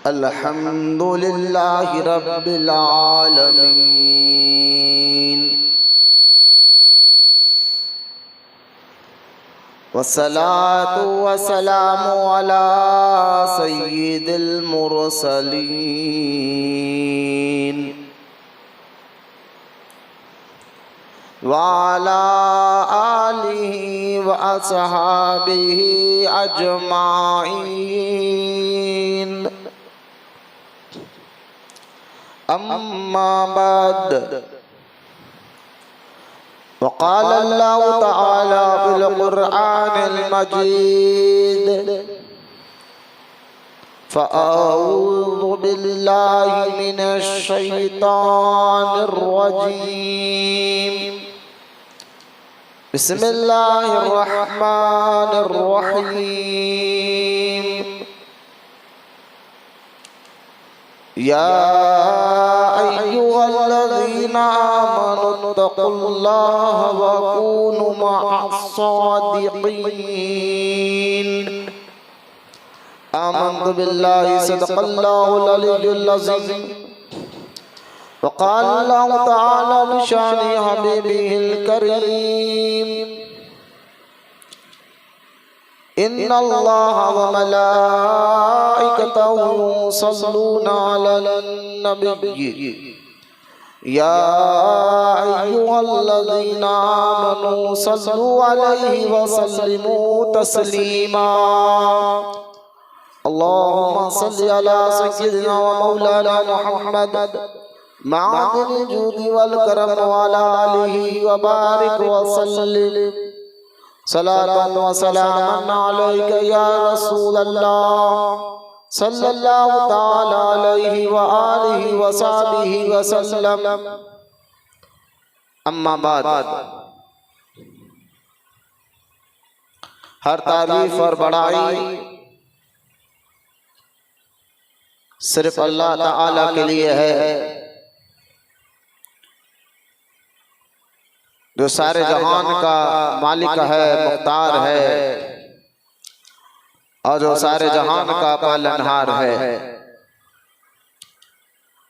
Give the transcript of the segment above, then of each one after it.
अल्हम्दुलिल्लाहि रब्बिल आलमीन वस्सलातु वस्सलामु अला सय्यिदिल मुरसलीन व अला आलिहि व अस्हाबिहि अजमाइन। अम्मा बाद वक़ाल अल्लाहु तआला फिल क़ुरआनिल मजीद फ़अऊज़ु बिल्लाहि मिनश शैतानिर रजीम। बिस्मिल्लाहिर रहमानिर रहीम। या अय्युहल्लज़ीना आमनुत्तक़ुल्लाह व कूनु मअस्सादिक़ीन। आमन्तु बिल्लाहि सदक़ल्लाहुल अलिय्युल अज़ीम। वक़ाल अल्लाहु तआला बिशानि हबीबिहिल करीम इन्नल्लाहा व मलाइकतहु युसल्लूना अलन नबिय्यि या अय्युहल्लज़ीना आमनू सल्लू अलैहि व सल्लिमू तस्लीमा। अल्लाहुम्मा सल्लि अला सय्यिदिना व मौलाना मुहम्मद मादिनिल जूदि वल करम व अला आलिहि व बारिक व सल्लिम सलातन व सलामन अलैका या रसूलल्लाह सल्लल्लाहु तआला अलैहि व आलिहि व सहबिहि व सल्लम। अम्मा बाद, हर तारीफ और बड़ाई सिर्फ अल्लाह ताला के लिए है, जो सारे जहान का मालिक है, मुख्तार है और जो सारे जहान का पालनहार है।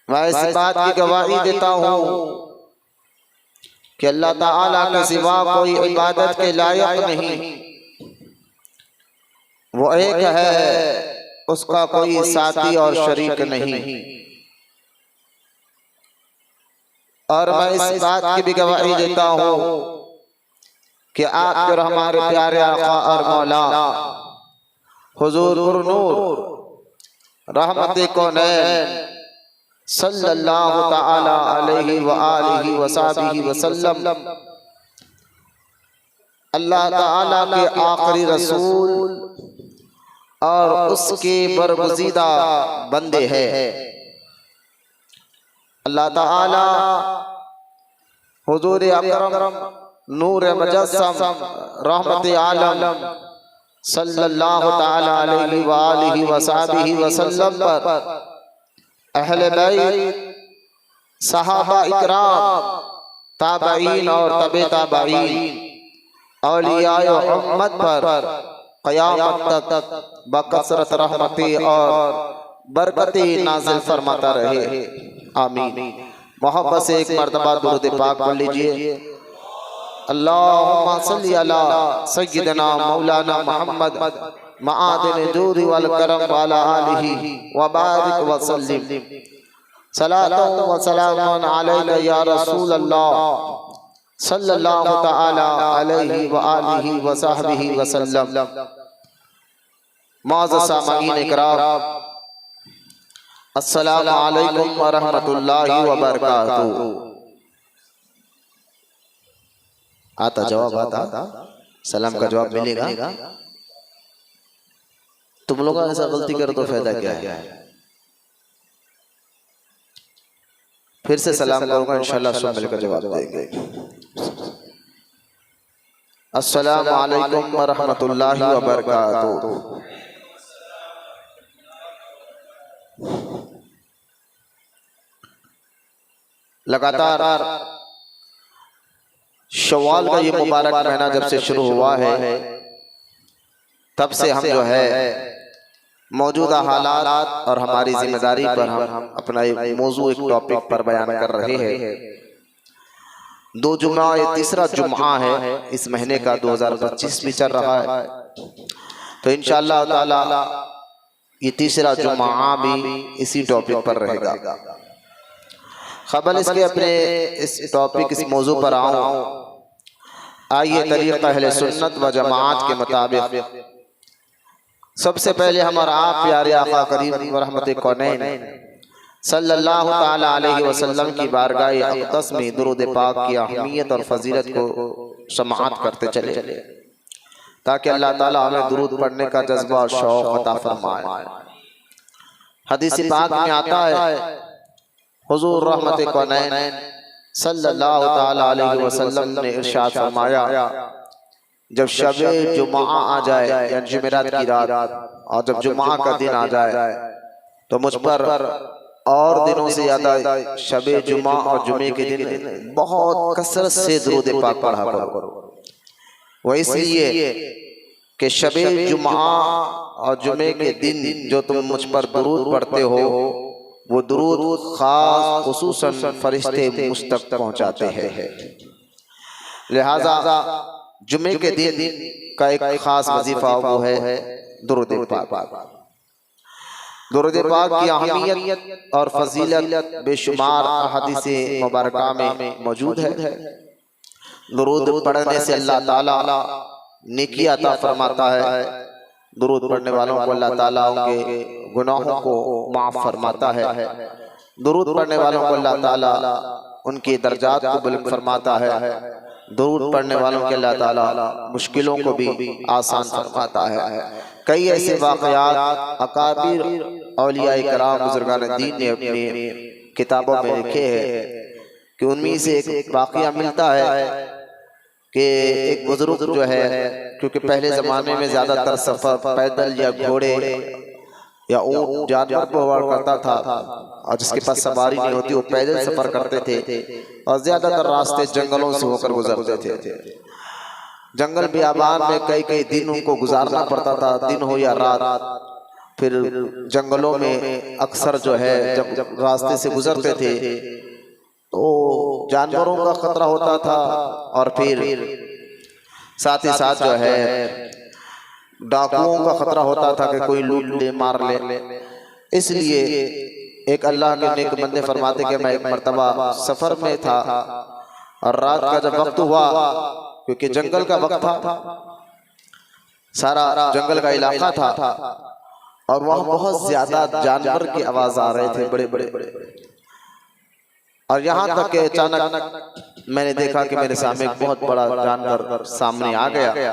मैं इस बात की गवाही देता हूँ कि अल्लाह ताला के सिवा कोई इबादत के लायक नहीं, वो एक है, उसका कोई साथी और शरीक नहीं। और मैं इस बात की भी गवाही देता हूँ कि आप जो हमारे प्यारे आका और मौला हुजूर नूर रहमत कौनैन सल्लल्लाहु तआला अलैहि व आलिहि व सहबिहि व सल्लम अल्लाह ताला के आखिरी रसूल और उसके बरगुज़ीदा बंदे हैं। अल्लाह ताला हुजूर अकरम नूर मुजस्सम रहमत आलम सल्लल्लाहु ताला अलैहि व आलिहि व सहबिहि व सल्लम पर अहले बैत, सहाबा इकराम, ताबईन और तबे ताबईन, औलियाए उम्मत पर क़यामत तक बकसरत रहमतें और बरकतें नाज़िल फरमाता रहे। आमीन। मोहब्बत से एक मर्तबा दुरूद पाक पढ़ लीजिए। अल्लाहुम्मा सल्लि अला सय्यिदिना मौलाना मुहम्मद मादिनिल जूदि वल करम व अला आलिहि व बारिक व सल्लिम सलातन व सलामन अलैका या रसूलल्लाह सल्लल्लाहु तआला अलैहि व आलिहि व सहबिहि व सल्लम। मुअज़्ज़ज़ सामईन इकराम, अस्सलामु अलैकुम व रहमतुल्लाहि व बरकातुहू। आता जवाब आता, सलाम का जवाब मिलेगा। तुम लोग ऐसा गलती करो तो फायदा क्या है? फिर से सलाम करूंगा, इंशाल्लाह सब मिलकर जवाब देंगे। अस्सलामु अलैकुम व रहमतुल्लाहि व बरकातुहू। लगातार शव्वाल का ये मुबारक महीना जब से शुरू हुआ है, तब से हम जो है मौजूदा हालात और हमारी जिम्मेदारी पर हम अपना एक मौजू, एक टॉपिक पर बयान कर रहे हैं। 2 जुमा, ये तीसरा जुमा है इस महीने का, 2025 भी चल रहा है। तो इंशाअल्लाह ताला ये तीसरा जुमा भी इसी टॉपिक पर रहेगा। खबर इसके अपने इस टॉपिक, इस मौजू पर आऊँ। आइए तरीक़ा अहले सुन्नत व जमात के मुताबिक सबसे पहले हमारा आप प्यारे आका करीम व रहमत कौनैन सल्लल्लाहु ताला अलैहि वसल्लम की बारगाह अक़दस में दुरूद पाक की अहमियत और फजीलत को समाअत करते चले, ताकि अल्लाह ताला हमें दुरूद पढ़ने का जज्बा और शौक़ अता फरमाए। हदीस पाक में आता है, हुज़ूर रहमत कौनैन सल्लल्लाहु ताला अलैहि वसल्लम ने इरशाद फरमाया, जब शबे जुमा आ जाए, यानी जुमेरात की रात, और जब जुमा का दिन आ जाए तो मुझ पर और दिनों से ज़्यादा शबे जुमा और जुमे के दिन बहुत कसरत से दुरूद पाक पढ़ा करो। वो इसलिए कि शबे जुमा और जुमे के दिन जो तुम मुझ पर दुरूद पढ़ते हो, वो दुरूद खास खुसूसन फरिश्ते मुझ तक पहुँचाते हैं। लिहाजा जुमे के दिन का एक खास वजीफा वो है दुरूद पाक। दुरूद पाक की अहमियत और फजीलत बेशुमार अहादीसे मुबारका में मौजूद है। दुरूद पढ़ने से अल्लाह ताला नेकी अता फरमाता है। दुरूद पढ़ने वालों को अल्लाह ताला उनके गुनाहों को माफ़ फरमाता है। दुरूद पढ़ने वालों को अल्लाह ताला उनके दर्जात को बुलंद फरमाता है। दुरूद पढ़ने वालों के अल्लाह ताला मुश्किलों को भी आसान फरमाता है। कई ऐसे वाक़यात अकाबिर औलियाए कराम बुजुर्गान दीन ने अपनी किताबों में लिखे हैं कि उनमें से एक वाक़या मिलता है कि एक बुजुर्ग जो है, क्योंकि पहले ज़माने में ज़्यादातर सफ़र पैदल या घोड़े या ऊँट जानवर पर हुआ करता था, और जिसके पास सवारी नहीं होती वो पैदल सफ़र करते थे, और ज़्यादातर रास्ते जंगलों से होकर गुजरते थे। जंगल बियाबान में कई कई दिन उनको गुजारना पड़ता था, दिन हो या रात। फिर जंगलों में अक्सर जो है जब रास्ते से गुजरते थे तो जानवरों का खतरा होता था, और फिर साथ ही साथ जो है डाकुओं का खतरा होता था कि कोई लूट ले, मार ले। इसलिए एक अल्लाह के नेक बंदे फरमाते कि मैं एक मर्तबा सफर में था और रात का जब वक्त हुआ, क्योंकि जंगल का वक्त था, सारा जंगल का इलाका था, और वहाँ बहुत ज्यादा जानवर की आवाज आ रहे थे, बड़े बड़े। और यहाँ तक कि अचानक मैंने देखा कि मेरे सामने एक बहुत बड़ा जानवर सामने आ गया।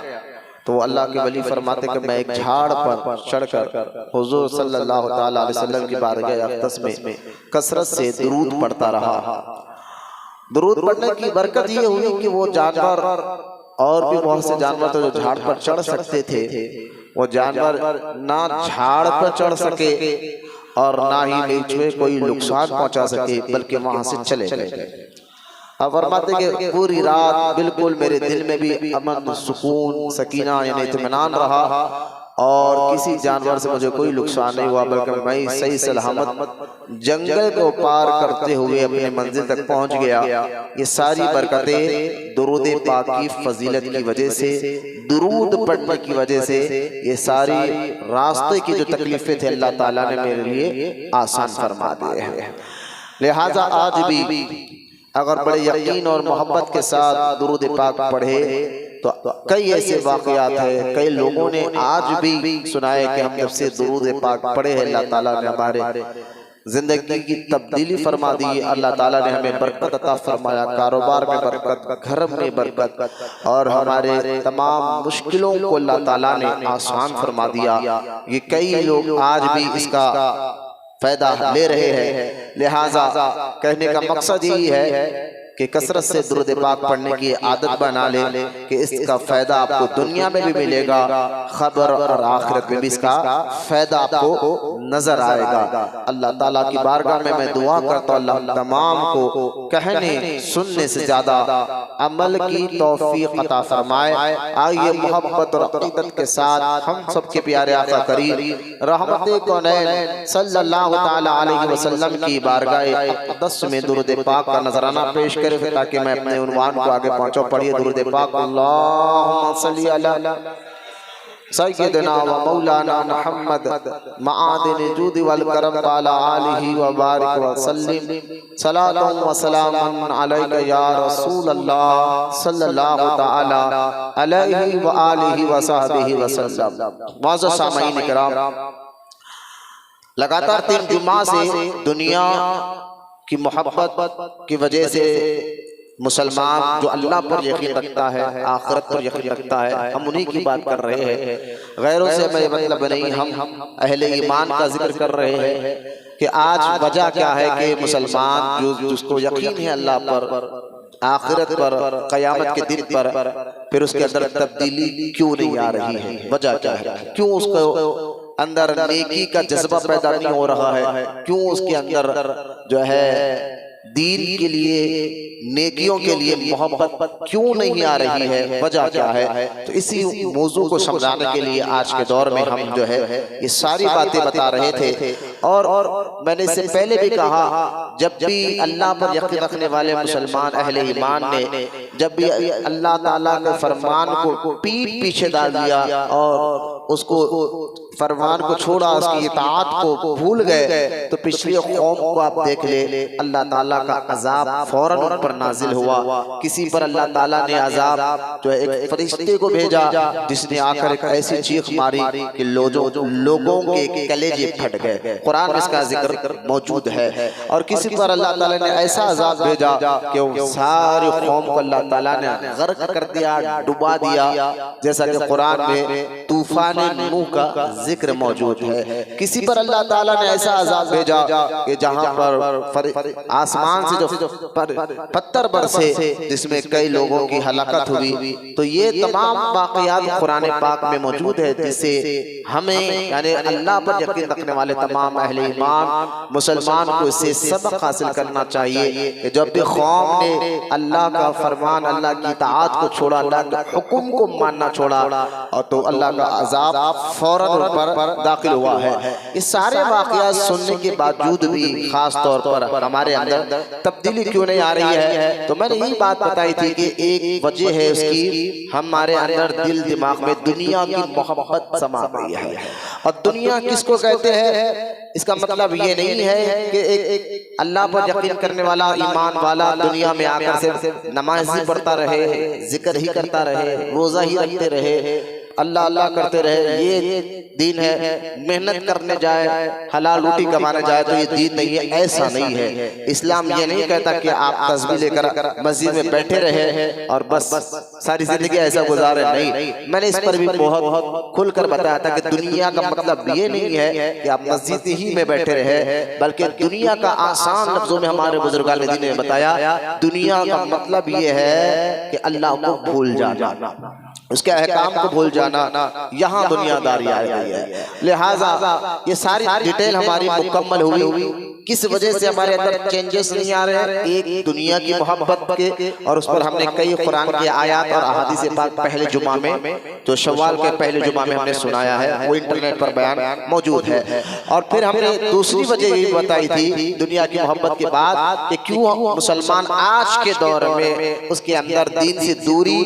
तो अल्लाह के वली फरमाते कि मैं एक झाड़ पर चढ़कर हुजूर सल्लल्लाहु ताला अलैहि वसल्लम की बारगाह अक़दस में कसरत से दुरूद पढ़ता रहा। दुरूद पढ़ने की बरकत ये हुई कि वो जानवर, और भी बहुत से जानवर तो जो झाड़ पर चढ़ सकते थे, वो जानवर ना झाड़ पर चढ़ सके और ना ही बीच में कोई नुकसान पहुंचा सके, बल्कि वहां से चले गए। अब फरमाते कि पूरी रात बिल्कुल मेरे दिल में भी अमन, सुकून, सकीना यानी इत्मीनान रहा, और किसी जानवर से मुझे कोई नुकसान नहीं हुआ, बल्कि मैं सही सलामत जंगल को पार करते हुए अपने मंजिल तक पहुंच गया। ये सारी बरकतें दुरूद पाक की फजीलत की वजह से, दुरूद पढ़ने की वजह से, ये सारी रास्ते की जो तकलीफें थे अल्लाह ताला ने मेरे लिए आसान फरमा दिए हैं। लिहाजा आज भी अगर बड़े यकीन और मोहब्बत के साथ दुरूद पाक पढ़े तो कई ऐसे वाक़यात है, कई लोगों ने आज भी सुनाए कि हम जब से दुरूद पाक पढ़े हैं अल्लाह ताला ने हमारे जिंदगी की तब्दीली फरमा दी। अल्लाह ताला ने हमें बरकत अता फरमाया, कारोबार में बरकत, घर में बरकत, और हमारे तमाम मुश्किलों को अल्लाह ताला ने आसान फरमा दिया। ये कई लोग आज भी इसका फायदा ले रहे हैं। लिहाजा कहने का मकसद यही है कि कसरत से दुरूद पाक पढ़ने की आदत बना ले कि इसका फ़ायदा आपको दुनिया में भी मिलेगा, खबर और आखिरत में भी इसका फ़ायदा आपको नज़र आएगा। अल्लाह ताला की बारगाह में मैं दुआ करता हूँ अल्लाह तमाम को कहने सुनने से ज़्यादा अमल की तौफीक अता फरमाए। आइए मोहब्बत और अक़ीदत के साथ हम सबके प्यारे आका करीम रहमते कौनैन सल्लल्लाहु ताला अलैहि वसल्लम की बारगाह अक़दस में दुरूद पाक का नजराना पेश करें ताकि मैं अपने उन्वान को आगे पहुंचा। पढ़िए दुरूद पाक। अल्लाहुम्मा सल्ली अला सय्यदना व मौलाना मुहम्मद मआदिन जूद वल करम वाला आलिहि व बारिक व सल्लिम सलातुन व सलामुन अलैका या रसूल अल्लाह सल्लल्लाहु ताला अलैहि व आलिहि व सहबिहि व सल्लम। मुअज़्ज़ज़ सामईन इकराम, लगातार 3 जुमा से दुनिया की मोहब्बत की वजह से मुसलमान जो अल्लाह पर यकीन रखता है, आखिरत पर यकीन रखता है, हम उन्हीं की बात कर रहे हैं। गैरों से मैं मतलब नहीं, हम अहले ईमान का जिक्र कर रहे हैं कि आज वजह क्या है कि मुसलमान जिसको यकीन है अल्लाह पर, आखिरत पर, क़यामत के दिन पर, फिर उसके अंदर तब्दीली क्यों नहीं आ रही है? वजह क्या है? क्यों उसको अंदर नेकी का जज्बा पैदा नहीं हो रहा है? क्यों उसके अंदर जो है दीन के लिए, नेकियों के लिए मोहब्बत क्यों नहीं आ रही है? वजह क्या है? तो इसी मौजू को समझाने के लिए आज के दौर में हम जो है ये सारी बातें बता रहे थे। और मैंने इससे पहले भी कहा, जब भी अल्लाह पर यकीन रखने वाले मुसलमान अहले ईमान ने जब भी अल्लाह ताला के फरमान को पीठ पीछे डाल दिया और उसको फरमान को छोड़ा, उसकी इताअत को भूल गए, तो पिछली कौम को आप देख ले, अल्लाह ताला का अजाब फौरन उन पर नाजिल हुआ। किसी पर अल्लाह ताला ने अजाब जो है एक फरिश्ते को भेजा जिसने आकर एक ऐसी चीख मारी कि लोगों के कलेजे फट गए। कुरान में इसका जिक्र मौजूद है। और किसी पर अल्लाह ताला ने ऐसा अजाब भेजा कि वो सारी कौम को अल्लाह ताला ने गर्क कर दिया, डुबा दिया, जैसा कि कुरान में तूफान नूह का जिक्र मौजूद है। किसी पर अल्लाह ताला ने ऐसा अजाब भेजा कि जहां पर आसमान से जो पत्थर बरसे जिसमें कई लोगों की हलाकत हुई। तो ये तमाम वाक़यात कुरान पाक में मौजूद है, जिससे हमें यानी अल्लाह पर यकीन रखने वाले तमाम अहले ईमान मुसलमान को इससे सबक हासिल करना चाहिए कि जब भी कौम ने अल्लाह का फरमान, अल्लाह की इताअत को छोड़ा, अल्लाह के हुक्म को मानना छोड़ा, और तो अल्लाह का अजाब फौरन उन पर दाखिल हुआ है। ये सारे वाक़यात सुनने के बावजूद भी खास तौर पर हमारे अंदर तब्दीली क्यों नहीं आ रही है? तो मैंने यही बात बताई थी कि एक वजह है उसकी, हमारे अंदर दिल दिमाग में दुनिया की मोहब्बत समा गई है। और दुनिया किसको कहते हैं? इसका मतलब ये नहीं है कि एक अल्लाह पर यकीन करने वाला, ईमान वाला दुनिया में आकर सिर्फ नमाज ही पढ़ता रहे, जिक्र ही करता रहे, रोजा ही रखते रहे, अल्लाह अल्लाह करते रहे, ये दीन है। मेहनत करने जाए, हलाल रोटी कमाने जाए तो ये दीन नहीं है, ऐसा नहीं है। इस्लाम ये नहीं कहता कि आप तस्बीह लेकर मस्जिद में बैठे रहे और बस सारी जिंदगी ऐसा गुजारे, नहीं। मैंने इस पर भी बहुत खुलकर बताया था कि दुनिया का मतलब ये नहीं है कि आप मस्जिद ही में बैठे रहे, बल्कि दुनिया का आसान लफ्जों में हमारे बुजुर्गान दीन ने बताया, दुनिया का मतलब ये है कि अल्लाह को भूल जाना, उसके अहकाम को भूल जाना, यहाँ दुनियादारी आ गई है। लिहाजा ये सारी डिटेल हमारी मुकम्मल हुई। किस वजह से हमारे अंदर चेंजेस नहीं आ रहे हैं? एक दुनिया की मोहब्बत के, और उस पर हमने कई कुरान के आयात और अहादीस पाक पहले जुमा में, जो शव्वाल के पहले जुमा में हमने सुनाया है, वो इंटरनेट पर बयान मौजूद है। और फिर हमने दूसरी वजह ये बताई थी दुनिया की मोहब्बत के बाद कि क्यों मुसलमान आज के दौर में उसके अंदर दीन से दूरी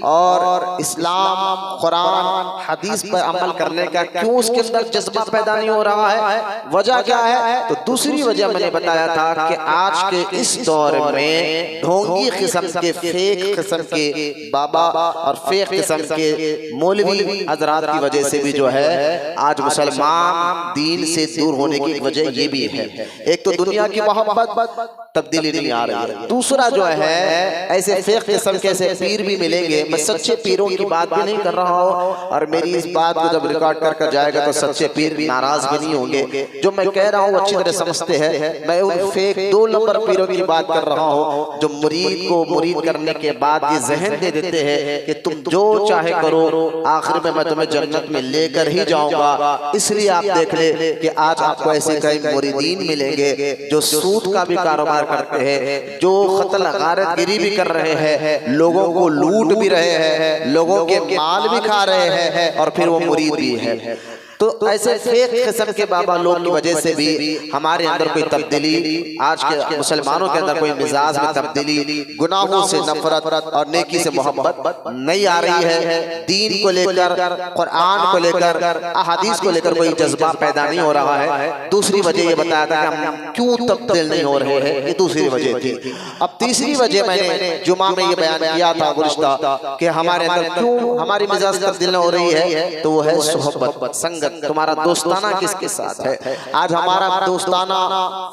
और इस्लाम, कुरान, हदीस पर अमल करने का क्यों उसके अंदर जज्बा पैदा नहीं हो रहा है? वजह क्या है? तो दूसरी वजह मैंने बताया था कि आज के इस दौर में ढोंगी किस्म के, फेक किस्म के बाबा और फेक किस्म के मौलवी हजरात की वजह से भी जो है आज मुसलमान दीन से दूर होने की वजह ये भी है। एक तो दुनिया की मोहब्बत, तब्दीली नहीं आ रही है। दूसरा जो है ऐसे फेक किस्म के ऐसे पीर भी मिलेंगे, मैं सच्चे पीरों की बात भी नहीं कर रहा हूँ, और मेरी इस बात को जब रिकॉर्ड कर जाएगा तो सच्चे पीर भी नाराज भी नहीं होंगे। जो मैं कह रहा हूँ अच्छी तरह समझते हैं। मैं उन फेक 2 नंबर पीरों की बात कर रहा हूँ जो मुरीद को मुरीद करने के बाद ये जहन दे देते हैं कि तुम जो चाहे करो, आखिर में मैं तुम्हें जन्नत में लेकर ही जाऊंगा। इसलिए आप देख ले कि आज आपको ऐसे कई मुरीदीन मिलेंगे जो सूद का भी कारोबार करते हैं, जो कत्ल गारतगिरी भी कर रहे हैं, लोगों को लूट भी रहे हैं, लोगों के माल भी खा रहे हैं और फिर वो मुरीद भी है। तो ऐसे फेक किस्म के बाबा लोग की वजह से भी हमारे अंदर कोई तब्दीली, आज के मुसलमानों के अंदर कोई मिजाज में तब्दीली, गुनाहों से नफरत और नेकी से मोहब्बत नहीं आ रही है। दीन को लेकर, कुरान को लेकर, अहादीस को लेकर कोई जज्बा पैदा नहीं हो रहा है। दूसरी वजह ये बताया था कि हम क्यों तब्दील नहीं हो रहे हैं, ये दूसरी वजह थी। अब तीसरी वजह मैंने जुमा में ये बयान किया था गुज़िश्ता कि हमारे अंदर क्यों हमारी मिजाज तब्दील हो रही है, तो वो है सोहबत, संगत। तुम्हारा दोस्ताना किसके साथ है? आज हमारा दोस्ताना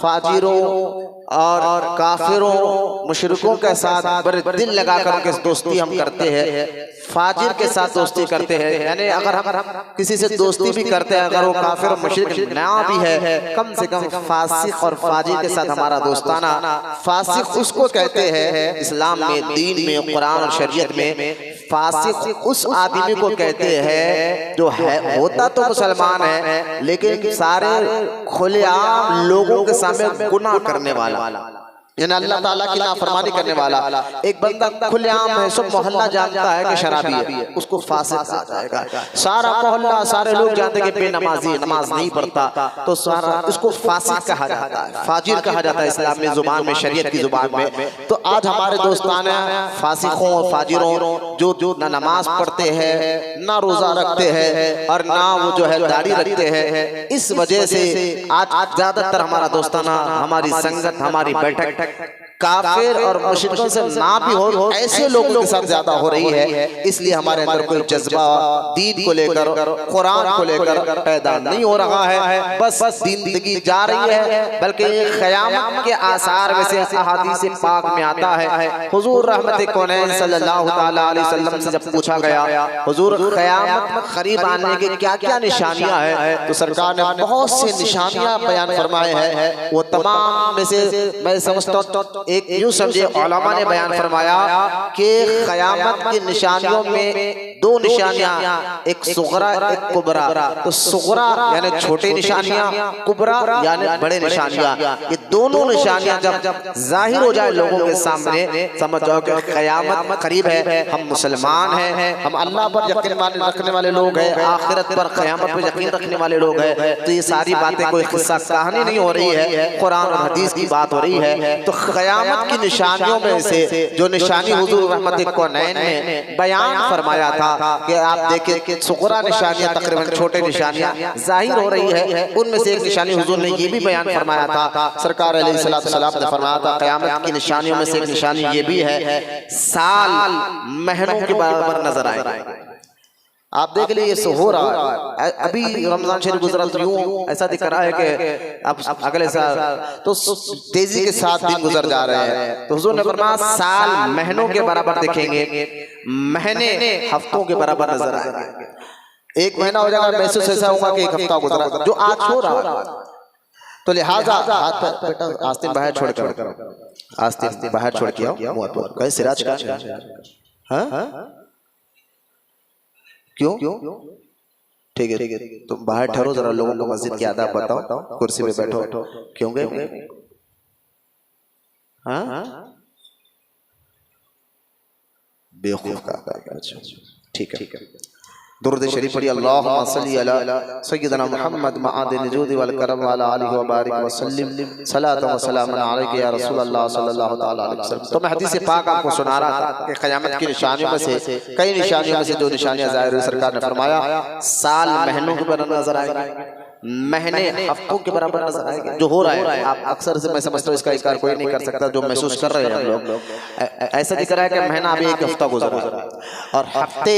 फाजिरों और काफिरों, मुशरिकों के साथ बड़े दिल लगाकर के दोस्ती हम करते हैं। फाजिर के साथ दोस्ती करते हैं, यानी अगर हम किसी से दोस्ती भी करते हैं, अगर वो काफिर और मुशरिक ना भी है, कम से कम फासिक और फाजिर के साथ हमारा दोस्ताना। फासिक उसको कहते हैं इस्लाम में, दीन में, कुरान और शरीयत में, फासिक उस आदमी को कहते हैं जो है होता तो मुसलमान है लेकिन सारे खुलेआम लोगों के सामने गुनाह करने वाला, यानी अल्लाह ताला की नाफरमानी करने वाला। एक बंदा खुलेआम है, सब मोहल्ला जानता है कि शराबी है, उसको फासिक कहा जाएगा। सारा मोहल्ला, सारे लोग जानते हैं कि बेनमाजी, नमाज नहीं पढ़ता, तो सारा उसको फासिक कहा जाता है, फाजिर कहा जाता है इस्लाम में, जुबान में, शरीयत की जुबान में। तो आज हमारे दोस्ताना फासिकों और फाजिरों जो ना नमाज पढ़ते हैं, ना रोजा रखते हैं और ना वो जो है दाढ़ी रखते हैं, इस वजह से आज ज्यादातर हमारा दोस्ताना, हमारी संगत, हमारी बैठक काफिर और मुशरिकों से ना भी हो, ऐसे लोगों के साथ ज्यादा हो रही है। इसलिए हमारे अंदर कोई जज्बा दीन को लेकर, कुरान को लेकर पैदा नहीं हो रहा है। बस जिंदगी जा रही है, बल्कि क़यामत के आसार में से अहादीस पाक में आता है। हुजूर रहमत कौनैन सल्लल्लाहु तआला अलैहि वसल्लम से जब पूछा गया हुजूर क़यामत करीब आने की क्या क्या निशानियां हैं, तो सरकार ने बहुत सी निशानियां बयान फरमाए हैं। वो तमाम में से मैं समझता हूँ एक यूं समझे, उलमा ने बयान फरमाया कि क़यामत की निशानियों में 2 निशानियां, एक सुगरा एक कुबरा। तो सुगरा यानी छोटी निशानियां, कुबरा यानी बड़े निशानियां। ये दोनों निशानियां जब जाहिर हो जाए लोगों के सामने, समझ जाओ कि क़यामत करीब है। हम मुसलमान हैं, हम अल्लाह पर यकीन रखने वाले लोग हैं, आखिरत पर, क़यामत पर यकीन रखने वाले लोग हैं। तो ये सारी बातें कोई किस्सा कहानी नहीं हो रही है, कुरान और हदीस की बात हो रही है। तो क़यामत की निशानियों में से जो निशानी हुजूर रहमत कौनैन ने बयान फरमाया था कि आप देखिए कि सुगरा निशानियां, तकरीबन छोटे निशानियां जाहिर हो रही है, उनमें से एक निशानी हुजूर ने ये भी बयान फरमाया था, सरकार अलैहिस्सलाम ने फरमाया था क़यामत की निशानियों में से एक निशानी ये भी है, साल महीनों के बराबर नजर आएगा। आप देख लीजिए ये हो रहा है। अभी रमजान शरीफ गुजरा तो यूं ऐसा दिख रहा है कि अब अगले साल तो तेजी के साथ दिन गुजर जा रहे हैं। तो हुजूर ने फरमाया साल महीनों के बराबर दिखेंगे, महीने हफ्तों के बराबर नजर आएंगे। एक महीना हो जाएगा, महसूस ऐसा होगा कि एक हफ्ता गुजरा जो आज हो रहा है। तो लिहाजा आस्तीन बाहर छोड़ कर, आस्तीन बाहर छोड़ के आओ, कैसे सिराज का क्यों? ठीक है, तुम बाहर ठहरो, जरा लोगों को मस्जिद की आदाब बताओ, कुर्सी पे बैठो। क्यों गए? हाँ, बेवकूफ का। ठीक है, दुरूद शरीफ पढ़िए, अल्लाहुम्मा सल्ली अला सय्यिदना मुहम्मद मआदिन जुदी वल करम व अला आलिहि व बारिक व सल्लिम सलातु व सलाम अलैका या रसूलल्लाह सल्लल्लाहु तआला अलैहि वसल्लम। तो मैं हदीस पाक आपको सुना रहा था कि क़यामत की निशानियों में से, कई निशानियों में से जो निशानियां ज़ाहिर हुई, सरकार ने फरमाया साल महीनों के बराबर नजर आएंगे, महीने हफ्तों के बराबर नजर आएंगे। जो हो रहा है, आप अक्सर से मैं समझता हूँ इसका इनकार कोई नहीं कर सकता, जो महसूस कर रहे हैं हम लोग। ऐसा दिख रहा है कि महीना अभी एक हफ्ता गुजरा और हफ्ते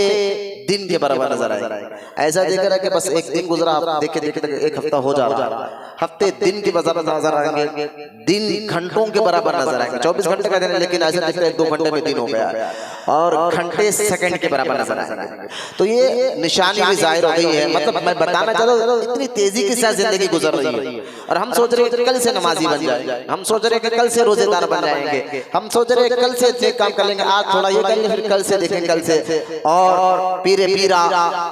दिन के बराबर नजर आएंगे। ऐसा दिख रहा है कि बस एक दिन गुजरा, देखे देखे एक हफ्ता हो जा रहा है, हफ्ते दिन के बराबर नजर आएंगे, दिन घंटों के बराबर नजर आएंगे। 24 घंटे का दिन, लेकिन ऐसा दिखता है 1-2 घंटे में दिन हो गया है, और घंटे सेकंड के बराबर नजर आएंगे। तो ये निशानी भी जाहिर हो गई है। मतलब मैं बताना चाहता हूँ, इतनी तेजी तेजी के साथ जिंदगी गुजर रही है और हम सोच रहे हैं कल से नमाजी बन जाए, हम सोच रहे हैं कि कल से रोजेदार बन जाएंगे, हम सोच रहे हैं कल से नेक काम कर लेंगे, आज थोड़ा ये करेंगे फिर कल से देखेंगे कल से। और पीरे पीरा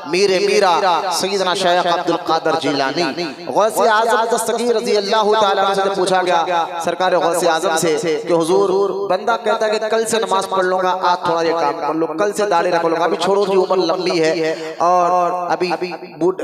मीरे मीरा सैयदना शेख अब्दुल कादिर जिलानी गौसे आजम दस्तगीर रज़ी अल्लाह तआला अन्हु से पूछा गया सरकार गौसे आजम से कि हुजूर बंदा कहता है कि कल से नमाज पढ़ लूंगा, आज थोड़ा ये काम कर लो, कल से दाढ़ी रख लूंगा, अभी छोड़ो की उम्र लंबी है और अभी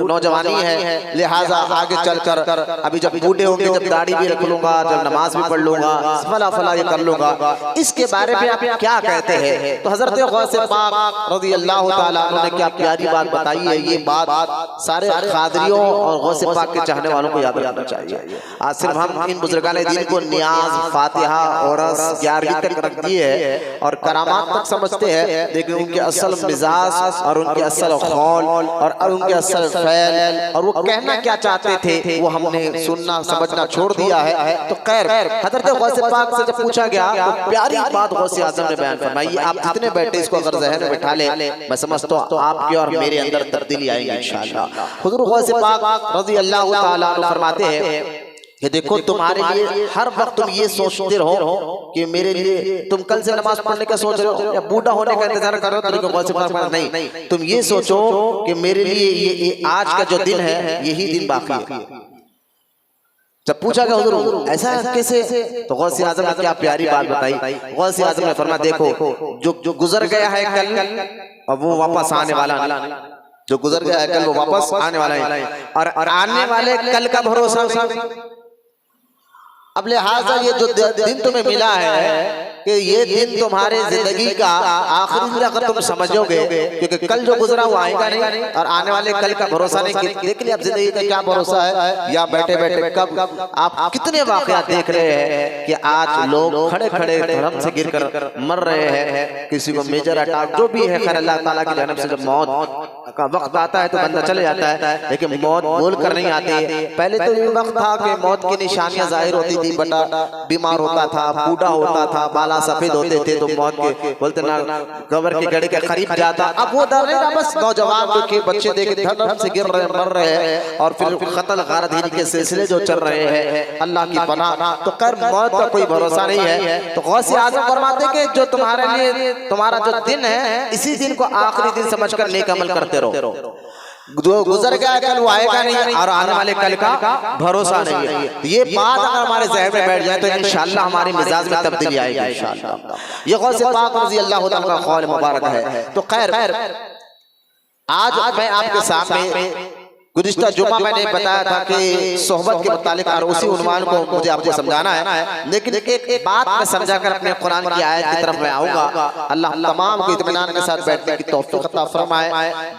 नौजवानी है, लिहाजा आगे चलकर अभी जब बूढ़े होंगे जब दाढ़ी भी रख लूंगा, जब नमाज भी पढ़ लूंगा, फला फला ये कर लूंगा, इसके बारे में आप क्या कहते हैं? तो हजरत गौसे पाक रज़ी अल्लाह तआला अन्हु ने क्या प्यारी बात बताई है। ये बात सारे कादरियों और गौसे पाक के चाहने वालों को याद रखना चाहिए। आज सिर्फ हम इन बुजुर्गान दीन को नियाज, फातिहा और 11वीं तक रख दिए है और करामात तक समझते हैं, लेकिन उनके असल मिजाज और उनके असल खौल और उनके असल फैल और वो कहना क्या चाहते थे वो हमने सुनना समझना छोड़ दिया है। तो खैर हजरत गौसे पाक से जब पूछा गया तो प्यारी बात गौसे आजम ने बयान फरमाई। आप जितने बैठे इसको अगर ज़हन में बिठा ले, मैं समझता हूं तो आपके और मेरे अंदर तब्दीली आएगी इंशाअल्लाह। हुजूर गौसे पाक रज़ी अल्लाह तआला अन्हु फरमाते हैं कि देखो तुम्हारे लिए हर वक्त तुम ये सोचते रहो कि मेरे लिए तुम कल से नमाज पढ़ने का सोच रहे हो या बूढ़ा होने का इंतजार कर रहे हो, तो नहीं, तुम ये सोचो कि मेरे लिए ये आज का जो दिन है यही दिन बाकी है। जब पूछा गया हुजूर ऐसा कैसे, तो गौसे आजम ने क्या प्यारी बात बताई। गौसे आजम ने फरमाया देखो जो गुजर गया है कल और वो वापस आने वाला नहीं, जो गुजर गया है कल वो वापस आने वाला है और आने वाले कल का भरोसा। अब लिहाजा ये जो दिन तुम्हें मिला है कि ये दिन तुम्हारे जिंदगी का आखिरी दिन अगर तुम समझोगे, क्योंकि कल जो गुजरा वो आएगा नहीं और आने वाले कल का भरोसा नहीं। देख लिया अब जिंदगी का क्या भरोसा है, या बैठे बैठे कब आप कितने वाकयात देख रहे हैं कि आज लोग खड़े खड़े धर्म से गिरकर मर रहे हैं, किसी को मेजर अटैक जो भी है। खैर अल्लाह ताला की जानिब से जब मौत का वक्त आता है तो बंदा चले जाता है, लेकिन मौत बोल कर नहीं आती। पहले तो ये वक्त था कि मौत की निशानियां जाहिर होती थी, बड़ा बीमार होता था, बूढ़ा होता था, बाला सफेद होते थे तो मौत के बोलते ना कब्र के गड़े के करीब जाता। अब वो दर नहीं, बस नौजवान के बच्चे देखे धर्म से गिर रहे मर रहे हैं और फिर कत्ल गारदीन के सिलसिले जो चल रहे हैं, अल्लाह की पनाह। तो कर मौत का कोई भरोसा नहीं है। तो गौसे आजम फरमाते कि जो तुम्हारे लिए तुम्हारा जो दिन है इसी दिन को आखिरी दिन समझकर नेक अमल करते रहो। जो गुजर गया कल वो आएगा नहीं और आने वाले कल का भरोसा नहीं है। ये बात अगर हमारे ज़हन में बैठ जाए तो इंशाअल्लाह हमारे मिजाज में तब्दीली आएगी इंशाअल्लाह। ये गौसे पाक रज़ी अल्लाह तआला का कौल मुबारक है। तो खैर आज मैं आपके सामने गुज़िश्ता जुमा मैंने बताया था कि सोहबत के मुतालिक और उसी उन्वान को मुझे आपको समझाना है, लेकिन एक बात मैं समझा कर अपने कुरान की आयत की तरफ मैं आऊँगा। अल्लाह तमाम को इत्मीनान के साथ बैठने की तौफीक अता फरमाए।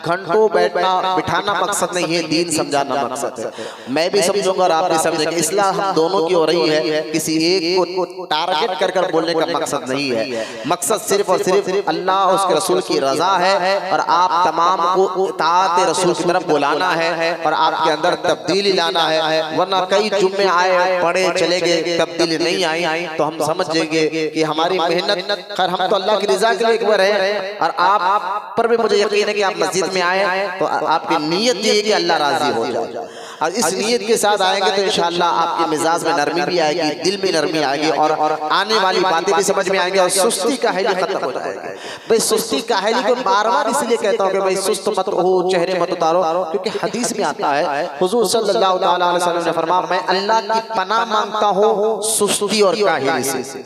घंटों बैठना बिठाना मकसद नहीं है, दीन समझाना मकसद है। मैं भी समझूंगा और आप भी समझेंगे। इस्लाह हम दोनों की हो रही है, किसी एक को टारगेट कर कर बोलने का मकसद नहीं है। मकसद सिर्फ और सिर्फ अल्लाह और उसके रसूल की रजा है और आप तमाम को इताअत रसूल की तरफ बुलाना है और आपके अंदर तब्दीली लाना है। वरना कई जुम्मे आए पढ़े चले गए, तब्दीली नहीं आई तो हम समझ जाएंगे कि हमारी मेहनत, खैर हम तो अल्लाह की रजा के लिए एक हैं और आप पर भी मुझे यकीन है कि आप मस्जिद में आए तो आपकी नीयत ये है कि अल्लाह राजी हो जाए और इस नीयत के साथ आएंगे तो इंशाअल्लाह आपके मिजाज में नरमी भी आएगी, दिल में नरमी आएगी और आने वाली बातें भी समझ में आएंगी और सुस्ती काहली खत्म हो जाएगी। भाई सुस्ती काहली को बार बार इसलिए कहता हूँ कि भाई सुस्त मत हो, चेहरे मत उतारो, क्योंकि हदीस में आता है हुजूर सल्लल्लाहु तआला अलैहि वसल्लम ने फरमाया मैं अल्लाह की पनाह मांगता हूँ सुस्ती और काहली से।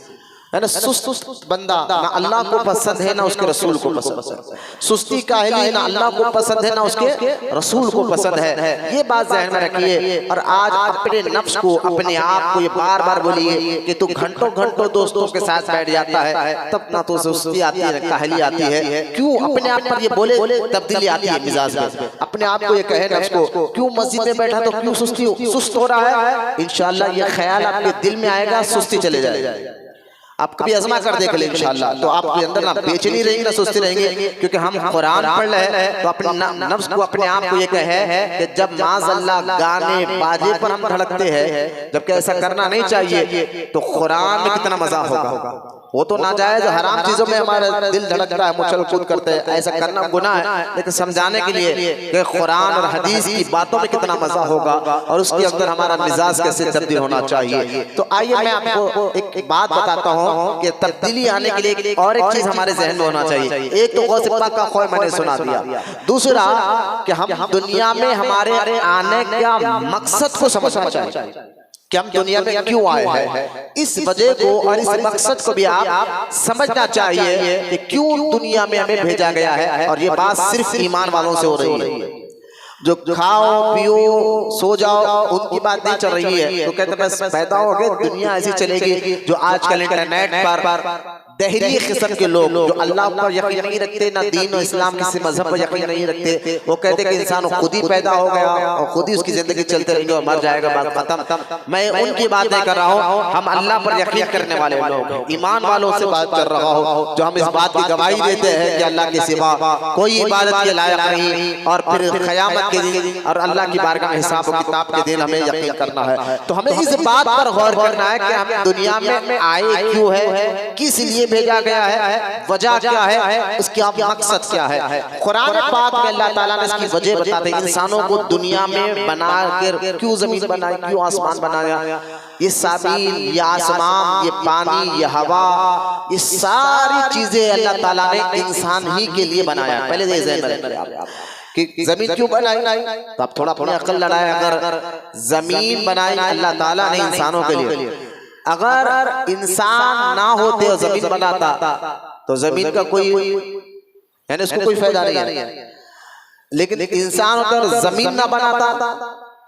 है ना, सुस्त बंदा ना अल्लाह को पसंद है ना उसके रसूल को पसंद है। सुस्ती काहली ना अल्लाह को पसंद है ना उसके रसूल को पसंद है। ये बात ज़हन में रखिए और आज अपने नफ्स को अपने आप को ये बार बार बोलिए कि तू घंटों घंटों दोस्तों के साथ बैठ जाता है तब ना तो सुस्ती आती है, काहली आती है। क्यों अपने आप पर ये बोले तब्दीली आती है मिजाज में। अपने आप को ये कहे नफ्स को क्यों मस्जिद में बैठा तो क्यों सुस्त हो रहा है। इंशाअल्लाह ये ख्याल आपके दिल में आएगा, सुस्ती चले जाएगी। आप कभी आजमा कर देख ले इंशाअल्लाह, तो आपके अंदर ना बेचैनी रहेंगी ना सुस्ती रहेंगे, क्योंकि हम कुरान पढ़ रहे हैं तो अपने नफ्स को अपने आप को ये कहे कि जब माज़अल्लाह गाने बाजे पर हम धड़कते हैं, जबकि ऐसा करना नहीं चाहिए, तो कुरान में कितना मजा होगा। वो तो नाजायज हराम चीजों में हमारा दिल धड़कता है, मुचल कूद करते हैं, ऐसा करना गुनाह है। लेकिन समझाने के लिए कि कुरान और हदीस की बातों में कितना मजा होगा और उसके अंदर हमारा मिजाज कैसे तब्दील होना चाहिए। तो आइए मैं आपको एक बात बताता हूँ कि तब्दीली आने के लिए और एक चीज हमारे जहन में होना चाहिए। एक तो गौस पाक का खौफ मैंने सुना दिया, दूसरा कि हम दुनिया में हमारे आने का मकसद को समझना चाहिए कि हम दुनिया में क्यों आए हैं। इस वजह को और इस मकसद को भी आप समझना चाहिए कि क्यों दुनिया में हमें भेजा गया है। और ये बात सिर्फ ईमान वालों से हो रही है। जो खाओ पियो सो जाओ उनकी बात नहीं चल रही है। तो कहते बस पैदा हो गए दुनिया ऐसी चलेगी। जो आजकल इंटरनेट पर दहरी किस्म के लोग जो अल्लाह पर यकीन नहीं रखते, ना दीन और इस्लाम किसी मजहब पर यकीन नहीं रखते, वो कहते कि इंसान खुद ही पैदा हो गया और खुद ही उसकी जिंदगी चलते रहेगी और मर जाएगा, बात खत्म। मैं उनकी बात नहीं कर रहा हूँ, हम अल्लाह पर यकीन करने वाले लोग ईमान वालों से बात कर रहा हूँ, जो हम इस बात की गवाही देते हैं कि अल्लाह के सिवा कोई इबादत के लायक नहीं। और फिर क़यामत के दिन और अल्लाह की बारगाह में हिसाब और किताब के दिन हमें यकीन करना है। तो हमें इस बात पर गौर करना है कि हम दुनिया में आए क्यों है, किस लिए भेजा गया है, वजह क्या है, उसका मकसद क्या है। कुरान पाक में अल्लाह ताला ने इसकी वजह बताते हैं। इंसानों को दुनिया में बना कर क्यों जमीन बनाई, क्यों आसमान बनाया, ये साबीन, ये आसमान, ये पानी, ये हवा, ये सारी चीजें अल्लाह ताला ने इंसान ही के लिए बनाया। पहले ये ज़हन में रखिए कि जमीन क्यों बनाई, तो आप थोड़ा थोड़ा अकल लड़ाए। अगर जमीन बनाई अल्लाह ताला ने इंसानों के लिए, अगर इंसान ना होते और जमीन बनाता तो जमीन का कोई यानी उसको कोई फायदा नहीं है। लेकिन इंसान अगर जमीन ना बनाता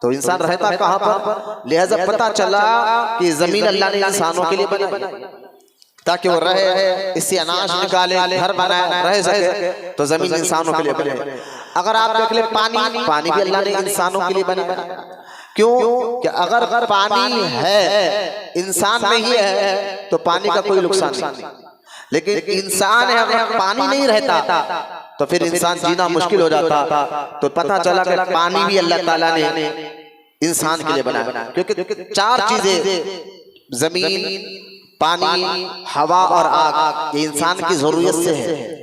तो इंसान रहता कहाँ पर। लिहाजा पता चला कि जमीन अल्लाह ने इंसानों के लिए बनाई ताकि वो रहे, इससे अनाज निकाले, घर बनाए, रह सके। तो जमीन इंसानों के लिए बने। अगर आप देख ले पानी भी अल्लाह ने इंसानों के लिए बनाया। क्यों कि अगर पानी है इंसान नहीं है तो पानी का कोई नुकसान नहीं। लेकिन इंसान है, अगर पानी नहीं रहता तो फिर इंसान जीना मुश्किल हो जाता। तो पता चला कि पानी भी अल्लाह ताला ने इंसान के लिए बनाया। क्योंकि चार चीजें जमीन, पानी, हवा और आग ये इंसान की जरूरत से है।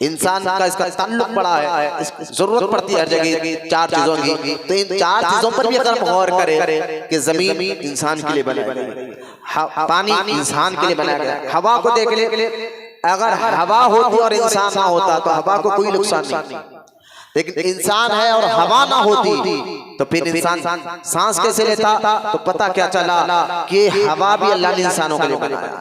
इंसान का इसका ताल्लुक बड़ा है, जरूरत पड़ती है हर जगह चार चीजों की। तो इन चार चीजों पर भी अगर हम गौर करें कि जमीन इंसान के लिए बनाई गई, पानी इंसान के लिए बनाया गया, हवा को देख ले, अगर हवा होती और इंसान ना होता तो हवा को कोई नुकसान नहीं। लेकिन इंसान है और हवा ना होती तो फिर इंसान सांस कैसे लेता। तो पता क्या चला कि हवा भी अल्लाह ने इंसानों के लिए बनाया।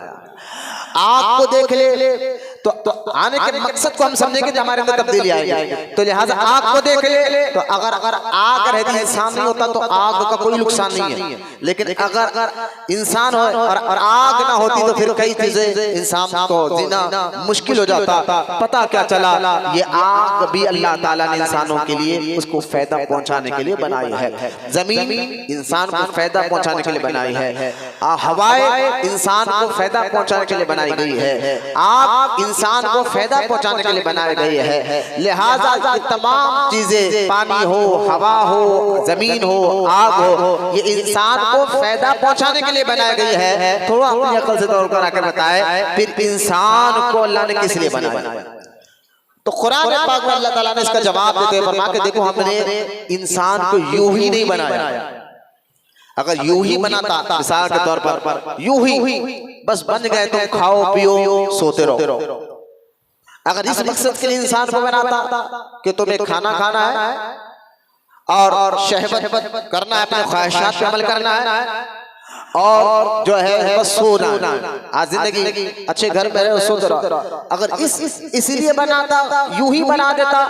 आग को देख ले तो आने के मकसद को हम समझेंगे जो हमारे अंदर तब्दीली आएगी। तो लिहाजा आग को देख ले तो अगर आग रहती इंसान नहीं होता तो आग का कोई नुकसान नहीं है। लेकिन अगर इंसान हो और आग ना होती तो फिर कई चीजें इंसान को जीना मुश्किल हो जाता। पता क्या चला ये आग भी अल्लाह ताला ने इंसानों के लिए उसको फायदा पहुंचाने के लिए बनाई है। जमीन इंसान को फायदा पहुंचाने के लिए बनाई है, हवाएं इंसान को फायदा पहुंचाने के लिए बनाई गई है, आग इंसान को फायदा पहुंचाने के लिए बनाई गई है। लिहाजा ये तमाम चीजें पानी हो, हवा हो, जमीन हो, आग हो, ये इंसान को फायदा पहुंचाने के लिए बनाई गई है। थोड़ा अपनी अकल से दौड़ कर आकर बताए फिर इंसान को अल्लाह ने किस लिए बनाया। तो कुरान पाक में अल्लाह ताला ने इसका जवाब देते हैं फरमा के देखो हमने इंसान को यूं ही नहीं बनाया। अगर यूं ही बनाता मिसाल के तौर पर यूं ही बस बन गए तुम खाओ पियो सोते रहो। अगर इस मकसद के लिए इंसान को बनाता कि तुम्हें खाना खाना है और शहवत करना है, अपने ख्वाहिशात पे अमल करना है और जो है बस सोना, आज जिंदगी अच्छे घर में रहे सोते रहो। अगर इसीलिए बनाता, यूं ही बना देता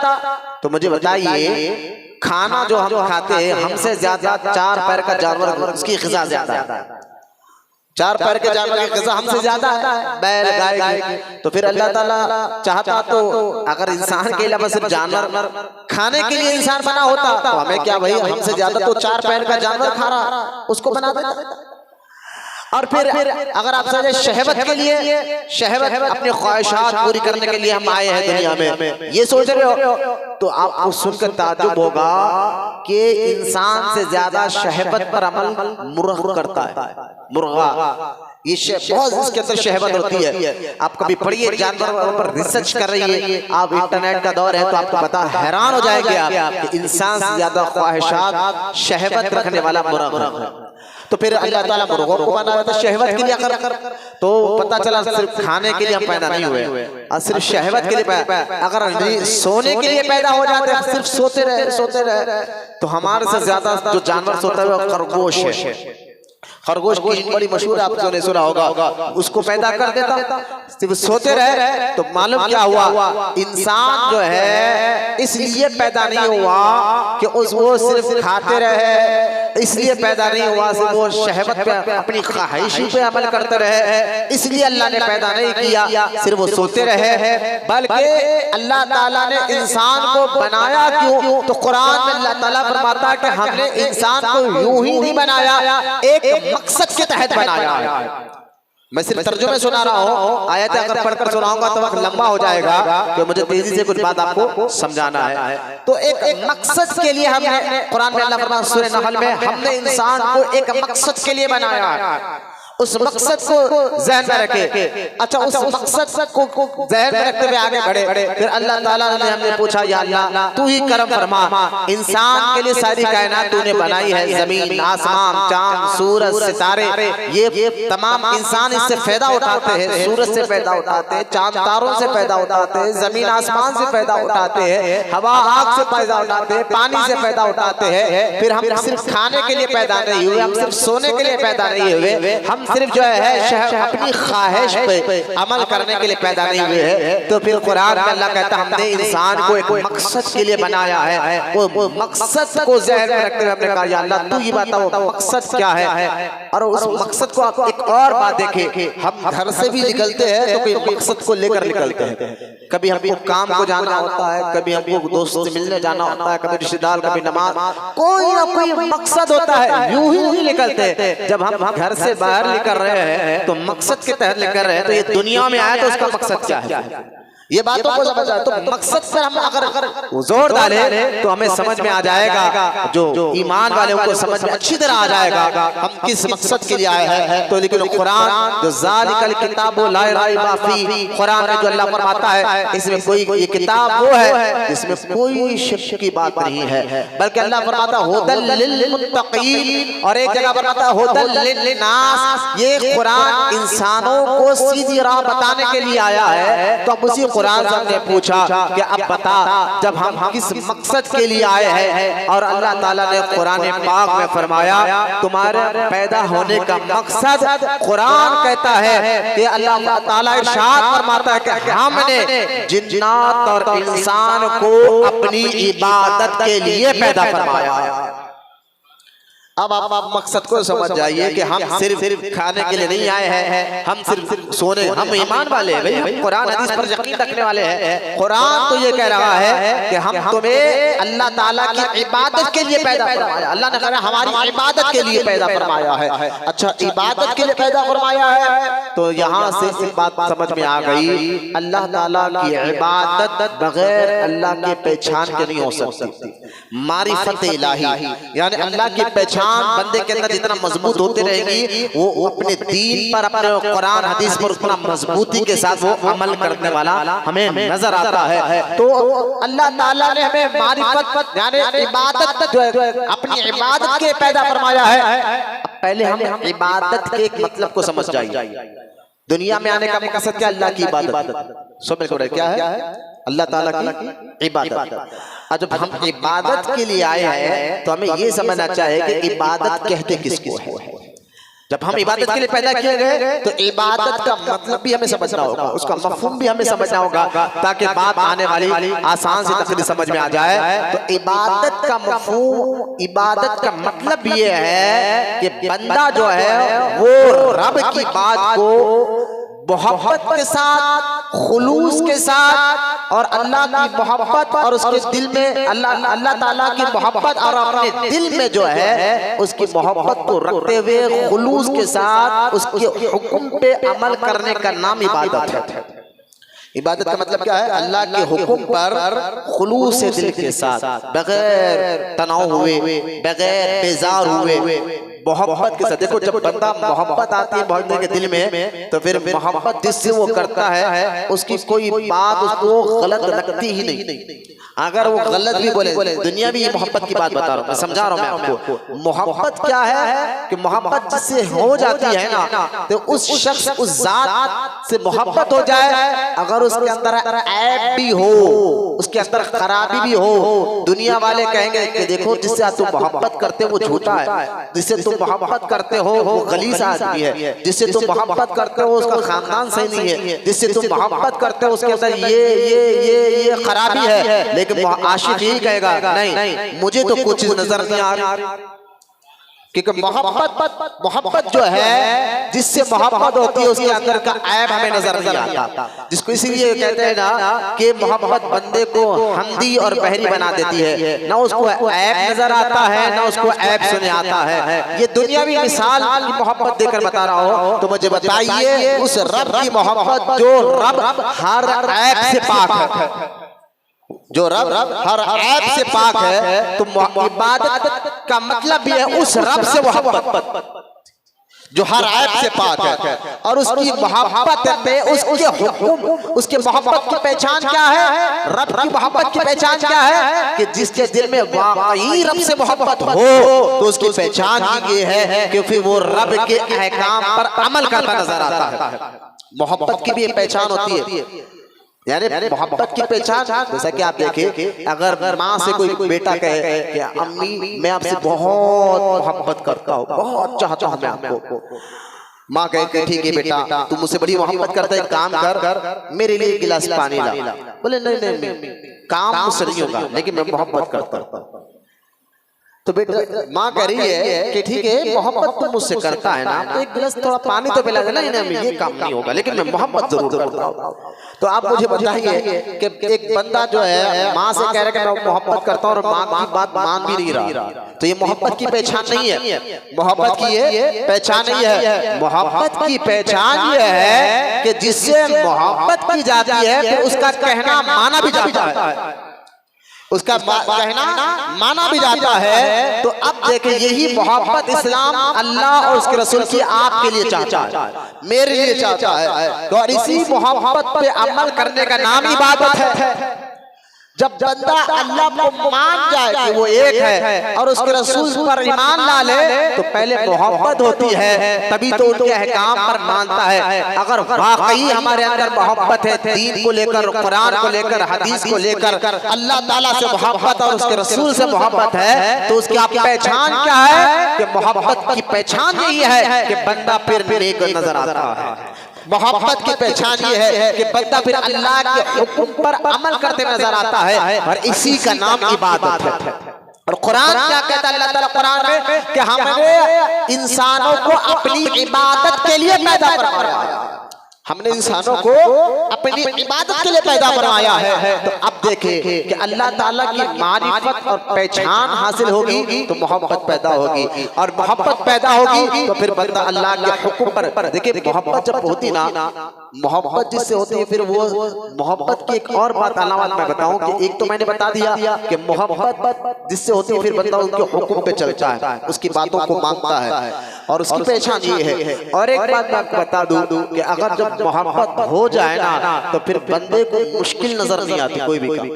तो मुझे बताइए खाना जो हम खाते हैं हमसे ज्यादा चार पैर का जानवर उसकी ग़िज़ा ज्यादा है। चार पैर के जानवर की ग़िज़ा हमसे ज्यादा है, बैल गाय की। तो फिर अल्लाह ताला चाहता तो अगर इंसान के अलावा सिर्फ जानवर खाने के लिए इंसान बना होता तो हमें क्या भाई, हमसे ज्यादा तो चार पैर का जानवर खा रहा उसको बना देता। और फिर अगर आप समझे शहवत के लिए, शहवत अपनी ख्वाहिशात पूरी करने के लिए हम आए हैं दुनिया में, ये सोच रहे हो तो आपको सुनकर ताज्जुब होगा कि इंसान से ज्यादा शहवत पर अमल मुर्गा करता है। मुर्गा ये बहुत इसके अंदर शहवत होती है। आप कभी पढ़िए, जानवरों पर रिसर्च कर रही है, आप इंटरनेट का दौर है तो आपको पता, हैरान हो जाएंगे आप कि इंसान से ज्यादा ख्वाहिशात शहवत रखने वाला मुर्ग है। तो फिर अल्लाह ताला मुर्गों को बनाया था शहवत के लिए अगर, तो पता चला सिर्फ खाने के लिए हम पैदा नहीं हुए और सिर्फ शहवत के लिए अगर सोने के लिए पैदा हो जाते हैं, सिर्फ सोते रहे तो हमारे से ज्यादा जो जानवर सोता है वो खरगोश है। खरगोश की बड़ी मशहूर है, आपने सुना होगा, उसको पैदा कर देता, सिर्फ सोते रहे। तो मालूम क्या हुआ, इंसान जो है इसलिए पैदा नहीं हुआ कि वो सिर्फ खाते रहे, इसलिए पैदा नहीं हुआ सिर्फ वो शहवत पे अपनी ख्वाहिश पे अमल करते रहे, इसलिए अल्लाह ने पैदा नहीं किया सिर्फ वो सोते रहे, बल्कि अल्लाह ताला ने इंसान को बनाया क्यों, तो कुरान में अल्लाह ताला फरमाता है कि हमने इंसान को यूं ही नहीं बनाया, एक मकसद के तहत बनाया है। मैं सिर्फ तर्जुमे सुना रहा हूँ, आयत अगर पढ़कर सुनाऊंगा तो वक्त लंबा हो जाएगा, तो मुझे तेजी से कुछ बात आपको समझाना है। तो एक मकसद के लिए हमने, कुरान में अल्लाह फरमाता है सूरह नहल में, हमने इंसान को एक मकसद के लिए बनाया है, उस मकसद को ज़हन में रखे। अच्छा, उस मकसद को ज़हन में रखते हुए आगे बढ़े। फिर अल्लाह ताला ने हमने पूछा, या अल्लाह तू ही करम फरमा, इंसान के लिए सारी कायनात तूने बनाई है, जमीन, आसमान, चांद, सूरज, सितारे, ये तमाम इंसान इससे फायदा उठाते हैं, सूरज से फायदा उठाते हैं, चांद तारों से फायदा उठाते हैं, जमीन आसमान से फायदा उठाते हैं, हवा आग से फायदा उठाते हैं, पानी से फायदा उठाते हैं। फिर हम सिर्फ खाने के लिए पैदा नहीं हुए, हम सिर्फ सोने के लिए पैदा नहीं हुए, हम सिर्फ जो है अपनी ख्वाहिश पे अमल करने के लिए पैदा नहीं हुए हैं। तो फिर कुरान में अल्लाह कहता है हमने इंसान को एक मकसद के लिए बनाया है, वो मकसद को ज़हन में रखते हुए हमने कहा, या अल्लाह तू ही बता वो मकसद क्या है। और उस मकसद को आप एक और बात देखें, हम घर से भी निकलते हैं तो कोई मकसद को लेकर निकलते हैं, कभी हमको काम को जाना होता है, कभी हमको दोस्तों से मिलने जाना होता है, कभी रिश्तेदार, कभी नमाज, कोई ना कोई मकसद होता है, यूं ही नहीं निकलते। जब हम घर से बाहर कर रहे हैं तो मकसद के तहत लेकर रहे हैं, तो ये दुनिया में आया तो उसका मकसद क्या है, ये बातों को समझ आए। तो मकसद पर हम अगर जोर डाले तो हमें समझ में आ जाएगा, जो ईमान वाले उनको समझ में अच्छी तरह आ जाएगा हम किस मकसद के लिए आए हैं। तो लेकिन कुरान जो ज़ालिकल किताबु ला रैबा फीह, कुरान में जो अल्लाह फरमाता है इसमें कोई, ये किताब वो है जिसमें कोई शक की बात नहीं है, बल्कि अल्लाह फरमाता है हुदल लिल मुत्तकीन, और एक जगह फरमाता है हुदल लिन्नास। ये कुरान इंसानों को सीधी राह बताने के लिए आया है। तो अब उसी कुरान से हमने पूछा कि अब बता, जब हम किस मकसद के लिए आए हैं, और अल्लाह ताला ने कुरान पाक में फरमाया तुम्हारे पैदा होने का मकसद, कुरान कहता है कि अल्लाह ताला इरशाद फरमाता है कि हमने जिन्नात और इंसान को अपनी इबादत के लिए पैदा फरमाया। अब आप मकसद को समझ जाइए कि हम सिर्फ खाने के लिए नहीं आए हैं, हम सिर्फ सोने, हम ईमान वाले हैं भाई, कुरान हदीस पर यकीन रखने वाले हैं। कुरान तो ये कह रहा है कि हम तुम्हें अल्लाह ताला की इबादत के लिए पैदा फरमाया। अल्लाह ने कहा हमारी इबादत के लिए पैदा फरमाया है। अच्छा, इबादत के लिए पैदा फरमाया है, तो यहाँ से एक बात समझ में आ गई, अल्लाह ताला की इबादत बगैर अल्लाह के पहचान के नहीं हो सकती। मारिफत इलाही यानी अल्लाह की पहचान बंदे के अंदर जितना मजबूत होती रहेगी, वो अपने दीन पर, अपने कुरान हदीस पर उतना मजबूती के साथ वो अमल करने वाला हमें नजर आता है। तो अल्लाह ताला ने हमें मारिफत यानी इबादत जो है अपनी इबादत के पैदा फरमाया है। पहले हम इबादत के एक मतलब को समझ जाइए। दुनिया में आने का मकसद क्या? अल्लाह की इबादत। समझ को क्या है? अल्लाह ताला की इबादत। जब हम इबादत के लिए आए हैं तो हमें ये समझना चाहिए कि इबादत कहते किसको है। जब हम इबादत के लिए पैदा किए गए तो इबादत का मतलब भी हमें समझना होगा, उसका मफहूम भी हमें समझना होगा, ताकि बात आने वाली आसान से तकरीर समझ में आ जाए। तो इबादत का मफहूम, इबादत का मतलब ये है कि बंदा जो है वो रब की बात को मोहब्बत के साथ, खुलूस के साथ, और अल्लाह की मोहब्बत और उसके दिल में अल्लाह ताला की मोहब्बत और अपने दिल में जो है उसकी मोहब्बत को रखते हुए खुलूस के साथ उसके हुक्म पे अमल करने का नाम इबादत है। इबादत का मतलब क्या है? अल्लाह के हुक्म पर खुलूस से दिल के साथ, बगैर तनाव हुए, बगैर बेजार हुए, मोहब्बत के साथ। देखो जब बंदा मोहब्बत आती है बंदे के दिल में, तो फिर मोहब्बत जिससे वो करता है उसकी कोई बात उसको गलत लगती ही नहीं। अगर वो गलत भी बोले, दुनिया भी ये मोहब्बत की बात बता रहा हूँ, मैं समझा रहा हूँ मैं आपको। मोहब्बत क्या है कि मोहब्बत जिससे हो जाती है ना, तो उस शख्स उस जात से मोहब्बत हो जाए, अगर उसके अंदर ऐब भी हो, उसके अंदर खराबी भी हो, दुनिया वाले कहेंगे कि देखो जिससे तुम मोहब्बत करते हो वो झूठा है, जिससे तुम मोहब्बत करते हो वो गलीस आदमी है, जिससे तुम मोहब्बत करते हो उसका खानदान सही नहीं है, जिससे तुम मोहब्बत करते हो उसके अंदर ये खराबी है। लेकिन आशिक यही कहेगा नहीं, मुझे तो कुछ नजर नहीं आ रही, क्योंकि मोहब्बत जो है जिससे मोहब्बत होती है उसके अंदर का ऐब हमें नजर नहीं आता। जिसको इसीलिए कहते हैं ना कि मोहब्बत बंदे को हमदी और बहरी बना देती है, ना उसको ऐब नजर आता है ना उसको ऐब सुने आता है। ये दुनियावी मिसाल की मोहब्बत देकर बता रहा हूँ, तो मुझे बताइए उस रब की मोहब्बत जो रब हर ऐब से पाक है, जो रब हर ऐब से पाक है, तो इबादत का मतलब भी है उस रब से मोहब्बत जो हर ऐब से पाक है। और उसकी मोहब्बत में उसके हुक्म, उसके मोहब्बत की पहचान क्या है, रब की मोहब्बत की पहचान क्या है कि जिसके दिल में वाकई रब से मोहब्बत हो तो उसकी पहचान ये है कि फिर वो रब के अहकाम पर अमल करता नजर आता है। मोहब्बत की भी एक पहचान होती है, यानी मोहब्बत की पहचान जैसा कि आप देखें, अगर माँ से कोई बेटा कहे कि अम्मी मैं आपसे बहुत मोहब्बत करता हूँ, बहुत चाहता हूँ मैं आपको, माँ कहे ठीक है बेटा तू मुझसे बड़ी मोहब्बत करता है, काम कर मेरे लिए एक गिलास पानी ला। बोले नहीं काम मुझसे नहीं होगा लेकिन मैं मोहब्बत करता हूँ। तो बेटा माँ कह रही है कि ठीक है मोहब्बत तो मुझसे करता है ना, तो एक गिलास थोड़ा पानी तो पिला देना, ये काम नहीं होगा लेकिन मैं मोहब्बत जरूर करता हूँ। तो आप मुझे बताइए कि एक बंदा जो है माँ से कह रहा है कि मैं मोहब्बत करता हूँ और माँ की बात मान भी नहीं रहा, तो ये मोहब्बत की पहचान नहीं है, मोहब्बत की ये पहचान नहीं है। मोहब्बत की पहचान ये है कि जिससे मोहब्बत की जाती है तो उसका कहना माना भी जाता है, उसका कहना माना भी जाता है। तो अब देखिए यही मोहब्बत इस्लाम अल्लाह और उसके रसूल की आपके लिए चाहता है, मेरे लिए चाहता है। तो और इसी मोहब्बत पे अमल करने का नाम इबादत है। जब बंदा अल्लाह को मान जाए कि वो एक है और उसके रसूल पर ईमान ला ले, तो पहले मोहब्बत होती है तभी तो उनके अहकाम पर मानता है। अगर वाकई हमारे अंदर मोहब्बत है दीन को लेकर, कुरान को लेकर, हदीस को लेकर, अल्लाह ताला से मोहब्बत और उसके रसूल से मोहब्बत है, तो उसकी आप पहचान क्या है कि मोहब्बत की पहचान यही है कि बंदा फिर नेक नजर आता है। मोहब्बत की पहचान ये है कि बंदा फिर अल्लाह के हुक्म पर अमल करते नजर आता है, और इसी का नाम इबादत है। और कुरान क्या कहता है अल्लाह ताला कुरान में कि हमने इंसानों को अपनी इबादत के लिए पैदा करवाया, हमने इंसानों को अपनी इबादत के लिए पैदा करवाया है। तो अब देखें कि अल्लाह ताला की मारिफत और पहचान हासिल होगी तो मोहब्बत पैदा होगी, और मोहब्बत पैदा होगी तो फिर बंदा अल्लाह के हुक्म पर। देखिए मोहब्बत जब होती ना, मोहब्बत जिससे होती है फिर वो मोहब्बत की एक और बात अलामत मैं बताऊं कि एक तो मैंने बता दिया कि मोहब्बत जिससे होती है फिर बंदा उनके हुक्म पे चलता है, उसकी बातों को मानता है और उसकी पहचान ये है। और एक बात मैं आपको बता दूं कि अगर जब मोहब्बत हो जाए ना तो फिर बंदे को मुश्किल नजर नहीं आती कोई भी काम,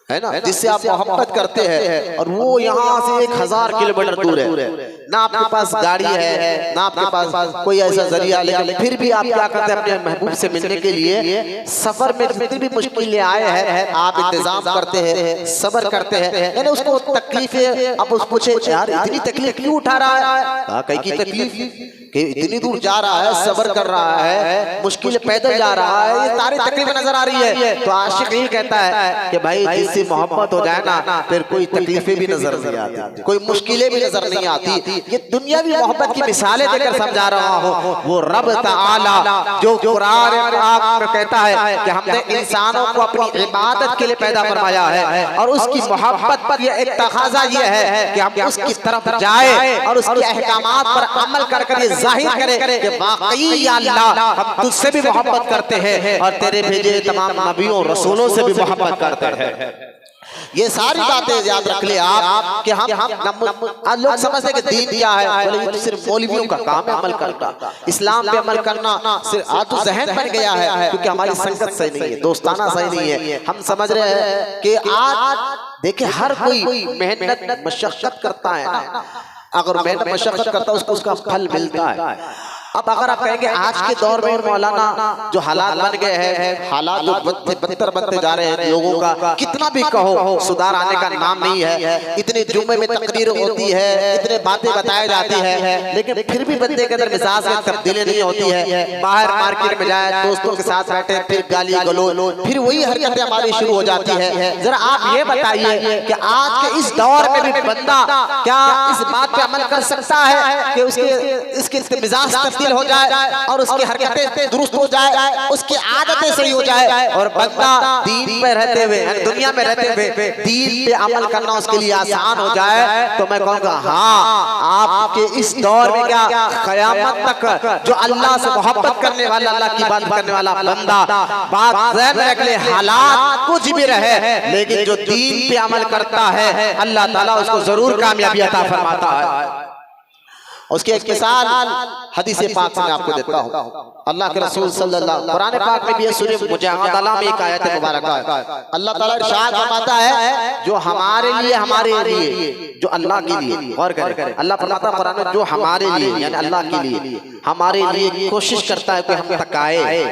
है ना, जिससे आप मोहब्बत करते हैं और वो यहाँ से 1000 किलोमीटर दूर है, ना आपके पास गाड़ी है ना आपके पास कोई ऐसा जरिया, लेकिन फिर भी आप क्या करते हैं अपने महबूब से मिलने के लिए सफर में जितनी भी मुश्किलें आए हैं आप इंतजाम करते हैं, सब्र करते हैं, यानी उसको तकलीफें आप उसको पूछे यार इतनी तकलीफ क्यों उठा रहा है, कहीं की तकलीफ कि इतनी दूर जा रहा है, सब्र कर रहा है, मुश्किल पैदल जा रहा है, ये सारी तकलीफें नजर आ रही है। तो आशिक यही कहता है कि भाई जिससे मोहब्बत हो जाए ना फिर कोई तकलीफें भी नजर नहीं आती, कोई मुश्किलें भी नजर नहीं आती। ये दुनियावी मोहब्बत की मिसालें देकर समझा रहा हूँ। वो रब ताला जो कुरान में कहता है कि हमने इंसानों को अपनी इबादत के लिए पैदा फरमाया है, और उसकी मोहब्बत पर ये एक तकाजा ये है कि हम उसकी तरफ जाए और उसके अहकामात पर अमल कर ये जाहिर करे कि वाकई या अल्लाह हम तुझसे भी मोहब्बत करते हैं और तेरे भेजे तमाम नबियों रसूलों से भी मोहब्बत करते हैं। ये सारी बातें याद रख ले आप कि हम आज लोग समझते हैं कि दीन क्या है, बोले ये तो सिर्फ मौलवियों का काम है अमल करना, इस्लाम पे अमल करना सिर्फ आज तो जहन बन गया है क्योंकि हमारी संगत सही नहीं है, दोस्ताना सही नहीं है। हम समझ रहे हैं कि आज देखिए हर कोई मेहनत मशक्कत करता है ना, अगर मेहनत मशक्कत करता है उसको उसका फल मिलता है। अब अगर आप कहेंगे आज के दौर में मौलाना जो हालात बन गए हैं, हालात जो बदतर बनते जा रहे हैं, लोगों का कितना भी कहो सुधार आने का नाम नहीं है। इतने जुम्मे में तकरीर होती है, इतने बातें बताई जाती है, लेकिन फिर भी बंदे के अंदर मिजाज में तब्दीली नहीं होती है। बाहर मार्केट में जाए, दोस्तों के साथ बैठे, फिर गाली गलौज, फिर वही हरकतें हमारी शुरू हो जाती है। जरा आप ये बताइए कि आज के इस दौर में भी बंदा क्या इस बात पे अमल कर सकता है कि उसके मिजाज हो जाए और उसकी हरकतें दुरुस्त हो जाए, उसकी आदतें सही हो जाए और बंदा दीन पे रहते हुए, दुनिया में रहते हुए दीन पे अमल करना उसके लिए आसान हो जाए? तो मैं कहूँगा हाँ, आपके इस दौर में क्या क़यामत तक जो अल्लाह से मोहब्बत करने वाला, अल्लाह की बात करने वाला बंदा, बात ज़हन में रख ले, हालात कुछ भी रहे लेकिन जो दीन पे अमल करता है अल्लाह ताला उसको जरूर कामयाबी अता फरमाता है। उसकी एक मिसाल हदीस पाक से मैं आपको देता हूँ। अल्लाह के रसूल सल्लल्लाहु कुरान पाक में भी सूरह मुजादला में एक आयत मुबारक है। अल्लाह ताला इरशाद फरमाता है जो हमारे लिए, जो अल्लाह के लिए, गौर करें, अल्लाह फरमाता है कुरान में जो हमारे लिए यानी अल्लाह के लिए, हमारे लिए कोशिश करता है कि हम तकाए,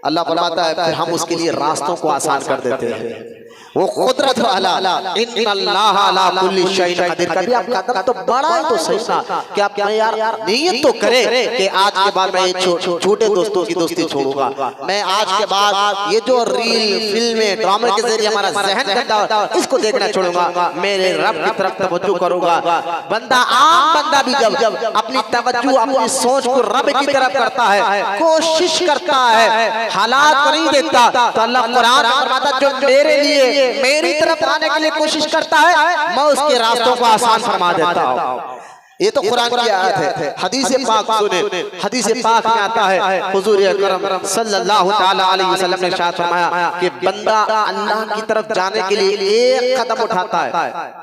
अल्लाह फरमाता है फिर हम उसके लिए रास्तों को आसान कर देते हैं। वो कुदरत वाला इन्नल्लाह अला कुल्ली शैइन कदीर। कभी आप कदम तो बड़ा ही तो सही ना कि आप यार नियत तो करे कि आज के बाद मैं छोटे दोस्तों की दोस्ती छोड़ूंगा, मैं आज के बाद ये जो रील फिल्में ड्रामे के जरिए हमारा जहन गंदा इसको देखना छोड़ूंगा, मेरे रब की तरफ तवज्जो करूंगा। बंदा आम बंदा भी जब अपनी तवज्जो अपनी सोच को रब की तरफ करता है, कोशिश करता है, हालात को नहीं देखता, तो अल्लाह कुरान में फरमाता जो मेरे लिए मेरी तरफ आने के लिए कोशिश करता है मैं उसके रास्तों को आसान फरमा देता हूँ। ये तो कुरान की आयत है। हदीस पाक सुने, हदीस पाक में आता है हुजूर अकरम सल्लल्लाहु ताला अलैहि वसल्लम ने इरशाद फरमाया कि बंदा अल्लाह की तरफ जाने के लिए एक कदम उठाता है,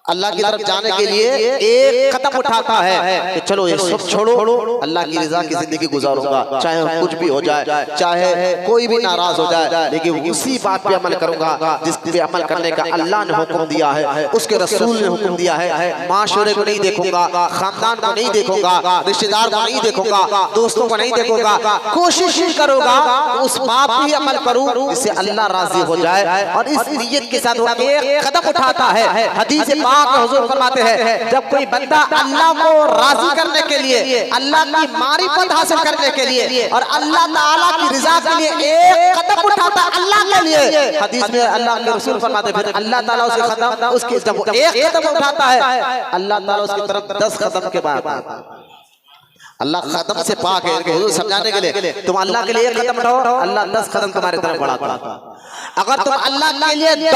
अल्लाह की तरफ जाने के लिए एक कदम उठाता है कि चलो ये सब छोड़ो, अल्लाह की रजा की जिंदगी गुजारूंगा, चाहे कुछ भी हो जाए, चाहे कोई भी नाराज हो जाए, लेकिन उसी बात पे अमल करूंगा जिस पे अमल करने का अल्लाह ने हुक्म दिया है, उसके रसूल ने हुक्म दिया है। माशरे को नहीं देखूंगा, खानदान को नहीं देखूंगा, रिश्तेदार को नहीं देखूंगा, दोस्तों को नहीं देखूंगा, कोशिश ही करूंगा उस बात पे अमल करूं जिससे अल्लाह राजी हो जाए। और इस नियत के साथ वो एक कदम उठाता है। हदीस हुजूर फरमाते हैं जब कोई बंदा अल्लाह को राजी करने के लिए, अल्लाह की मारिफत हासिल करने के लिए और अल्लाह ताला की रजा के लिए एक कदम उठाता है अल्लाह के लिए, हदीस में अल्लाह के रसूल फरमाते हैं फिर अल्लाह ताला उसके जब एक कदम उठाता है अल्लाह ताला उसकी तरफ 10 कदम के बाद, अल्लाह कदम से पाक है। हुजूर समझाने के लिए तुम अल्लाह के लिए एक कदम उठाओ, अल्लाह 10 कदम तुम्हारी तरफ बढ़ाता। अगर तुम अल्लाह के लिए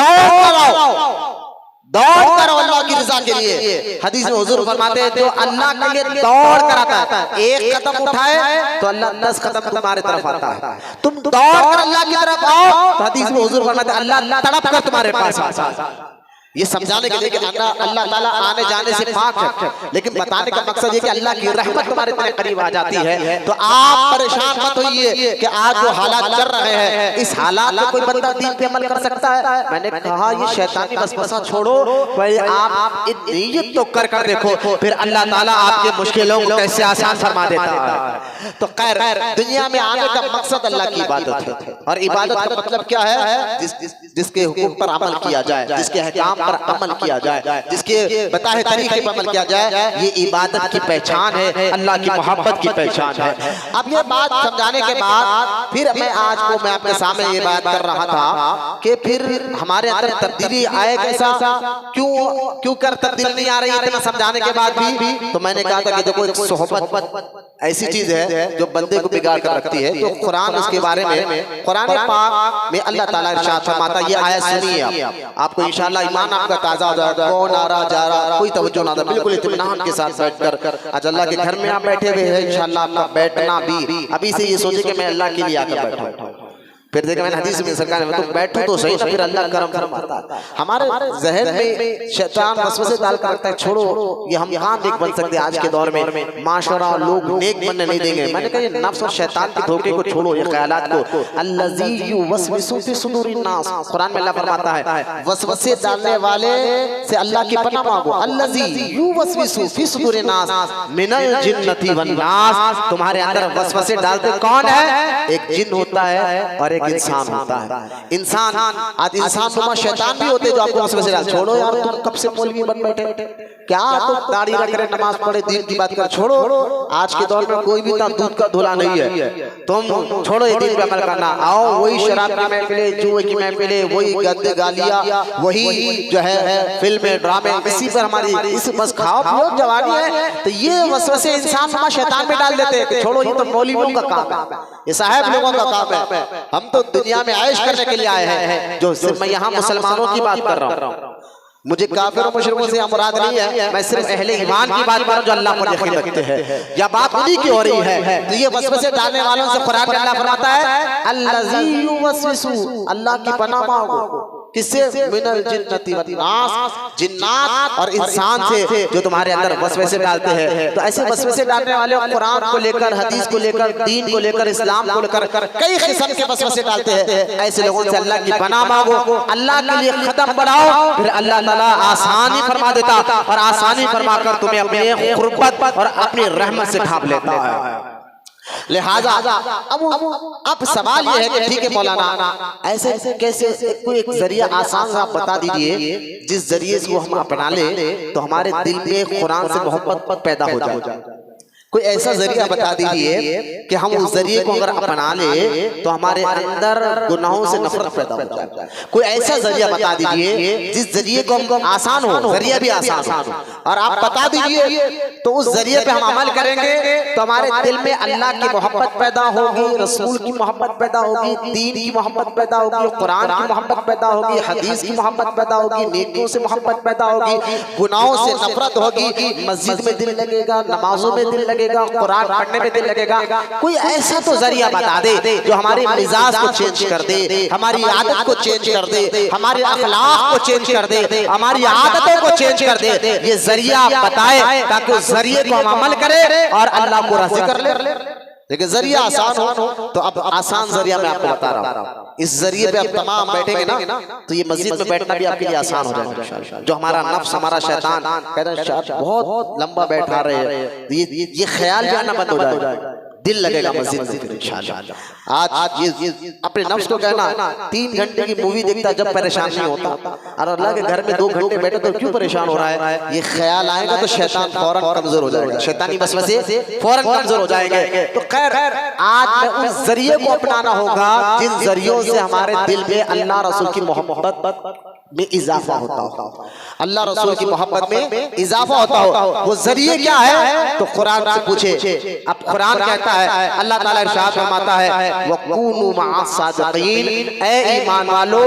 दौड़ करो अल्लाह की रजा के लिए, हदीस में हुजूर फरमाते हैं जो अल्लाह के लिए दौड़ कराता है, एक कदम उठाए तो अल्लाह 10 कदम तुम्हारे तरफ आता है। तुम दौड़ कर अल्लाह की तरफ आओ तो हदीस में हुजूर फरमाते हैं अल्लाह तड़प कर तुम्हारे पास आता है। ये समझाने के लिए कि अल्लाह ताला आने जाने से पाक है, लेकिन बताने का मकसद ये कि अल्लाह की रहमत तुम्हारे इतने करीब आ जाती है। तो आप परेशान मत होइए कि आज जो हालात चल रहे हैं इस हालात में कोई बंदा दीन पे अमल कर सकता है। मैंने कहा ये शैतानी वसवसा छोड़ो, पहले आप नियत तो कर देखो, फिर अल्लाह ताला आपके मुश्किलों को कैसे आसान फरमा देता है। तो खैर दुनिया में आने का मकसद अल्लाह की इबादत है, और इबादत का मतलब क्या है? जिसके हुक्म पर अमल किया जाए, जिसके अहकाम पर अमल किया जाए, जिसके बताए तरीके पर अमल किया जाए, ये इबादत की पहचान है, अल्लाह की मोहब्बत की पहचान है। अब ये बात समझाने के बाद फिर मैं आपके सामने ये बात कर रहा था कि फिर हमारे अंदर तब्दीली आए कैसा, क्यों कर तब्दीली नहीं आ रही इतना समझाने के बाद भी? तो मैंने कहा था कि देखो एक सोहबत ऐसी चीज है जो बंदे को बिगाड़ कर रखती है। तो कुरान उसके बारे में, कुरान पाक में अल्लाह ताला इरशाद फरमाता है, ये आयत सुनिए आपको इंशाअल्लाह ईमान आपका ताजा हो जाएगा। कौन आ रहा जा रहा कोई तवज्जो ना दे, बिल्कुल इत्मीनान के साथ बैठकर, आज अल्लाह के घर में आप बैठे हुए हैं, इंशाअल्लाह आपका बैठना भी अभी से ये सोचे कि मैं अल्लाह के लिए आकर बैठा हूं। फिर देखा मैंने हदीस में सरकार ने तो बैठो तो सही ना, फिर अल्लाह करम फरमाता है। हमारे जहन में शैतान वसवसे डाल कर रखता है, छोड़ो ये हम यहाँ नेक बन सकते हैं। आज के दौर में माशरा लोग नेक बनने नहीं देंगे। मैंने कहा ये नफ्स और शैतान के धोखे को छोड़ो, ये ख्यालात को। अल्लज़ी युवस्विसु फी सुदूरिन नास, कुरान में अल्लाह फरमाता है वसवसे डालने वाले से अल्लाह की पनाह मांगो। अल्लज़ी युवस्विसु फी सुदूरिन नास मिनल जिन्नति वन नास, तुम्हारे अंदर वसवसे डालते कौन है? एक जिन होता है और एक इंसान होता है। इंसान आज इंसान नुमा शैतान भी होते जो आपको वसवसे डाल। छोड़ो यार, तुम कब से मौलवी बन बैठे, क्या तुम दाढ़ी रख रहे, नमाज पढ़े, दीन की बात कर, छोड़ो। आज के दौर में कोई भी दूध का धुला नहीं है, तुम छोड़ो ये दीन पे अमल करना। आओ वही शराब की महफिले, जुए की महफिले, वही गद्दे गालियां, वही जो है फिल्में ड्रामे, इसी पर हमारी इस बस खाओ पियो जवानी है। तो ये वसवसे इंसान नुमा शैतान में डाल देते हैं। छोड़ो ये तो मौलवियों का काम है, ये साहब लोगों का काम है। हम तो दुनिया में ऐश करने के लिए आए हैं। जो सिर्फ मैं यहाँ मुसलमानों की बात कर रहा हूँ, मुझे काफिर और मुशरिकों से मुराद नहीं है, मैं सिर्फ अहले ईमान की बात कर रहा हूँ जो अल्लाह पर यकीन रखते हैं। या बात उन्हीं की हो रही है। तो ये वसवसे डालने वालों से कुरान में अल्लाह फरमाता है अल्लज़ी युवस्विसु, अल्लाह की पनाह मांगो। किससे? मिनल जिन्नति वन नास, जिन्नात और इंसान से जो तुम्हारे अंदर वसवसे डालते हैं। तो ऐसे वसवसे डालने वाले कुरान को लेकर, हदीस को लेकर, दीन को लेकर, इस्लाम को लेकर कई किस्म के वसवसे डालते हैं। ऐसे लोगों से अल्लाह की पनाह मांगो, अल्लाह के लिए कदम बढ़ाओ, फिर अल्लाह ताला आसानी फरमा देता और आसानी फरमाकर तुम्हें अपनी कुर्बत और अपनी रहमत से ढांप लेता है। लिहाजा अब सवाल ये है कि ठीक है मौलाना, ऐसे कैसे कोई एक जरिया आसान सा आप बता दीजिए जिस जरिए से वो हम अपना ले तो हमारे दिल में कुरान से मोहब्बत पैदा हो जाए। कोई ऐसा जरिया बता दीजिए कि हम उस जरिए को अगर अपना ले तो हमारे अंदर गुनाहों से नफरत पैदा हो जाए। कोई ऐसा जरिया बता दीजिए जिस जरिए को हम आसान हो, जरिया भी आसान हो, और आप बता दीजिए तो उस जरिए पे हम अमल करेंगे तो हमारे दिल में अल्लाह की मोहब्बत पैदा होगी, रसूल की मोहब्बत पैदा होगी, दीन की मोहब्बत पैदा होगी, कुरान की मोहब्बत पैदा होगी, हदीस की मोहब्बत पैदा होगी, नेकियों से मोहब्बत पैदा होगी, गुनाहों से नफरत होगी, मस्जिद में दिल लगेगा, नमाजों में दिल लगेगा, कुरान पढ़ने में दिल लगेगा। कोई ऐसा तो जरिया बता दे जो हमारे मिजाज को चेंज कर दे, हमारी आदत को चेंज कर दे, हमारे अखलाक को चेंज कर दे, हमारी आदतों को चेंज कर दे। ये जरिया बताए ताकि उस जरिए को हम अमल करें और अल्लाह को राज़ी कर ले। लेकिन जरिया आसान हो तो अब आसान जरिया मैं आपको बता रहा हूँ। इस जरिए पे आप तमाम बैठेंगे ना तो ये मस्जिद में बैठना भी आपके लिए आसान हो जाएगा इंशाअल्लाह। जो हमारा नफ्स, हमारा शैतान कहता है बहुत लंबा बैठा रहे हैं, ये ख्याल भी आना बंद हो जाएगा, दिल लगेगा मस्जिद में इंशाअल्लाह। आज ये अपने नफ्स को कहना 3 घंटे की मूवी देखता है जब परेशान नहीं होता, और अल्लाह के घर में 2 घंटे बैठे तो क्यों परेशान हो रहा है? ये ख्याल आएगा तो शैतान फौरन कमजोर हो जाएगा, शैतानी वसवसे फौरन कमजोर हो जाएंगे। तो खैर आज में उस जरिए को अपनाना होगा जिन जरियों से हमारे दिल में अल्लाह रसूल की मोहब्बत में इजाफा होता हो, अल्लाह रसूल की मोहब्बत में इजाफा होता हो। वो जरिए क्या है? तो कुरान से पूछे। अब कुरान कहता है, अल्लाह ताला इरशाद फरमाता है वकूनू मअस सादिकीन, ए ईमान वालो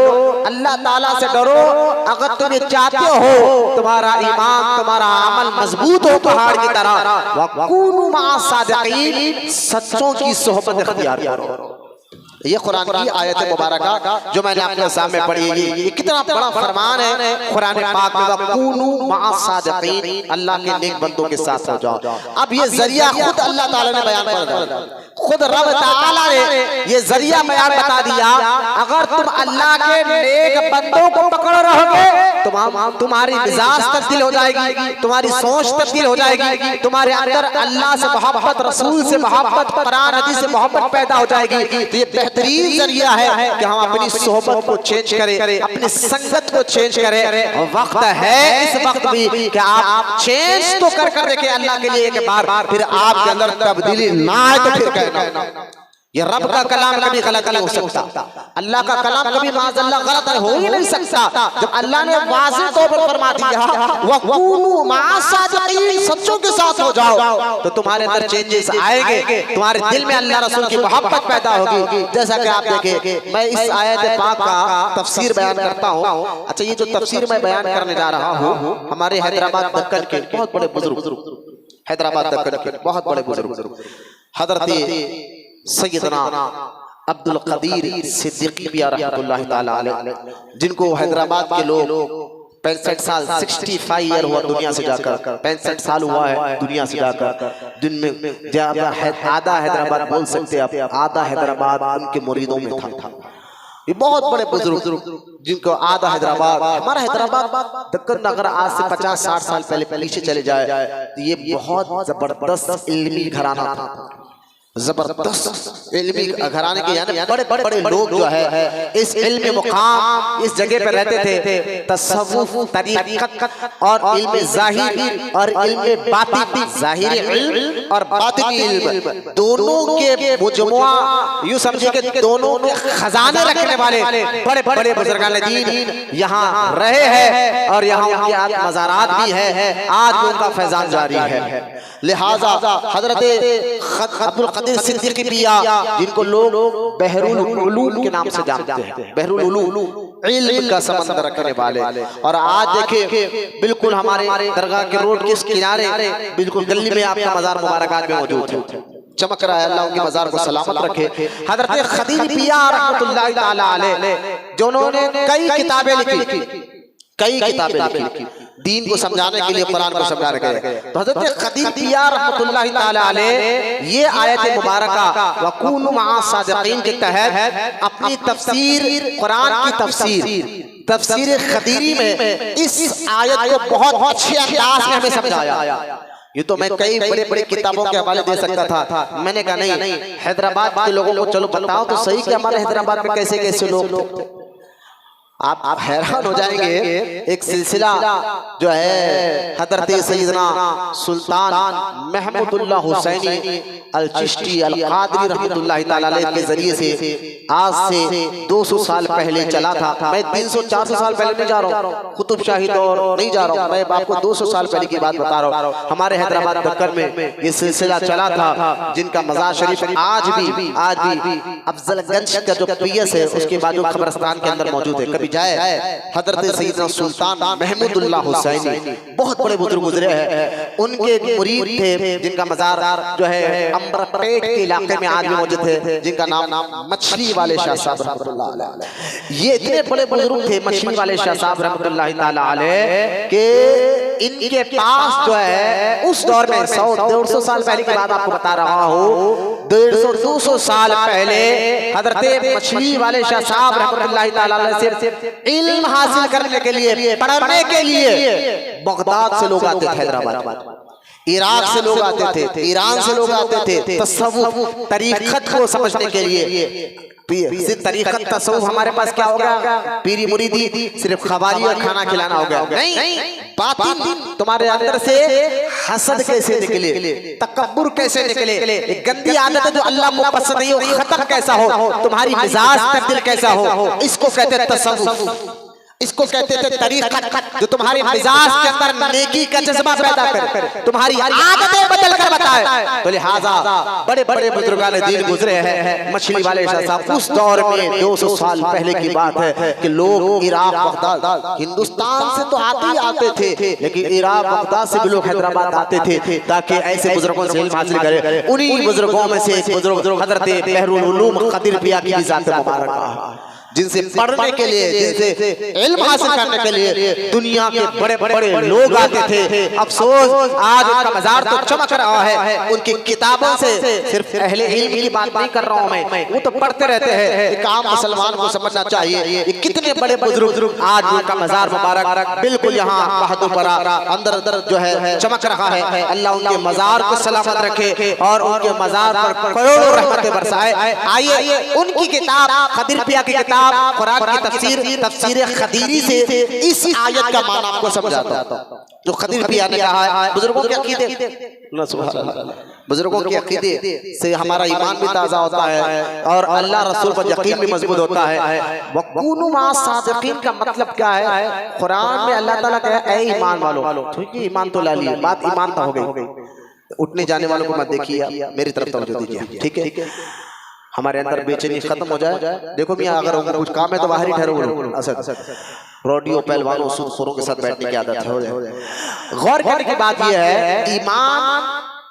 अल्लाह ताला से डरो अगर तुम ये चाहते हो तुम्हारा ईमान, तुम्हारा अमल मजबूत हो पहाड़ की तरह। वकूनू मअस सादिकीन, सच्चों की सोहबत इख्तियार करो। ये कुरान की आयत मुबारक जो मैंने आपके सामने पढ़ी है, ये कितना बड़ा फरमान है कुरान पाक में, वकूनू मअस सादिकीन, अल्लाह के नेक बंदों के साथ हो जाओ। अब ये जरिया खुद अल्लाह ताला ने बयान कर दिया, खुद रब ताला ने ये जरिया बयान बता दिया। अगर तुम अल्लाह के नेक बंदों को पकड़ रहोगे तो तुम्हारी मिजाज तब्दील हो जाएगी, तुम्हारी सोच तब्दील हो जाएगी, तुम्हारे अंदर अल्लाह से मोहब्बत, रसूल से मोहब्बत, कुरान हदीस से मोहब्बत पैदा हो जाएगी। तो ये बेहतरीन जरिया है कि हम अपनी सोहबत को चेंज करें, अपनी संगत को चेंज करें। वक्त है इस वक्त भी कि आप चेंज तो कर देखें अल्लाह के लिए एक बार, फिर आपके अंदर तब्दीली ना आए तो फिर कहना ये रब का कलाम कभी गलत नहीं हो सकता, अल्लाह का कलाम कभी माज़अल्लाह गलत हो ही नहीं सकता। जब अल्लाह ने वाज़ेह तौर पर फरमा दिया वकूनू मअस सादिकीन, सच्चों के साथ हो जाओ, तो तुम्हारे अंदर चेंजेस आएंगे, तुम्हारे दिल में अल्लाह रसूल की मोहब्बत पैदा होगी। जैसा कि आप देखें, मैं इस आयत पाक का तफसीर बयान करता हूँ। अच्छा, ये जो तफसीर मैं बयान करने जा रहा हूँ, हमारे हैदराबाद दक्कन के बहुत बड़े बुजुर्ग, हैदराबाद दक्कन के बहुत बड़े बुजुर्ग हजरत सैयदना अब्दुल कदीर सिद्दीकी पिया रहमतुल्लाह ताला अलैह, जिनको हैदराबाद के लोग 65 साल 65 ईयर हुआ दुनिया से जाकर, 65 साल हुआ है दुनिया से जाकर, जिनमें आधा हैदराबाद बोल सकते आप, आधा हैदराबाद उनके मुरीदों में था। ये बहुत बड़े बुजुर्ग जिनको आधा हैदराबाद, हमारा हैदराबाद दक्कन नगर आज से 50-60 साल पहले पीछे चले जाए तो ये बहुत जबरदस्त इल्मी घराना था, जबरदस्त इल्मी घराने के, यानी बड़े बड़े लोग जो है इस इल्मी मुकाम इस जगह पे रहते थे। तसव्वुफ, तरीक़त और इल्म ज़ाहिर और इल्म बातिन, ज़ाहिरी इल्म और बातिनी इल्म दोनों के मुजमुआ, यूं समझिए कि दोनों के खजाने रखने वाले बड़े बड़े बुजुर्गान दीन यहाँ रहे हैं और यहाँ उनके आज मज़ारात भी है, आज भी उनका फैज़ान जारी है। लिहाजा हजरत अब्दुल कदीर सिद्दीकी पिया, जिनको लोग बहरुल उलूम के नाम से जानते हैं, बहरुल उलूम इल्म का समंदर रखने वाले, और आज देखिए बिल्कुल हमारे दरगाह के रोड के किनारे बिल्कुल गली में आपका मजार मुबारक आज में मौजूद है, चमक रहा है। अल्लाह उनके मजार को सलामत रखे। हजरत कदीर पिया रहमतुल्लाह ताला अलैह, जिन्होंने कई किताबें लिखी, कई किताबें लिखी दीन को समझाने के लिए, कुरान को समझाने के लिए। तो हजरत कदीर पिया रहमतुल्लाह ताला अलैह ये आयत मुबारका वकूनु मआ सादिकीन के तहत अपनी तफसीर, कुरान की तफसीर कदीरी में इस आयत को बहुत अच्छे अंदाज में हमें समझाया। ये तो मैं कई बड़े बड़े किताबों के हवाले दे सकता था, मैंने कहा नहीं, हैदराबाद के लोगों को चलो बताओ तो सही कि हमारे हैदराबाद में कैसे कैसे लोग थे। आप हैरान हो जाएंगे। एक सिलसिला जो है हजरत सैयदना सुल्तान महमूदुल्लाह हुसैनी अल चिश्ती अल कादरी रहमतुल्लाह ताला अलैह के जरिए से आज से 200 साल पहले चला था। मैं 300-400 साल पहले नहीं जा रहा हूँ, कुतुब शाही दौर नहीं जा रहा हूँ, मैं आपको 200 साल पहले की बात बता रहा हूँ। हमारे हैदराबाद दक्कन में ये सिलसिला चला था, जिनका मज़ार शरीफ आज भी अफजलगंज का जो पीएस है उसके बाद कब्रिस्तान के अंदर मौजूद है। कभी जाए हजरत सैयदना सुल्तान महमूदुल्लाह हुसैनी, बहुत बड़े बुजुर्ग गुजरे हैं, उनके मुरीद थे जिनका मज़ार जो है अंबरपेट के इलाके में आज भी मौजूद है, जिनका नाम मछली वाले शाह साहब रहमतुल्लाह अलैह। ये इतने बड़े बुजुर्ग थे मछली वाले शाह साहब रहमतुल्लाह ताला अलैह के इनके पास जो है उस दौर में 100-150 साल पहले की बात आपको बता रहा हूँ, 150-200 साल पहले हजरत मछली वाले शाह साहब रहमतुल्लाह ताला अलैह से इल्म हासिल करने के लिए, पढ़ने के लिए बगदाद से लोग आते थे, हैदराबाद, इराक से लोग आते थे, ईरान से लोग आते थे तसव्वुफ तरीक़त को समझने के लिए। सिर्फ तरीक़त तसव्वुफ हमारे पास क्या होगा, पीरी मुरीदी सिर्फ खवारी और खाना खिलाना होगा, नहीं, बातिन तुम्हारे अंदर से हसद कैसे निकले, तकब्बुर कैसे निकले, एक गंदी आदत है जो अल्लाह को पसंद नहीं हो, खत्म कैसा हो, तुम्हारी मिजाज तब्दील कैसा हो, इसको कहते हैं तसव्वुफ, इसको कहते थे तरीक़त, जो तुम्हारे मिजाज के अंदर नेकी का जज्बा पैदा करे, तुम्हारी आदतें बदल कर बताए। तो लिहाजा बड़े बड़े बुजुर्गान दीन गुजरे हैं। मछली वाले शाह साहब उस दौर में 200 साल पहले की बात है कि लोग इराक, बगदाद, हिंदुस्तान से तो आते थे, लेकिन इराक, बगदाद से भी लोग हैदराबाद आते थे ताकि ऐसे बुजुर्गों से इल्म हासिल करें। उन्हीं बुजुर्गों में से एक बुजुर्ग हजरत बहरुल उलूम कदीर पिया की ज़ात मुबारक, जिनसे पढ़ने के लिए, जिनसे इल्म हासिल करने के लिए दुनिया के बड़े बड़े लोग आते थे। अफसोस आज उनका मज़ार तो चमक रहा है, उनकी किताबों से सिर्फ अहले इल्म की बात नहीं कर रहा हूँ मैं, वो तो पढ़ते रहते हैं। एक आम मुसलमान को समझना चाहिए ये कितने बड़े बुजुर्ग आज उनका मज़ार मुबारक बिल्कुल यहाँ बहादुरपरा अंदर जो है चमक रहा है। अल्लाह उनके मज़ार को सलामत रखे और उनके मज़ार पर करोड़ों रहमतें बरसाए। आइए उनकी किताब कदीर पिया की किताब कुरान की तफसीर खदीरी से इस आयत का माना आपको समझाता हूं, जो कदीर पिया ने कहा है। बुजुर्गों के अकीदे, बुजुर्गों के अकीदे से हमारा ईमान भी ताज़ा होता है और अल्लाह रसूल पर यकीन भी मजबूत होता है। वकूनु मा सादिकीन का मतलब क्या है? कुरान में अल्लाह ताला कहा है ऐ ईमान वालों, ठीक है, ईमान तो ला लिया, बात ईमान तो हो गई, उठने जाने वालों को मत देखिए, मेरी तरफ तवज्जो दीजिए, ठीक है, हमारे अंदर बेचैनी खत्म हो जाए। देखो मियां, अगर कुछ काम है तो बाहर ही ठहरो, असद रोडियो पहलवानों सूदखोरों के साथ बैठने की आदत है। गौर करने की बात यह है, ईमान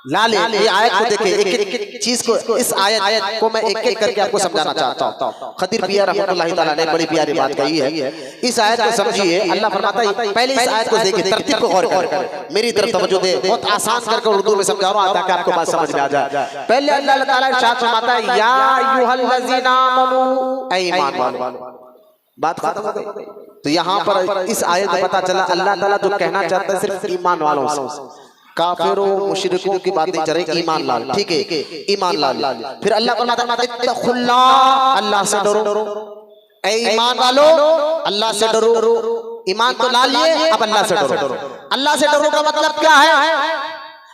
लाल ये आयत को देखिए, एक एक चीज को, इस आयत को मैं एक एक करके आपको समझाना चाहता हूँ। खदीर पिया रहमतुल्लाहि तआला ने बड़ी प्यारी बात कही है। इस आयत को समझिए, अल्लाह फरमाता है, पहले इस आयत को देखिए, तरतीब को गौर करें, मेरी तरफ तवज्जो दे, बहुत आसान करके उर्दू में समझा रहा हूं ताकि आपको बात समझ में आ जाए। पहले अल्लाह ताला इरशाद फरमाता है, या अय्युहल्लज़ीना आमनू, ऐ ईमान वालों। बात खत्म हो गई। तो यहाँ पर इस आयत में पता चला अल्लाह ताला जो कहना चाहता है सिर्फ ईमान वालों से, काफिरों मुशरिकों की बात नहीं चल रही, ईमान लाल, ठीक है, ईमान लाल। फिर अल्लाह फरमाता है, इत्तक़ुल्लाह, अल्लाह से डरो, ऐ ईमान वालों अल्लाह से डरो। ईमान तो ला लिए, अब अल्लाह से डरो। अल्लाह से डरो का मतलब क्या है?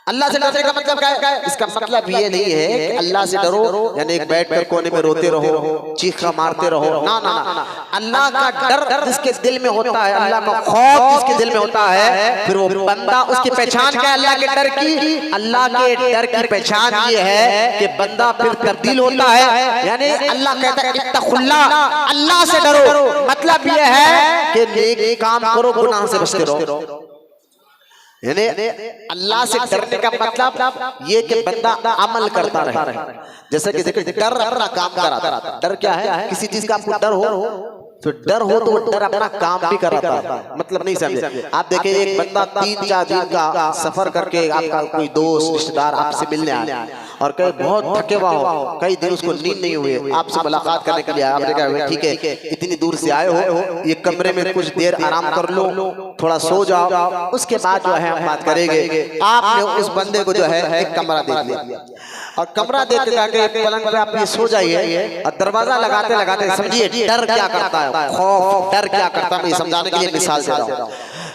अल्लाह से डरने का मतलब क्या है? इसका मतलब ये नहीं है कि अल्लाह से डरो यानी एक बैठ कर कोने में रोते रहो, चीखा मारते रहो, ना ना ना। अल्लाह का डर जिसके दिल में होता है, अल्लाह का खौफ जिसके दिल में होता है, फिर वो बंदा, उसकी पहचान क्या है अल्लाह के डर की? अल्लाह के डर की पहचान ये है कि बंदा फिर तब्दील होता है। यानी अल्लाह कहता है इत्तक़ुल्लाह, अल्लाह से डरो, मतलब ये है कि नेक काम करो, गुनाह से बचते रहो। यानी अल्लाह से डरने का मतलब ये कि बंदा अमल करता रहे। जैसे कि देखिए, डर अपना काम कराता है। डर क्या है? किसी चीज का आपको डर हो तो डर हो तो डर अपना काम भी कराता है। मतलब नहीं समझे? आप देखिए, एक बंदा 3-4 दिन का सफर करके, आपका कोई दोस्त रिश्तेदार आपसे मिलने आया और कहीं बहुत थके हुआ हो, कई दिन उसको नींद नहीं हुई, आपसे मुलाकात करने के लिए आया, आपने कहा ठीक है इतनी दूर से आए हो, ये कमरे में कुछ देर आराम कर लो, थोड़ा सो जाओ, उसके बाद जो है हम बात करेंगे। आपने उस बंदे को जो है एक कमरा दे दिया और कमरा देते जाके पलंग पे आप ये सो जाइए और दरवाजा लगाते लगाते समझिए डर क्या करता है, खौफ, डर क्या करता है। मैं समझाने के लिए मिसाल दे रहा हूँ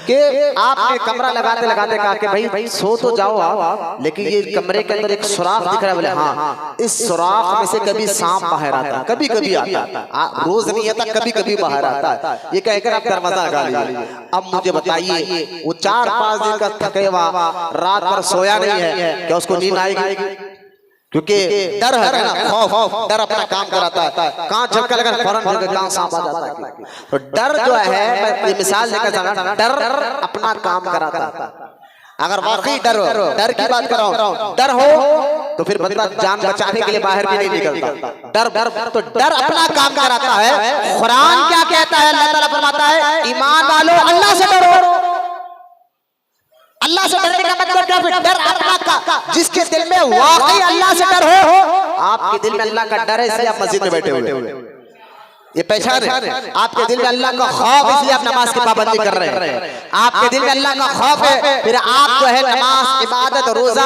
कि आपने कमरा लगाते लगाते कहा कि भाई सो तो जाओ आप, लेकिन ये कमरे के अंदर एक सुराख दिख रहा है। बोले हाँ, इस सुराख में से कभी सांप बाहर आता है, कभी कभी आता है, रोज नहीं आता, कभी कभी बाहर आता है। ये कहकर आप दरवाजा लगा लीजिए। अब मुझे बताइए, वो 4-5 दिन का थके हुआ, रात भर सोया नहीं है, क्या उसको नींद आएगी? क्योंकि डर है ना, खौफ, डर अपना काम कराता है। कहाँ झटका लगा फौरन कहाँ सांप आ जाता है। तो डर जो है, मैं ये मिसाल देकर जाना, डर अपना काम कराता है। अगर वाकई डर हो, डर की बात कर रहा हूं, डर हो तो फिर बंदा जान बचाने के लिए बाहर भी नहीं निकलता। डर तो डर अपना काम कराता है। कुरान क्या कहता है? अल्लाह ताला फरमाता है, ईमान वालों अल्लाह से डरो। अल्लाह से डरने का मतलब क्या? फिर डर अपना का, जिसके दिल में वाकई अल्लाह से डर हो, आपके दिल में अल्लाह का डर है इसलिए आप मस्जिद में बैठे हुए, ये पहचान है। आपके दिल में अल्लाह का खौफ इसलिए आप नमाज की पाबंदी कर रहे हैं। आपके दिल में अल्लाह का खौफ है, फिर आप जो है नमाज, इबादत, रोजा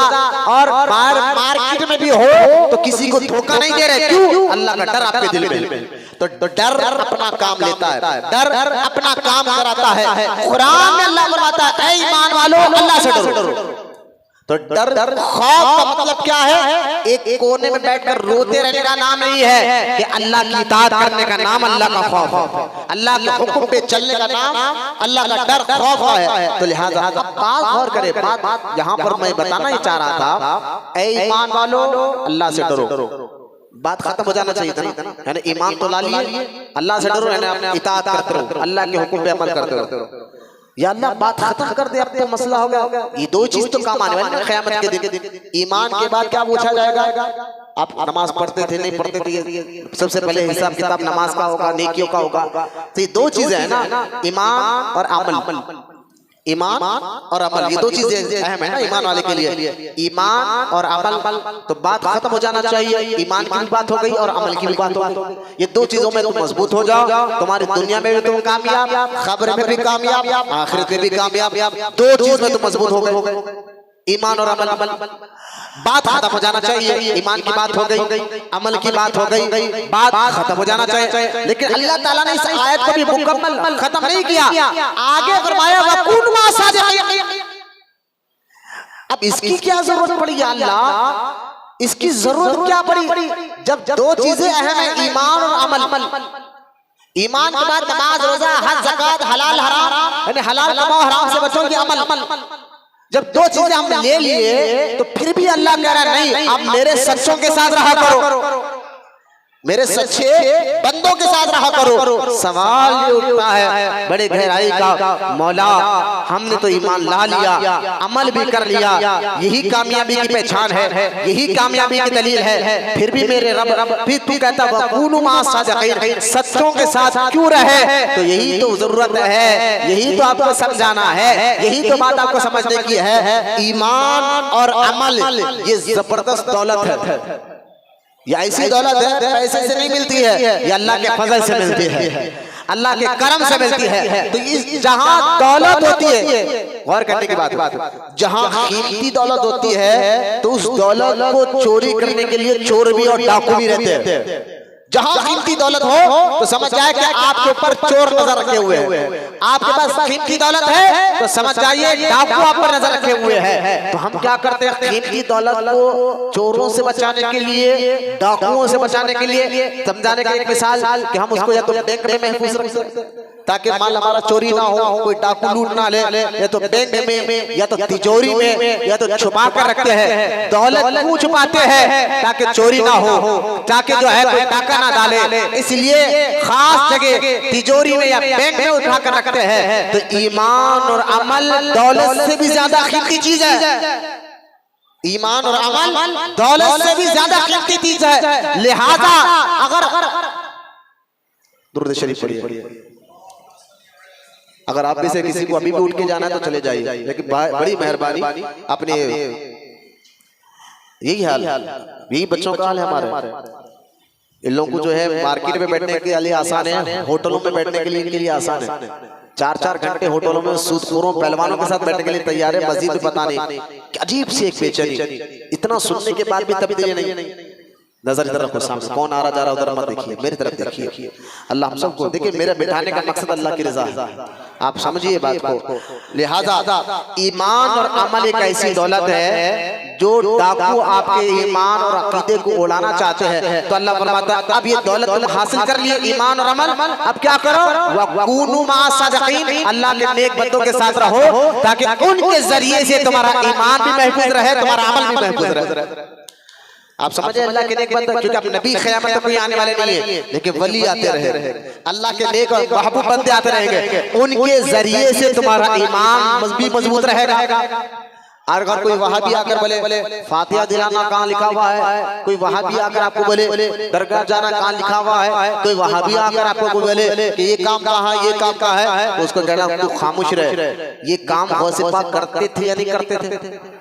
और मार्केट में भी हो तो किसी को धोखा नहीं दे रहे। क्यों? अल्लाह का डर आपके दिल में। तो डर अपना काम लेता है, डर अपना काम कराता है। कुरान में अल्लाह फरमाता है, ऐ ईमान वालों अल्लाह से डरो। तो डर खौफ का मतलब क्या है? एक कोने में बैठकर रोते रहने का नाम नहीं है कि अल्लाह की इताअत करने का नाम अल्लाह का खौफ है। अल्लाह के हुक्म पे चलने का नाम अल्लाह का डर, खौफ है। तो लिहाजा बात गौर करें, बात यहाँ पर मैं बताना ही चाह रहा था, ऐ ईमान वालों अल्लाह से डरो। बात खत्म हो जाना चाहिए था ना, यानी ईमान तो ला लिए, अल्लाह से डरो, यानी इताअत करते रहो, अल्लाह के हुक्म पे अमल करते रहो। या अल्लाह बात खत्म कर दे, अब तो मसला हो गया। ये दो चीज तो काम आने वाली है क़यामत के दिन। ईमान के बाद क्या पूछा जाएगा? आप नमाज पढ़ते थे, नहीं पढ़ते थे? सबसे पहले हिसाब किताब नमाज का होगा, नेकियों का होगा। तो ये दो चीजें हैं ना, ईमान और अमल। ईमान और अमल, ये दो चीजें अहम है ना ईमान वाले के लिए, ईमान और अमल। तो बात खत्म हो जाना चाहिए। ईमान की भी बात हो गई और अमल की भी बात हो गई। ये दो चीजों में तुम मजबूत हो जाओ, तुम्हारी दुनिया में भी तुम कामयाब, खबर में भी कामयाब, आखिरत में भी कामयाब। दो चीज में तुम मजबूत हो गए, ईमान और अमल। बात खत्म हो जाना चाहिए। ईमान की बात हो गई, अमल की बात हो गई, बात खत्म हो जाना चाहिए। लेकिन अल्लाह ताला ने इस आयत को भी मुकम्मल खत्म नहीं किया, आगे फरमाया वकुन मा सादिक़ीन। अब इसकी क्या जरूरत पड़ी अल्लाह? इसकी जरूरत क्या पड़ी जब दो चीजें अहम है, ईमान और अमल। ईमान के बाद नमाज, रोजा, हज, ज़कात, हलाल हराम, यानी हलाल कमाओ, हराम से बचो, ये अमल। जब दो चीजें हम ले लिए तो फिर भी अल्लाह कह रहा नहीं, आप मेरे शख्सों के साथ रहा करो। मेरे सच्चे बंदों के साथ रहा करो। सवाल ये उठता है बड़े गहराई का, मौला हमने तो ईमान ला लिया, अमल भी कर लिया, यही कामयाबी की पहचान है, यही कामयाबी की दलील है, फिर भी मेरे रब फिर तू कहता वकूनू मा सादिकीन, सच्चों के साथ क्यों रहे? तो यही तो जरूरत है, यही तो आपको समझाना है, यही तो बात आपको समझने की है। ईमान और अमल ये जबरदस्त दौलत है, ये ऐसी दौलत है पैसे से नहीं मिलती है, ये अल्लाह के फजल से मिलती है, अल्लाह के करम से मिलती है। तो इस जहां दौलत होती है, गौर करने की बात, जहां कीमती दौलत होती है तो उस दौलत को चोरी करने के लिए चोर भी और डाकू भी रहते हैं। जहां कीमती दौलत हो तो समझ जाए कि आपके ऊपर चोर नजर रखे हुए हैं, आपके पास कीमती दौलत है तो समझ जाइए डाकू आप पर नजर रखे हुए हैं। तो हम क्या करते हैं, कीमती दौलत को चोरों से बचाने के लिए, डाकुओं से बचाने के लिए, समझाने की एक मिसाल कि हम उसको या तो बैंक में महफूज रख सकते हैं ताकि माल हमारा चोरी ना हो, कोई डाकू लूट ना ले, या तो बैंक में या तो तिजोरी में या तो छुपा कर रखते हैं। दौलत क्यों छुपाते हैं? ताकि चोरी ना हो, ताकि जो है कोई डाका ना डाले, इसलिए खास जगह तिजोरी में या बैंक में उठा कर रखते हैं। तो ईमान और अमल दौलत से भी ज्यादा कीमती चीज है, ईमान और अमल दौलत से भी ज्यादा कीमती चीज है। लिहाजा अगर दुरूद शरीफ पढ़िए, अगर आप में से किसी को अभी भी उठ के जाना है तो चले जाइए, लेकिन बड़ी मेहरबानी अपने, यही हाल, यही बच्चों का हाल है हमारे। इन लोगों को जो है मार्केट में बैठने के लिए आसान है, होटलों में बैठने के लिए इनके लिए आसान है। 4-4 घंटे होटलों में सूदखोरों पहलवानों के साथ बैठने के लिए तैयार है, मस्जिद में पता नहीं, अजीब सी एक बेचैनी, इतना सुनने के बाद भी तब्दीली नहीं। नजर इधर रखो, सामने कौन आ रहा जा रहा उधर मत देखिए, मेरी तरफ देखिए। अल्लाह हम सबको देखिए, मेरा बिठाने का मकसद अल्लाह की रजा है, आप समझिए बात को। लिहाजा ईमान और अमल एक ऐसी दौलत है जो डाकू आपके ईमान और अकीदे को उड़ाना चाहते हैं। तो अल्लाह फरमाता है अब ये दौलत तुम हासिल कर लिए, ईमान और अमल, अब क्या करो, वकूनू मा सादिकीन, अल्लाह के नेक बंदों के साथ रहो ताकि उनके जरिए से तुम्हारा ईमान भी महफूज रहे, तुम्हारा अमल भी महफूज रहे। आप समझे अल्लाह के नेक बंदे, क्योंकि अब नबी क़यामत तक कोई आने वाले नहीं है, लेकिन वली आते रहे, अल्लाह के नेक और महबूब बंदे आते रहेंगे, उनके जरिए से तुम्हारा ईमान भी मजबूत रहेगा। और अगर कोई वहां भी आकर बोले फातिहा दिलाना कहाँ लिखा हुआ है, कोई वहां भी आकर आपको बोले दरगाह जाना कहाँ लिखा हुआ है, कोई वहां भी आकर आपको बोले कि ये काम कहाँ है, ये काम कहाँ है, तो उसको कहना तू खामोश रहे, ये काम गौसे पाक करते थे या नहीं करते थे?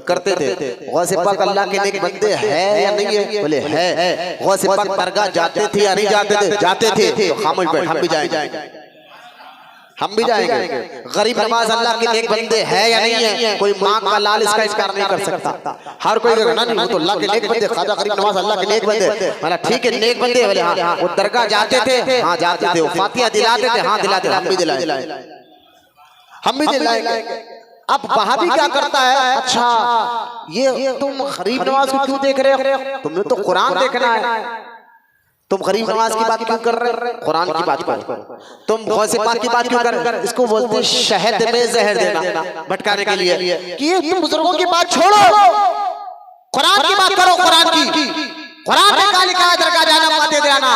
करते थे। गौसे पाक अल्लाह के नेक बंदे है या नहीं है? बोले है। गौसे पाक दरगाह जाते थे या नहीं जाते थे? जाते थे। तो खामोश बैठ, हम भी जाएंगे, हम भी जाएंगे। गरीब नवाज अल्लाह के नेक बंदे है या नहीं है? कोई माँ का लाल इसका इनकार नहीं कर सकता। हर कोई कहना नहीं, वो तो अल्लाह के नेक बंदे, ख्वाजा गरीब नवाज अल्लाह के नेक बंदे, मतलब ठीक है नेक बंदे। बोले हाँ, वो दरगाह जाते थे, हाँ जाते थे, वो फातिहा दिलाते थे, हाँ दिलाते, हम भी दिलाए, हम भी दिलाएंगे। अब वहां भी क्या करता है, अच्छा ये तुम गरीब नवाज को क्यों देख रहे हो? तुम्हें तो कुरान देखना है, तुम गरीब नवाज की बात क्यों कर रहे हो? कुरान की बात करो। तुम गौसे पाक की बात क्यों कर रहे हो? इसको बोलते हैं शहद में जहर देना, भटकाने के लिए कि तुम बुजुर्गों की बात छोड़ो, कुरान की बात करो। कुरान में क्या लिखा है, दरगाह जाना, फातिहा दिलाना।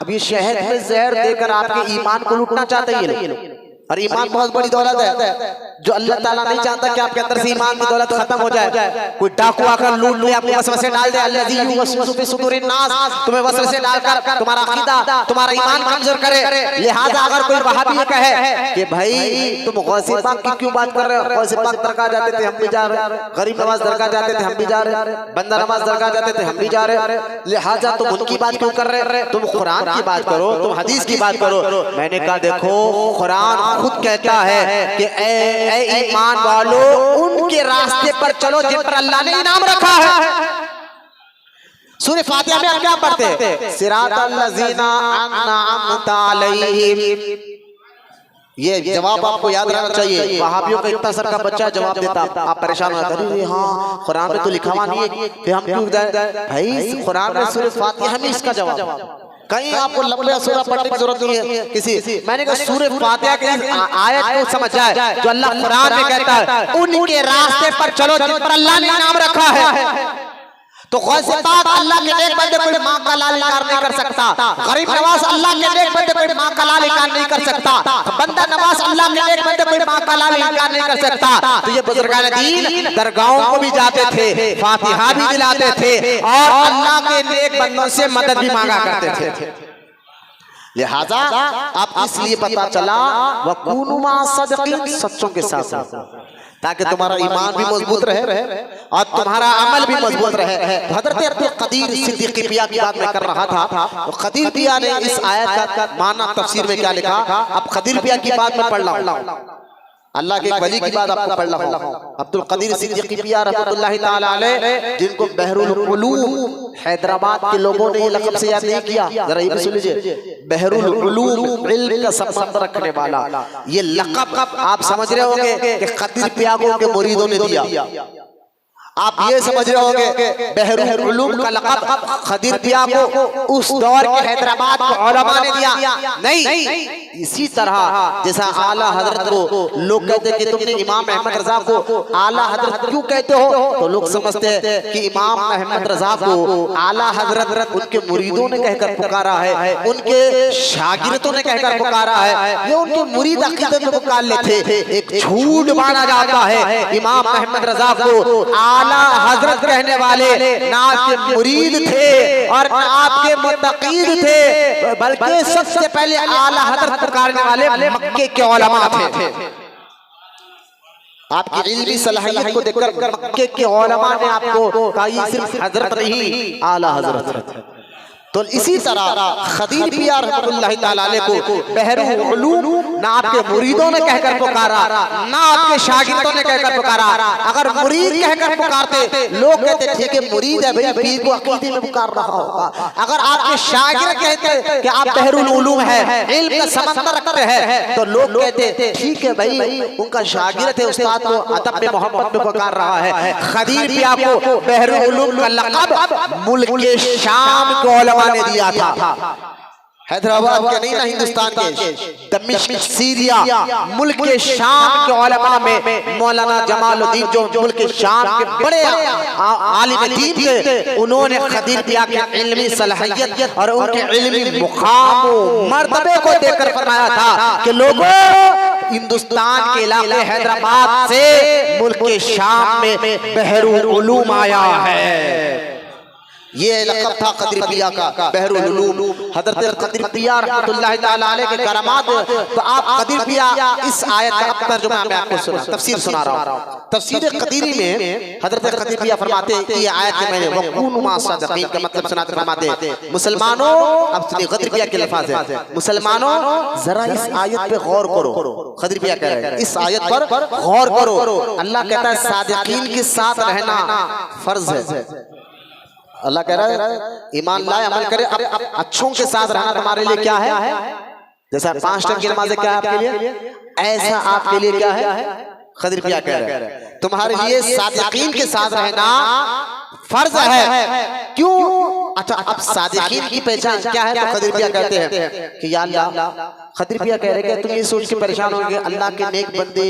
अब ये शहद में जहर देकर आपके ईमान को लूटना चाहते हैं ये लोग। और ईमान बहुत बड़ी दौलत है जो अल्लाह ताला नहीं चाहता कि आपके अंदर से ईमान की दौलत खत्म हो जाए। कोई डाकू आकर लूट ले, आपको वसवसे डाल दे, अल्लज़ी युवस्विसु फी सुदूरिन नास, तुम्हें वसवसे डालकर तुम्हारा अकीदा, तुम्हारा ईमान कमजोर करे। लिहाजा अगर कोई वहाबी ये कहे कि भाई तुम गौसे पाक की क्यों बात कर रहे हो, गौसे पाक दरगाह जाते थे हम भी जा रहे, गरीब नवाज दरगाह जाते थे हम भी जा रहे, बंदा नवाज दरगाह जाते थे हम भी जा रहे, लिहाजा तुम उनकी बात क्यों कर रहे? तुम कुरान की बात करो, तुम हदीस की बात करो। मैंने कहा देखो कुरान खुद कहता है कि ए ईमान वालों उनके रास्ते पर चलो जिन पर अल्लाह ने इनाम रखा है। सूरह फातिहा में आप क्या पढ़ते हैं? सिरातल लज़ीना अनअमता अलैहिम। ये जवाब आपको याद रहना चाहिए। वहाबियों का इतना सर का बच्चा जवाब देता, आप परेशान हो जाते हैं, हाँ कुरान में तो लिखा हुआ नहीं है, फिर हम क्यों जाए? भाई कुरान में सूरह फातिहा में इसका जवाब, कहीं आपको लंबा सूरा पढ़ने की जरूरत नहीं है किसी। मैंने कहा सूरह फातिहा की आयत को समझ जाए जो अल्लाह कुरान में कहता है उनके रास्ते पर चलो जिन पर अल्लाह ने इनाम रखा है। तो गौसे पाक अल्लाह के नेक बंदे कोई माँ का लाल इनकार नहीं कर सकता, गरीब नवाज अल्लाह के नेक बंदे कोई माँ का लाल इनकार नहीं कर सकता, बंदा नवाज अल्लाह के नेक बंदे कोई माँ का लाल इनकार नहीं कर सकता। तो ये बुजुर्गान दीन दरगाहों को भी जाते थे, फातिहा भी दिलाते थे और अल्लाह के नेक बंदों से मदद भी मांगा करते थे। लिहाजा आप इसलिए पता चला वकूनु मा सदिकीन, सच्चों के साथ, ताकि तुम्हारा ईमान भी मजबूत रहे और तुम्हारा अमल भी मजबूत रहे। हजरत अब्दुल कदीर सिद्दीकी पिया की बात मैं कर रहा था, तो कदीर पिया ने इस आयत का माना तफसीर में क्या लिखा, अब कदीर पिया की बात मैं पढ़ रहा हूँ, अल्लाह के वली की बात आपको पढ़ रहा हूँ। अब्दुल कदीर सिद्दीकी पिया रहमतुल्लाहि ताला अलैह, जिनको बहरुल उलूम, हैदराबाद के लोगों ने ये लक़ब से याद नहीं किया, जरा ये भी सुन लीजिए, बहरुल उलूम, इल्म का संबंध रखने वाला, ये लक़ब आप समझ रहे होंगे कि कदीर पिया को उनके मुरीदों ने दिया। आप ये समझ रहे होंगे बहरुल उलूम का लक़ब कदीर पिया को उस दौर के हैदराबाद के उलमा ने दिया, नहीं। इसी तरह जैसा आला हजरत को लोग कहते हैं कि तुमने इमाम अहमद रजा को आला हजरत क्यों कहते हो, तो लोग समझते हैं कि इमाम अहमद रजा को आला हजरत उनके मुरीदों ने कहकर पुकारा है, उनके शागिर्दों ने कहकर पुकारा है, ये उनके मुरीद अकीदत में पुकार लेते थे। एक झूठ माना जाता है इमाम अहमद रजा को आला हजरत कहने वाले ना आपके मुरीद थे और ना आपके मुतकीद थे, बल्कि सबसे पहले आला हजरत पुकारने वाले मक्के के उलमा थे। आपकी इल्मी सलाहियत को देखकर मक्के के उलमा ने आपको कहा ये सिर्फ हजरत नहीं आला हजरत है। तो इसी तरह खदीर पिया रहमतुल्लाहि ताला अलैह को बहरुल उलूम ना आपके मुरीदों ने कहकर पुकारा, ना आपके शागिर्दों ने कहकर पुकारा। अगर मुरीद कहकर पुकारते लोग कहते ठीक है मुरीद है भाई, पीर को अकीदे में पुकार रहा होगा। अगर आपके शागिर्द कहते कि आप बहरुल उलूम है, इल्म का समंदर रखते हैं, तो लोग कहते ठीक है भाई उनका शागिर्द है, उस्ताद को अदब में मोहब्बत में पुकार रहा है। खदीर पिया को बहरुल उलूम का लक़ब मुल्क के शाम के उलमा ने दिया था, हैदराबाद के नहीं ना हिंदुस्तान के, दमिश्क सीरिया मुल्क के शाम के उलमा में मौलाना जमालुद्दीन जो मुल्क के शाम के बड़े आलिम दीन थे, उन्होंने खदीर पिया की इल्मी सलाहियत और उनके इल्मी मुकाम मर्तबे को देखकर फरमाया था कि लोगों हिंदुस्तान के इलाके हैदराबाद से मुल्क के शाम में बहरुल उलूम आया है। ये लक़ब था कदीर पिया का, बहरुल उलूम। हज़रत कदीर पिया रहमतुल्लाहि ताला अलैह के करामात। तो आप कदीर पिया इस आयत का तर्जुमा मैं आपको तफसीर सुना रहा हूँ। तफसीर कदीरी में हज़रत कदीर पिया फरमाते हैं कि ये आयत के मैंने वकूनु मा सदिकीन का मतलब सुनाते फरमाते मुसलमानों, अब सुनिए कदीर पिया के लफ्ज़ है, मुसलमानों जरा इस आयत पे गौर करो। कदीर पिया कह रहे हैं इस आयत पर गौर करो। अल्लाह कहता है सादिकीन के साथ रहना फर्ज है। अल्लाह कह रहा है ईमान लाए अमल करे, अब अच्छों के साथ रहना तुम्हारे लिए क्या है? जैसा 5 टाइम की नमाज़ क्या है आपके लिए, ऐसा आपके लिए क्या है? कदीर पिया कह रहे हैं तुम्हारे लिए सादिकीन के साथ रहना फर्ज है। क्यों? अच्छा, अब सादिकीन की पहचान क्या है? तो कदीर पिया कहते हैं कि या अल्लाह, कदीर पिया कह रहे हैं तुम ये सोच के परेशान होंगे अल्लाह के नेक बंदे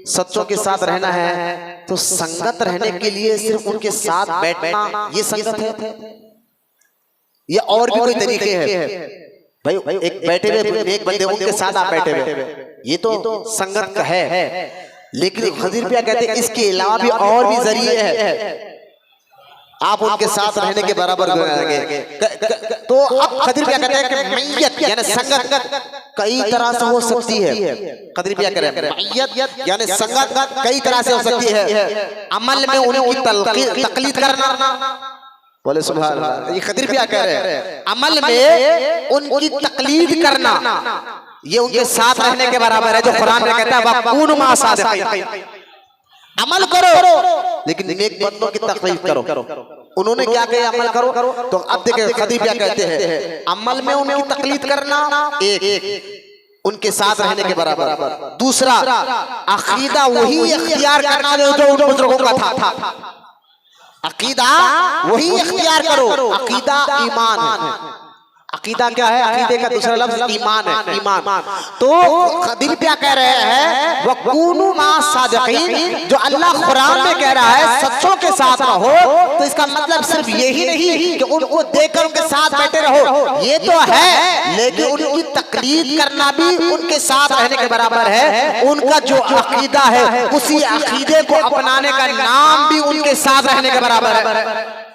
सच्चों के साथ रहना है, तो संगत रहने के लिए सिर्फ उनके साथ बैठना ये संगत है या और भी कोई तरीके हैं? भाई एक बैठे हुए नेक बंदे उनके साथ आप बैठे हुए, ये तो संगत का है। लेकिन कदीर पिया कहते हैं इसके अलावा भी और भी जरिए हैं, आप उनके साथ रहने के बराबर गुज़रेंगे। तो अब कदीर पिया कहते हैं कि मैयत यानी संगत कई तरह से हो सकती है। कदीर पिया कह रहे हैं मैयत यानी संगत कई तरह से हो सकती है। अमल में उनकी तकलीद करना, बोले सुभान अल्लाह, ये कदीर पिया कह रहे हैं अमल में उनकी तकलीद करना ये उनके साथ रहने के बराबर है। जो कुरान में कहता है वकूनु मा सादिकीन, अमल करो लेकिन नेक बंदों की तकलीफ करो। उन्होंने क्या कहा अमल करो, तो अब देखिए कदीर पिया कहते हैं अमल में उनकी तकलीफ करना एक उनके साथ रहने के बराबर। दूसरा अकीदा वही इख्तियार करना जो उन बुजुर्गों का था। अकीदा वही इख्तियार करो, अकीदा ईमान है। अकीदा क्या है? अकीदे का दूसरा लफ्ज ईमान है, ईमान। तो खदीर क्या कह रहे हैं? वकूनु मा सादिकीन, जो अल्लाह कुरान में कह रहा है सच्चों के साथ रहो, तो इसका मतलब सिर्फ यही नहीं कि उनको देखकर उनके साथ बैठे रहो, ये तो है, लेकिन उनकी तकलीद करना भी उनके साथ रहने के बराबर है। उनका जो अकीदा है उसी अकीदे को अपनाने का नाम भी उनके साथ रहने के बराबर है।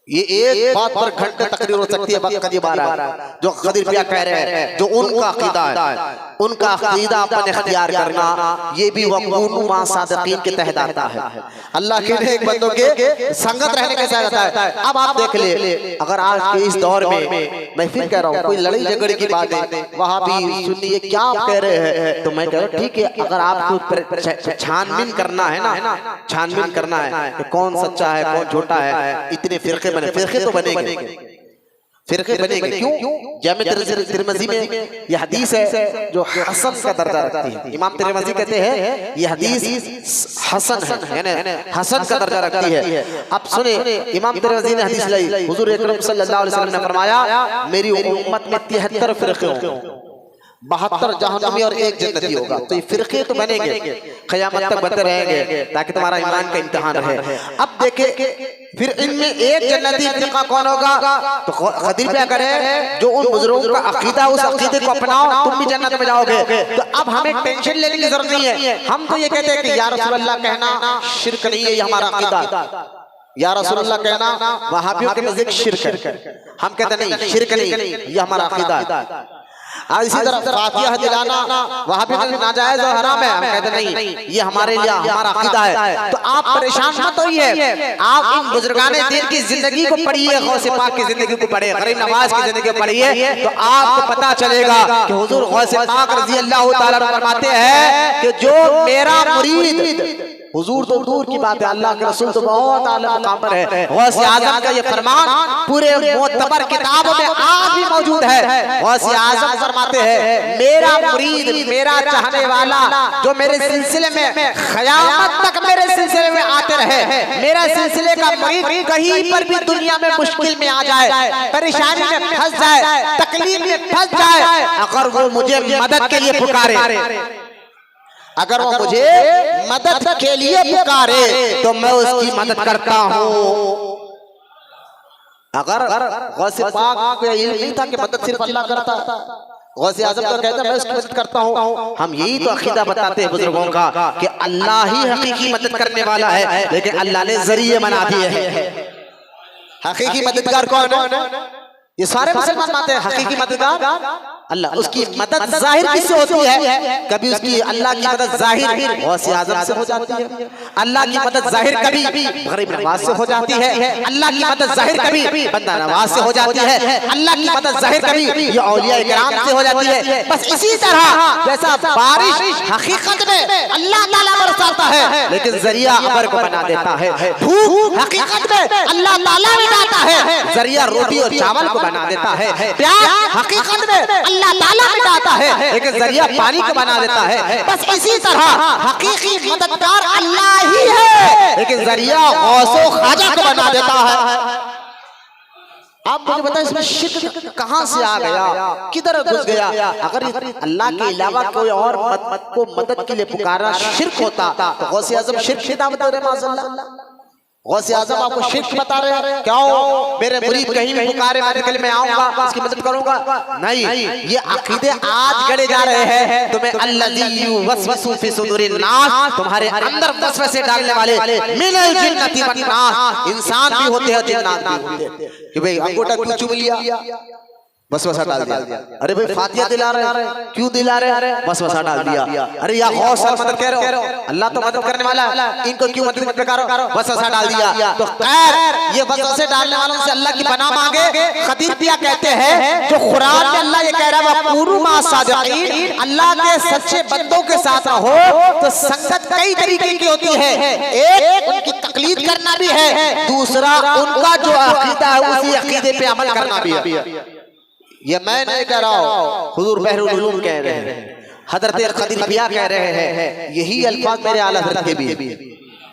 ये एक बात पर घंटे तकरीर हो सकती है, वक्त करीब आ रहा है। जो खदीर भैया कह रहे हैं, जो उनका अकीदा है, उनका अकीदा अपन इख्तियार करना, ये भी वक़ूनु मा सादिकीन के तहत आता है। अल्लाह के नेक बंदों के संगत रहने के साथ आता है। अब आप देख ले, अगर आज के इस दौर में मैं फिर कह रहा हूँ, कोई लड़ाई झगड़े की बात है, वहां भी सुनिए क्या आप कह रहे हैं, तो मैं कह रहा हूँ ठीक है, अगर आपको छानबीन करना है ना, छानबीन करना है कि कौन सच्चा है कौन झूठा है, इतने फिरके बने, फिरके तो बनेंगे, फिरके बनेंगे। क्यों? जामे तिरमिज़ी में यह हदीस है जो हसन का दर्जा रखती है। इमाम तिरमिज़ी कहते हैं यह हदीस हसन है, यानी हसन का दर्जा रखती है। अब सुने, इमाम तिरमिज़ी ने हदीस लाई, हुजूर अकरम सल्लल्लाहु अलैहि वसल्लम ने फरमाया मेरी उम्मत में 73 फिरके होंगे, 72 जहन्नमी और 1 जन्नती होगा। तो ये फिरके तो बनेंगे, क़यामत तक बनते रहेंगे ताकि तुम्हारा ईमान का इम्तिहान रहे। अब देखे फिर इनमें 1 जन्नती फिरका कौन होगा? तो खदीर क्या करे, जो उन बुजुर्गों का अकीदा, उस अकीदे को अपनाओ, तुम भी जन्नत में जाओगे। तो अब हमें टेंशन लेने की जरूरत नहीं है। हम तो ये कहते हैं कि या रसूलल्लाह कहना शिर्क नहीं है, ये हमारा अकीदा। या रसूलल्लाह कहना वहाबियों के नजदीक शिर्क है, हम कहते नहीं शिर्क नहीं, ये हमारा अकीदा है। इसी तरह फातिहा दिलाना वहां भी नाजायज और हराम है, हम कहते नहीं, ये हमारे लिए हमारा अकीदा है। तो आप परेशान मत होइए, आप इन बुजुर्गाने दीन की जिंदगी को पढ़िए, गौसे पाक की जिंदगी को पढ़िए, गरीब नवाज की जिंदगी को पढ़िए, तो आपको पता चलेगा कि हुजूर गौसे पाक रज़ी अल्लाह तआला अन्हु फरमाते हैं कि जो मेरा मुरीद, हुजूर तो दूर की बात है, अल्लाह के रसूल तो बहुत आला मकाम पर है। गौसे आजम का ये फरमान पूरे मोतबर किताबों में आज भी मौजूद है। गौसे आजम फरमाते हैं मेरा मुरीद, मेरा चाहने वाला, जो मेरे सिलसिले में क़यामत तक मेरे सिलसिले में आते रहे, मेरा सिलसिले का मुरीद कहीं पर भी दुनिया में मुश्किल में आ जाए, परेशानी में फंस जाए, तकलीफ में फंस जाए, अगर वो मुझे मदद के लिए पुकारे, अगर वो मुझे मदद के लिए पुकारे तो मैं उसकी मदद करता हूँ। अगर गौसे पाक को इल्म नहीं था कि मदद सिर्फ अल्लाह करता, गौसे आज़म तो कहता मैं उसकी मदद करता हूँ। हम यही तो अकीदा बताते हैं बुजुर्गों का कि अल्लाह ही हकीकी मदद करने वाला है, लेकिन अल्लाह ने जरिए बना दिए हैं। हकीकी मददगार कौन है? ये सारे मुसलमान मानते हैं हकीकी मददगार अल्लाह। उसकी मदद जाहिर किससे होती है? कभी उसकी अल्लाह की मदद जाहिर गौसे आज़म से हो जाती है, अल्लाह की मदद जाहिर कभी गरीब नवाज से हो जाती है, अल्लाह की मदद जाहिर कभी बंदा नवाज से हो जाती है, अल्लाह की मदद जाहिर कभी ये औलिया इकराम से हो जाती है। बस इसी तरह जैसा बारिश हकीकत में अल्लाह ताला बरसाता है, लेकिन जरिया अबर को बना देता है। भूख हकीकत में अल्लाह ताला मिटाता है, जरिया रोटी और चावल को बना देता है। प्यास हकीकत में अल्लाह ताला मिटाता है, लेकिन जरिया पानी को बना देता है। बस इसी तरह हकीकी मददगार अल्लाह ही है, लेकिन जरिया गौसो ख्वाजा को बना देता है। आप मुझे बताएं इसमें शिर्क कहां से आ गया, किधर घुस गया? अगर अल्लाह के अलावा कोई और को मदद के लिए पुकारा शिर्क होता तो गौसे आज़म शिर्क की दावत दे रहे माज़अल्लाह। गौसे आज़म आपको शिर्क बता रहे हैं, क्यों? मेरे मुरीद कहीं भी पुकारे मैं आऊंगा, उसकी मदद करूंगा, नहीं। ये अकीदे आज गड़े जा रहे हैं। तुम्हें अल्लज़ी युवस्विसु फी सुदूरिन नास, तुम्हारे अंदर वसवसे डालने वाले मिनल जिन्नति वन नास, इंसान भी होते हैं जिन्नात भी होते हैं। कि भाई अंगूठा क्यों चूम लिया? वसवसा डाल दिया। अरे भाई फातिहा दिला रहे, क्यों दिला रहे? वसवसा डाल दिया। अरे या गौस मदद कह रहे हो, अल्लाह तो मदद करने वाला है, इनको क्यों मदद मत करो? वसवसा डाल दिया। तो खैर ये वसवसे डालने वालों से अल्लाह की पनाह मांगे। खदीर पिया कहते हैं जो कुरान में अल्लाह ये कह रहा है वक़ूनु मा सादिकीन, अल्लाह के सच्चे बंदों के साथ रहो, तो संगत कई तरीके की होती है। एक उनकी तकलीद करना भी है, दूसरा उनका जो अकीदा है उसी अकीदे पे अमल करना भी है। ये मैं नहीं कह रहा हूँ, हुजूर बहरुल उलूम कह रहे हैं, हजरत खदीर पिया कह रहे हैं, यही अल्फाज मेरे आला हज़रत के भी।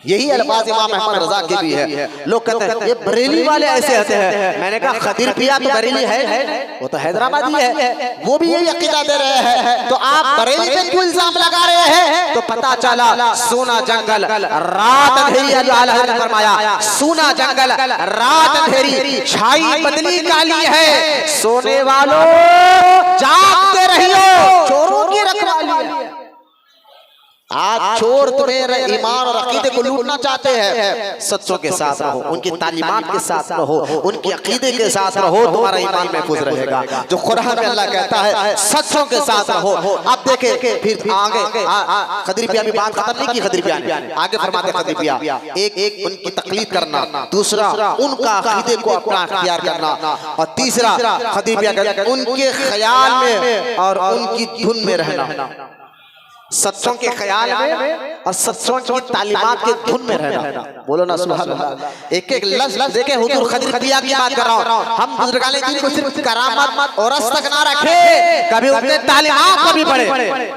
यही अल्फाज इमाम अहमद रजा के भी है। लोग कहते हैं ये बरेली वाले ऐसे ऐसे हैं। मैंने कहा खदीर पिया तो बरेली है, वो तो हैदराबादी है, वो भी यही अकीदा दे रहे हैं, तो आप बरेली पे क्यों इल्जाम लगा रहे हैं? तो पता चला सोना जंगल रात अंधेरी, जो आला हज़रत ने फरमाया सोना जंगल रात अंधेरी छाई बदली काली है, सोने वालों जागते रहियो चोरों की रखवाली है। आज चोर तुम्हें ईमान और अकीदे को लूटना चाहते हैं, सच्चों के साथ रहो, उनकी तालीमात के साथ रहो, उनके अकीदे के साथ रहो, तुम्हारा ईमान महफूज रहेगा। जो कुरान में अल्लाह कहता है सच्चों के साथ रहो। अब देखे फिर आगे खदीर पिया भी बात खत्म नहीं की, खदीर पिया ने आगे फरमाते खदीर पिया एक उनकी तकलीद करना, दूसरा उनका अकीदे को अपना इख्तियार करना, और तीसरा खदीर पिया उनके ख्याल में और उनकी धुन में रहना, सच्चों के ख्याल में और सच्चों की तालीमात के धुन में रहना। बोलो ना सुभान अल्लाह। एक एक लफ्ज़ देखे हुजूर खदीर पिया की बात कर रहा हूं। हम बुजुर्गाने दीन को सिर्फ करामत और रस तक ना रखे, कभी उनके तालीमात को भी पढ़े।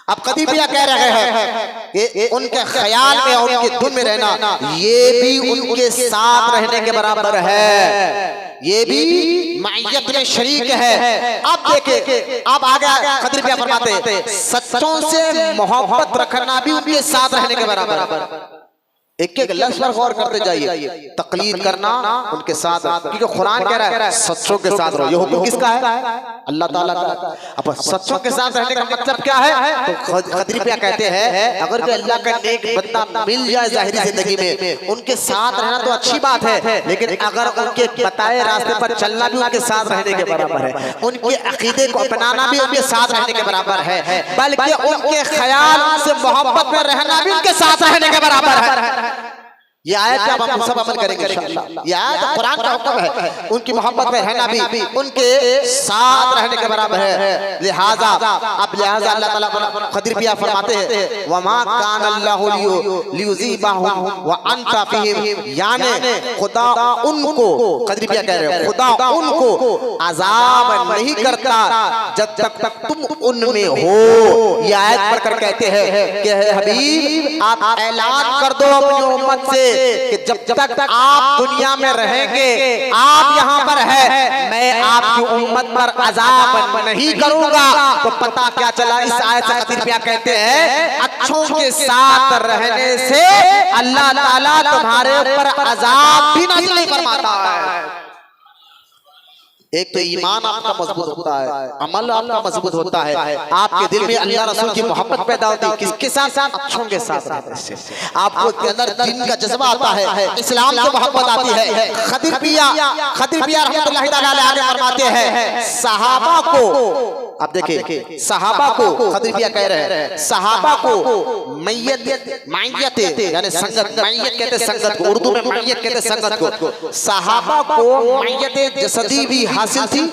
अब खदीर पिया कह रहे हैं कि उनके ख्याल में और उनकी धुन में रहना ये भी उनके साथ रहने के बराबर है, ये भी मायत में शरीक है। अब देखे अब आगे खदीर पिया फरमाते सच्चों से मोहब्बत रखना भी उनके साथ रहने के बराबर। एक एक लफ्ज़ पर गौर करते जाइए, तकलीद करना उनके साथ, क्योंकि कुरान कह रहा है सच्चों के साथ रहो। ये हुक्म किसका है? अल्लाह ताला का। अब सच्चों के साथ रहने का मतलब क्या है? तो खदीर पिया कहते हैं अगर कोई अल्लाह का नेक बंदा मिल जाए ज़ाहिरी जिंदगी में, उनके साथ रहना तो अच्छी बात है, लेकिन अगर उनके बताए रास्ते पर चलना भी उनके साथ रहने के बराबर है, उनके अकीदे को अपनाना भी उनके साथ रहने के बराबर है, बल्कि उनके ख्याल से मोहब्बत में रहना भी उनके साथ रहने के बराबर है। ये आयत पे हम सब अमल करेंगे इंशाअल्लाह। ये आयत कुरान का हुक्म है, उनकी मोहब्बत में रहना भी उनके साथ रहने के बराबर है। लिहाजा अल्लाह ताला खदीर पिया फरमाते हैं वमा कान अल्लाहु लियुज़ीबहुम व अंता फीहिम, यानी खुदा उनको, खदीर पिया कह रहे हैं खुदा उनको अजाब नहीं करता जब तक तुम उनमें हो। ये आयत पढ़कर कहते हैं कि हबीब आप ऐलान कर दो अपनी उम्मत से कि जब तक आप दुनिया में रहेंगे, आप यहाँ पर है, मैं आपकी उम्मत पर अजाब नहीं करूंगा। तो पता क्या चला इस आयत से खदीर पिया कहते हैं अच्छों के साथ रहने से अल्लाह ताला तुम्हारे ऊपर अजाब भी नहीं फरमाता है। एक तो ईमान आपका मजबूत होता है, अमल आपका मजबूत होता है, आपके दिल में अल्लाह रसूल की मोहब्बत पैदा होती है, किसके साथ साथ? अच्छों के साथ रहने से आपको के अंदर दीन का जज्बा आता है, इस्लाम की मोहब्बत आती है। खदीर पिया रहमतुल्लाह तआला अलैह आगे फरमाते हैं सहाबा को, अब देखिए सहाबा को खदीर पिया कह रहे हैं सहाबा को मैयत यानी संगत, मैयत कहते संगत को, उर्दू में मैयत कहते संगत को, सहाबा को मैयत जसदी भी हासिल थी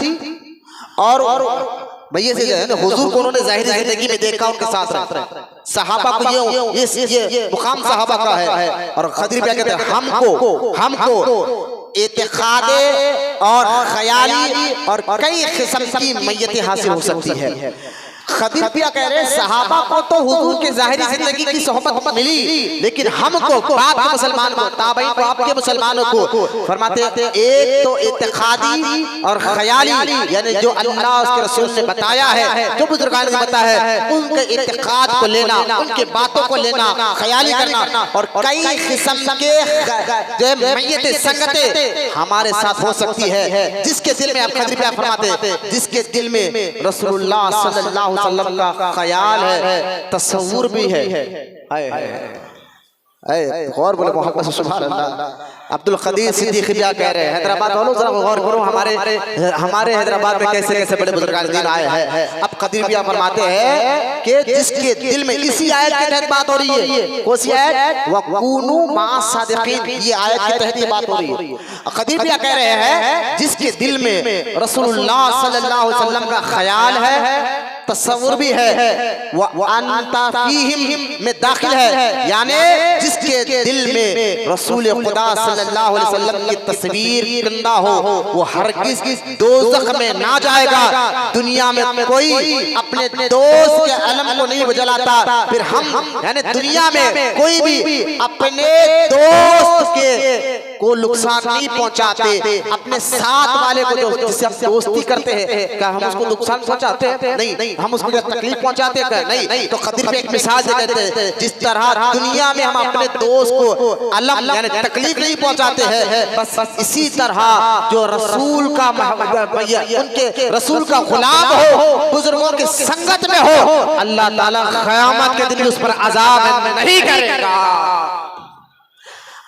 और भैया से जो है ना हुजूर को उन्होंने ज़ाहिरी जिंदगी में देखा, उनके साथ रहे। सहाबा को ये मुकाम सहाबा का है। और खदीर पिया कहते हैं हमको एतिकादे और ख्याली और कई किस्म की मैयतें हासिल हो सकती है। खदीर पिया कह रहे हैं सहाबा को तो हुजूर के ज़ाहिरी जिंदगी की सोहबत मिली, लेकिन हमको बाप के मुसलमान को, ताबईन को, आपके मुसलमानों को फरमाते हैं एक तो इत्तिखादी और ख्याली, यानी जो अल्लाह उसके रसूल ने बताया है, जो बुजुर्गान ने बताया है, उनके इत्तिखाद को लेना, उनके बातों को लेना, ख्याली करना, और कई किस्म के जो मैयत संगतें हमारे साथ हो सकती है। जिसके दिल में, आप खदीर पिया फरमाते हैं जिसके दिल में रसूलुल्लाह सल्लल्लाहु वसल्लम का ख्याल है, तस्वुर भी है। गौर बोले मोहब्बत से सुभान अल्लाह। अब्दुल कदीर सिद्दीकी कह रहे हैं हैदराबाद वालों जरा गौर करो, हमारे हैदराबाद में कैसे कैसे बड़े बुजुर्गान दीन आए हैं। अब कदीर पिया फरमाते हैं कि जिसके दिल में, इसी आयत के तहत बात हो रही है, कौन सी आयत? वकूनू माअ सादिकीन, ये आयत के तहत ये बात हो रही है। कदीर पिया कह रहे हैं जिसके दिल में रसूलुल्लाह सल्लल्लाहु अलैहि वसल्लम का ख्याल है, तस्वुर भी है, वो अंता फीहिम में दाखिल है, यानी जिसके दिल में रसूल खुदा सल्लल्लाहु अलैहि वसल्लम की तस्वीर जिंदा हो वो हरगिज दोज़ख में ना जाएगा। दुनिया में कोई अपने दोस्त के अलम को नहीं जलाता, फिर हम यानी दुनिया में कोई भी अपने दोस्त के को नुकसान नहीं पहुंचाते, अपने साथ वाले को जिससे हम दोस्ती करते हैं क्या हम उसको नुकसान पहुंचाते हैं? नहीं। हम उसको तकलीफ पहुंचाते हैं? नहीं। तो खदीर पे एक मिसाल दे देते हैं, जिस तरह दुनिया में हम अपने दोस्त को अलम यानी तकलीफ नहीं पहुंचाते हैं, बस इसी तरह जो रसूल का उनके रसूल का गुलाम हो, बुजुर्गों की संगत में हो, अल्लाह ताला क़यामत के दिन उस पर अज़ाब नहीं करेगा।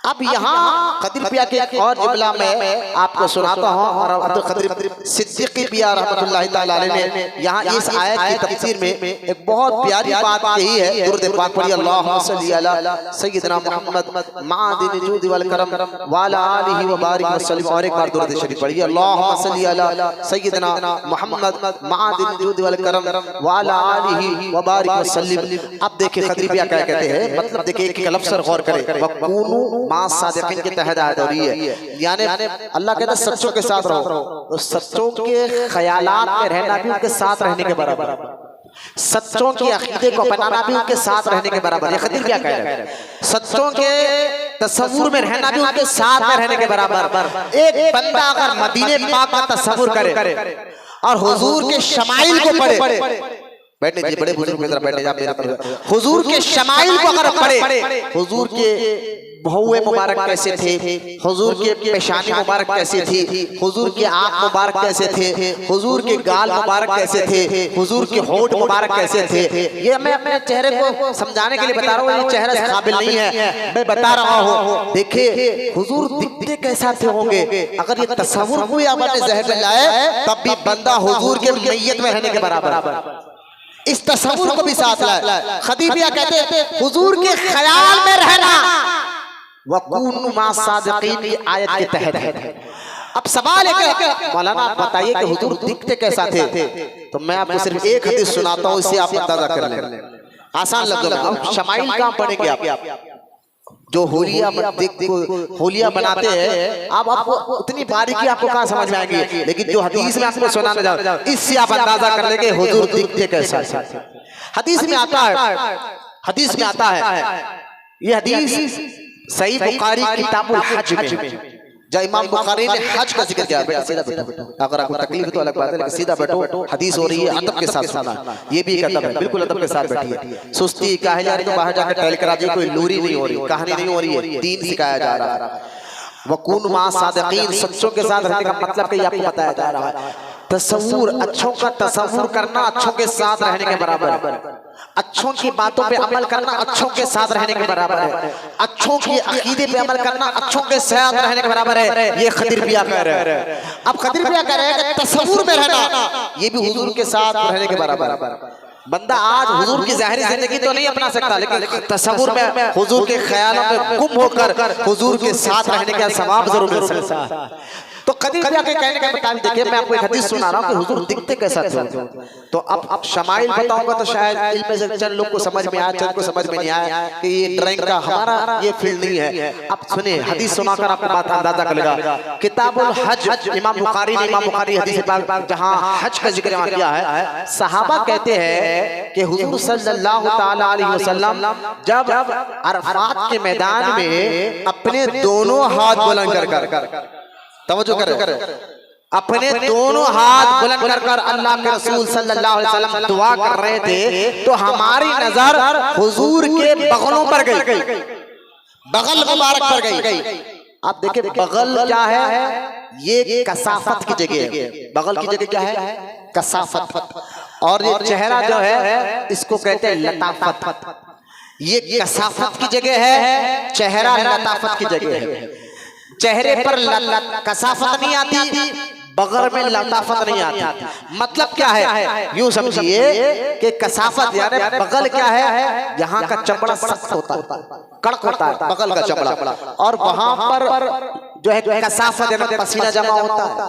अब यहाँ खदीर पिया के एक और जुमला में आपको सुनाता हूँ, और अब्दुल खदीर सिद्दीकी पिया रहमतुल्लाह ताला अलैह ने यहाँ इस आयत की तफसीर में एक बहुत प्यारी बात कही है। दुरूद पाक पढ़िए, अल्लाहुम्मा सल्ली अला सय्यिदिना मुहम्मद मादिल जूद वल करम वाला आलिहि व बारिक वसल्लम। और एक बार दुरूद शरीफ पढ़िए, अल्लाहुम्मा सल्ली अला सय्यिदिना मुहम्मद मादिल जूद वल करम वाला आलिहि व बारिक वसल्लम। अब देखिए खदीर पिया क्या कहते हैं, मतलब देखिए एक लफ्ज़ पर गौर करें, वकूनु सादिकीन के तहत आयत हो रही है, यानी अल्लाह कहता है सच्चों के साथ रहो। तो सच्चों के ख्यालात में रहना भी उनके साथ रहने के बराबर, सच्चों के अकीदे को अपनाना भी उनके साथ रहने के बराबर। ये खदीर क्या कह रहे हैं, सच्चों के तस्वुर में रहना भी उनके साथ में रहने के बराबर। एक बंदा अगर मदीने पाक का तस्वुर करे और हुजूर के शमाइल को पढ़े, बैठने जी बड़े बुजुर्ग की तरह बैठने जा, मेरा हुजूर के शमाइल को अगर पढ़े, हुजूर के बहुए मुबारक कैसे थे, हुजूर के पेशानी मुबारक कैसे थी, हुजूर के आँख मुबारक कैसे थे, हुजूर के गाल मुबारक कैसे थे, हुजूर के होठ मुबारक कैसे थे। ये मैं अपने चेहरे को समझाने के लिए बता रहा हूँ, ये चेहरा काबिल नहीं है, मैं बता रहा हूँ। देखिए हुजूर दिखते कैसा थे होंगे, अगर ये तस्वुर कोई आपने ज़हन में लाए तब भी बंदा हुजूर के मैयत में रहने के बराबर, इस तस्वुर को भी साथ लाए। खदीर पिया कहते हैं हुजूर के ख्याल में रहना वकूनु मा सादिकीन की आयत के तहत है। अब सवाल है कि मौलाना आप बताइए कि हुजूर दिखते कैसा थे, तो मैं आपको सिर्फ एक हदीस सुनाता हूँ, इससे आप अंदाजा कर लें। आसान लफ्ज़ों में शमाइल कहाँ पढ़ेंगे आप, जो होलिया बनाते हैं, अब आपको उतनी बारीकी आपको कहाँ समझ में आएगी, लेकिन जो हदीस में आपको सुनाने जाओ इससे आप अंदाजा कर लेंगे हुजूर दिखते कैसा। हदीस में आता है, ये हदीस सही बुखारी किताबुल हज में, जब इमाम बुखारी ने हज का जिक्र किया, बेटा सीधा बैठो, अगर आपको तकलीफ तो अलग बात है, लेकिन सीधा बैठो, हदीस हो रही है, अदब के साथ सुनना, ये भी एक अदब है, बिल्कुल अदब के साथ बैठिए। सुस्ती काहली तो बाहर जाकर टहल कर आ जाइए, कोई लूरी नहीं हो रही, कहानी नहीं हो रही है, दीन सिखाया जा रहा है। वकूनु मा सादिकीन, सच्चों के साथ रहने का मतलब कि आपको बताया जा रहा है, तस्वुर अच्छों का तस्वुर करना अच्छों के साथ रहने के बराबर है, अच्छों की बातों पे अमल करना अच्छों के साथ रहने के बराबर है, अच्छों के अकीदे पे अमल करना अच्छों के साथ रहने के बराबर है। ये खदीर पिया कह रहे हैं। अब खदीर पिया कह रहे हैं कि तस्वुर में रहना ये भी हुजूर के साथ रहने के बराबर। बंदा आज हुजूर की ज़ाहिरी जिंदगी तो नहीं अपना सकता, लेकिन तस्वुर में हुजूर के ख्यालों में गुम होकर हुजूर के साथ रहने का सवाब जरूर मिल सकता है। तो खदीर पिया के कहने के मुताबिक देखिए, मैं आपको एक हदीस सुना रहा हूँ कि हुजूर दिखते कैसा थे। तो अब शमाइल बताऊंगा तो शायद इल्म में चंद लोग को समझ में आया, चंद को समझ में नहीं आया कि ये ड्राइंग का हमारा ये फील्ड नहीं है। अब सुने हदीस सुनाकर आपको बात अंदाजा कर लेगा। किताबुल हज, इमाम बुखारी हदीस जहाँ हज का जिक्र किया है, सहाबा कहते हैं कि हुजूर सल्लल्लाहु ताला अलैहि वसल्लम जब अरफात के मैदान में अपने दोनों हाथ बुलंद कर तवज्जो कर अपने दोनों हाथ बुलंद कर अल्लाह के रसूल सल्लल्लाहु अलैहि वसल्लम दुआ कर रहे थे, तो हमारी नजर हुजूर के बगलों पर गई, बगल मुबारक पर गई। आप देखिए बगल क्या है, ये कसाफत की जगह है। बगल की जगह क्या है, कसाफत। और ये चेहरा जो है इसको कहते हैं लताफत। ये कसाफत की जगह है, चेहरा लताफत की जगह है। चेहरे पर कसाफत नहीं आती, बगल में लताफत नहीं आती। मतलब क्या है, यूं समझिए कि कसाफत यानी बगल क्या है, यहाँ का चमड़ा सख्त होता है, कड़क होता है बगल का चमड़ा, और वहां पर जो है कसाफत यानी पसीना जमा होता है,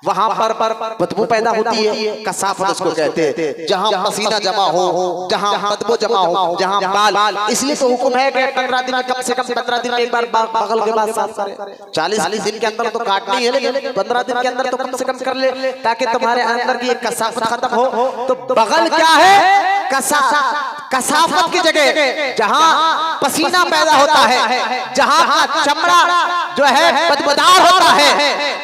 वहां पर बदबू पैदा होती है, कसाफत उसको कहते हैं। जहां पसीना जमा हो, जहां बदबू जमा हो, जहां बाल, इसलिए तो हुक्म है कि 15 दिन में कम से कम 15 दिन में एक बार बगल के बाल साफ करें। 40 दिन के अंदर तो काटनी है, लेकिन 15 दिन के अंदर तो कम से कम कर ले, ताकि तुम्हारे अंदर की कसाफत खत्म हो। तो बगल क्या है? कसाफत की जगह जहां पसीना पैदा होता है, जहां का चमड़ा जो है बदबूदार होता है,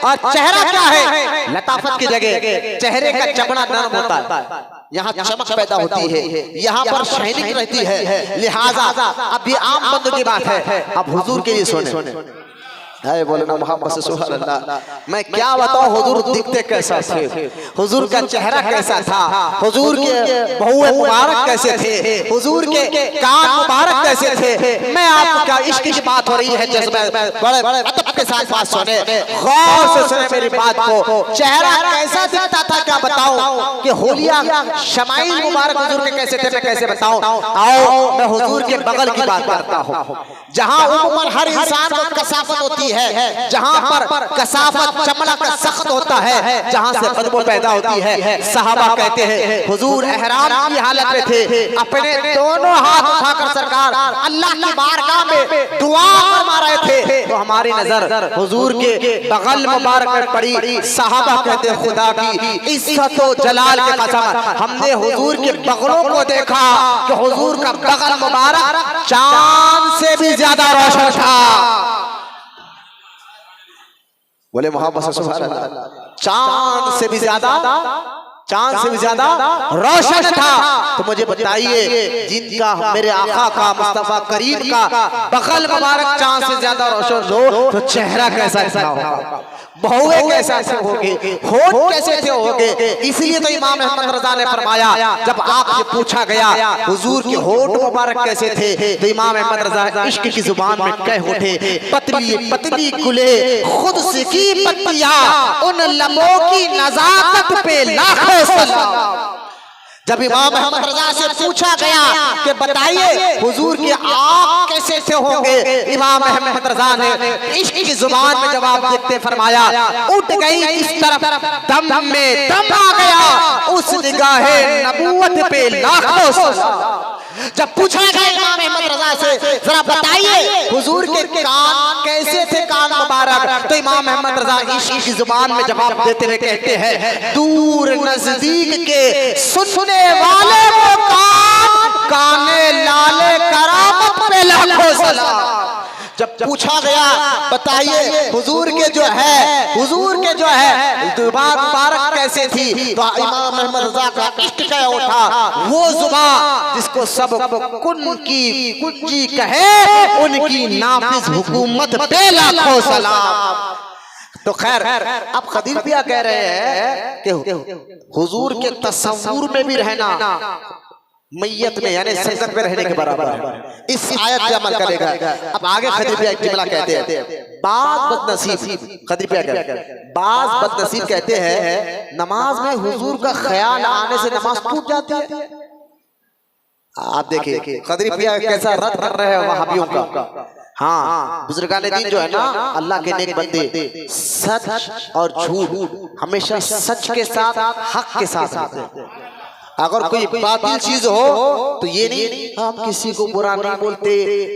और चेहरा क्या है? लताफत की जगह चेहरे का चमड़ा नरम होता है, यहाँ चमक पैदा होती है, यहाँ पर शाइनिंग रहती है। लिहाजा अब ये आम बंदों की बात है, अब हुजूर के लिए सुने। है बोले ना मोहम्मद से सुभान अल्लाह। मैं क्या बताऊं हुजूर दिखते कैसा थे, हुजूर का चेहरा कैसा था, हुजूर के बहुए मुबारक कैसे थे, हुजूर के कान मुबारक कैसे थे। मैं आपका इश्क की बात हो रही है, जज्बा बड़े अदब के साथ बात सुने, गौर से सुने मेरी बात को। चेहरा कैसा दिखता था क्या बताऊं, कि होलिया शमाइल मुबारक हुजूर के कैसे थे मैं कैसे बताऊं। आओ मैं हुजूर के बगल की बात करता हूं, जहां उम्र हर इंसान को कसाफत होती है, जहां पर कसाफत चमड़ा का सख्त होता है, जहां से बदबू पैदा होती है। सहाबा कहते हैं हुजूर एहराम की हालत में थे, अपने दोनों हाथ उठाकर सरकार अल्लाह की बारगाह में दुआ फरमा रहे थे, तो हमारी नजर हुजूर के बगल मुबारक में पड़ी। सहाबा कहते हैं खुदा की इज्जत और जलाल के कसम, हमने हुजूर के बगलों को देखा कि हुजूर का बगल मुबारक चांद से भी ज्यादा रोशन था। बोले मोहम्मद सुभान अल्लाह। चांद से भी ज्यादा रोशन था। तो मुझे बताइए, जिनका मेरे आका का मुस्तफा करीम का बगल मुबारक चांद से ज्यादा रोशन हो, तो चेहरा कैसा होगा, बहुए कैसे होंगे, होठ कैसे थे होंगे। इसलिए तो इमाम अहमद रजा ने फरमाया, जब आपसे पूछा गया हुजूर के होठ मुबारक कैसे थे, तो इमाम अहमद रजा इश्क की जुबान में कह उठे, पतली पतली गुले खुद से की पत्तियां, उन लबों की नजाकत पे लाखों सलाम। जब इमाम अहमद रजा से पूछा गया कि बताइए हुजूर के आँख कैसे थे होंगे, इमाम अहमद रजा ने इश्क की जुबान में जवाब देते फरमाया, उठ गई इस तरफ दम में दम आ गया, उस निगाहे नबूवत पे लाखों सलाम। जब पूछा गया इमाम अहमद रजा से, जरा बताइए हुजूर के कान कैसे थे, कान मुबारक, तो इमाम अहमद रजा इश्क की जुबान में जवाब देते हुए कहते हैं, दूर नजदीक के सुनने वाले को काने लाले करामत पे लाखों सलाम। जब पूछा गया बताइए हुजूर के जो है जुबान मुबारक कैसे थी, तो इमाम अहमद रजा का इश्क कह उठा, वो जुबान जिसको सब कुंजी कहे, उनकी नाफिज हुकूमत पे लाखों सलाम। तो खैर अब खदीर पिया कह रहे हैं कि हुजूर के तस्वुर में भी रहना मैयत में यानी संकट में रहने के बराबर है। इस आयत पे अमल करेगा। अब आगे खदीर पिया एक जुमला कहते हैं, बाज बदनसीब, खदीर पिया कहते हैं बाज बदनसीब कहते हैं नमाज में हुजूर का ख्याल आने से नमाज टूट जाती है। आप देखिए खदीर पिया कैसा रद्द कर रहे हैं वहाबियों का। हाँ, बुजुर्गान दीन जो है ना, अल्लाह के नेक बंदे सच और झूठ हमेशा सच के साथ हक के साथ आते हैं। अगर कोई बातिल चीज हो तो ये नहीं हम किसी को बुरा नहीं बोलते,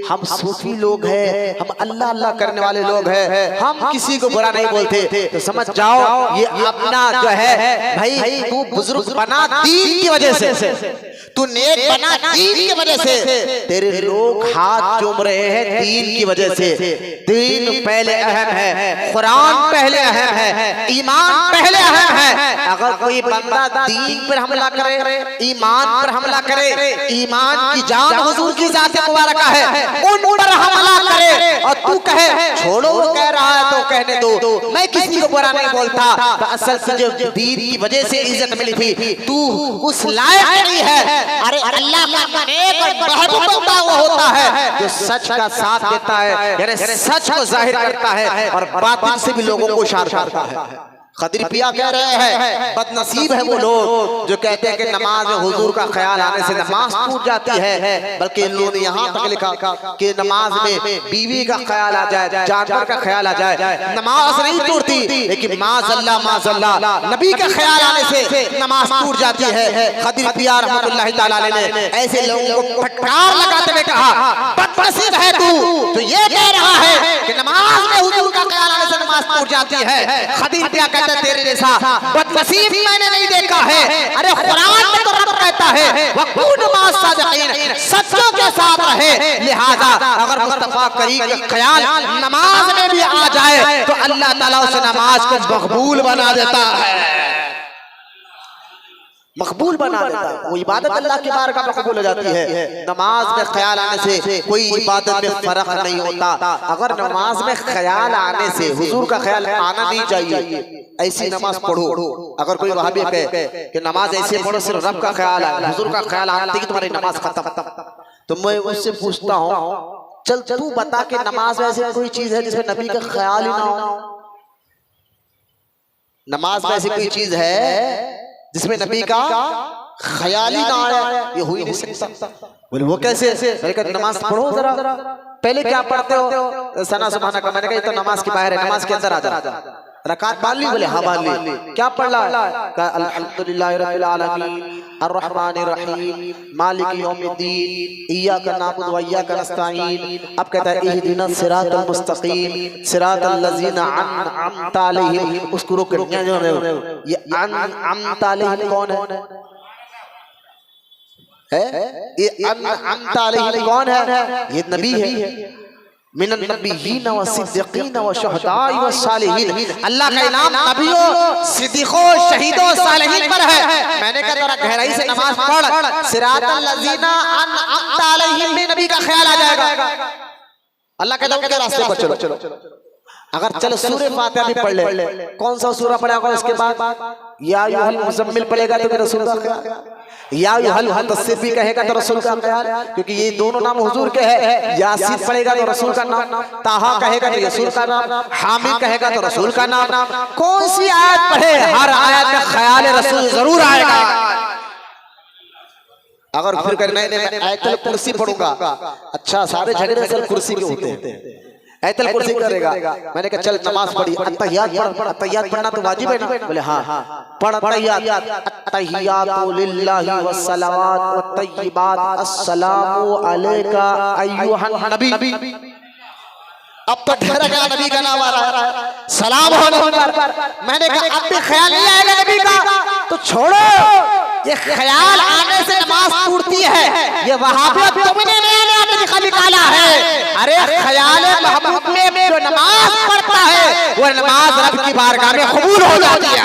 हम सूफी लोग हैं, हम अल्लाह अल्लाह करने वाले लोग हैं, हम किसी को बुरा नहीं बोलते, तो समझ जाओ ये अपना जो है भाई, तू बुजुर्ग बना दीन की वजह से, तू नेक बना दीन की वजह से, तेरे लोग हाथ चूम रहे हैं दीन की वजह से। दीन पहले अहम है, कुरान पहले अहम है, ईमान पहले अहम है। अगर कोई बंदा दीन पर हमला करे, ईमान पर हमला करे, ईमान की जान हुजूर की जात मुबारक है, उन पर हमला करे और तू कहे छोड़ो, वो कह रहा है तो कहने दो, मैं किसी को बुरा नहीं बोलता, तो असल से जो दीन की वजह से इज्जत मिली थी, तू उस लायक नहीं है। अरे अल्लाह का नेक और महबूब वो होता है जो सच का साथ देता है, यानी सच को जाहिर करता है और बातिल से भी लोगों को इशारा करता है। खदीर पिया कह रहे हैं बदनसीब है वो लोग जो कहते हैं कि नमाज में हुजूर का ख्याल आने से नमाज टूट जाती है, बल्कि इन लोगों ने यहाँ तक लिखा कि नमाज में बीवी का ख्याल आ जाए, जानवर का ख्याल आ जाए, नमाज नहीं टूटती, लेकिन माज़अल्लाह नबी का ख्याल आने से नमाज टूट जाती है। खदीर पिया रहमतुल्लाह तआला अलैहि ने ऐसे लोगों को फटकार लगाते हुए कहा बदनसीब है तू तो ये कह रहा है कि नमाज में हुजूर का ख्याल आने से नमाज टूट जाती है। खदीर पिया कहते तेरे जैसा बदनसीब मैंने नहीं देखा है। अरे कुरान में तो रब कहता है वक़ूनु मास सादिक़ीन, सच्चों के साथ रहे। लिहाजा अगर मुस्तफा करीम का ख्याल नमाज में भी आ जाए तो अल्लाह ताला उस नमाज को मकबूल बना देता है, मकबूल बना देता है। वो इबादत अल्लाह की बारगाह में कबूल हो जाती है। नमाज में ख्याल आने से कोई इबादत में फर्क नहीं होता। अगर नमाज में ख्याल आने से हुजूर का ख्याल आना नहीं चाहिए, ऐसी नमाज पढ़ो। अगर कोई वहाबी कहे कि नमाज ऐसे पढ़ो सिर्फ रब का ख्याल आए, हुजूर का ख्याल आते ही तुम्हारी नमाज खत्म, तो मैं उससे पूछता हूँ चल तू बता कि नमाज में ऐसी कोई चीज है जिसमें नबी का ख्याल ही ना हो? नमाज में ऐसी कोई चीज है जिसमें नबी का ख्याल ही ना आया? ये हो ही नहीं सकता। बोले वो कैसे? नमाज पढ़ो जरा, पहले क्या पढ़ते हो? सना सुभाना का। मैंने कहा ये तो नमाज की बाहर है, नमाज के अंदर आ जा। रकात बांध ली? बोले हाँ बांध ली। क्या पढ़ रहा है? अल्हम्दुलिल्लाहि रब्बिल आलमीन अर्रहमानिर रहीम मालिक यौमिद्दीन इय्याका नअबुदु व इय्याका नस्तईन। अब कहता है इहदिनस सिरातल मुस्तकीम सिरातल लज़ीना अनअमता अलैहिम। उसको रोक कर ये अनअमता अलैहिम कौन है? ये अनअमता अलैहिम कौन है? ये नबी है। मिनन नबिय्यीन व सिद्दीकीन व शुहदाई व सालिहीन। अल्लाह का इनाम नबियों, सिद्दीकों, शहीदों, सालिहीन पर है। मैंने कहा जरा गहराई से नमाज पढ़। सिरातल लज़ीना अनअमता अलैहिम में नबी का ख्याल आ जाएगा। अल्लाह कहता है उनके रास्ते पर चलो। अगर चलो सूरह फातिहा भी पढ़ ले, कौन सा सूरा पढ़ेगा उसके बाद? या अय्युहल मुज़म्मिल पढ़ेगा तो रसूल का ख्याल, या अय्युहल मुद्दस्सिर भी कहेगा तो रसूल का ख्याल, क्योंकि ये दोनों नाम हुजूर के हैं। यासीन पढ़ेगा तो रसूल का नाम, ताहा कहेगा तो रसूल का नाम, हामिद कहेगा तो रसूल का नाम। कौन सी आयत पढ़े, हर आयत में ख्याल रसूल जरूर आएगा। अगर फिर करना है आयतुल कुर्सी पढ़ूंगा, अच्छा सारे झगड़े असल कुर्सी के होते हैं, आयतुल कुर्सी करेगा। मैंने कहा चल नमाज पढ़ी, अत्तहियात पढ़। अत्तहियात पढ़ना तो वाजिब है ना? बोले हाँ पढ़ अत्तहियात। अत्तहियातु लिल्लाहि वस्सलावात वत्तय्यिबात अस्सलामु अलैका अय्युहन नबी। अब तो ठहरा नबी का नाम आ रहा है, सलाम हो नबी पर। मैंने कहा अब भी ख्याल नहीं आएगा नबी का तो छोड़ो। ये ख्याल आने से नमाज टूटती है, ये वहाबियत तुमने नया तरीका निकाला है। अरे ख्याल महबूब में जो नमाज पढ़ता है वो नमाज रब की बारगाह में कबूल हो जाती है।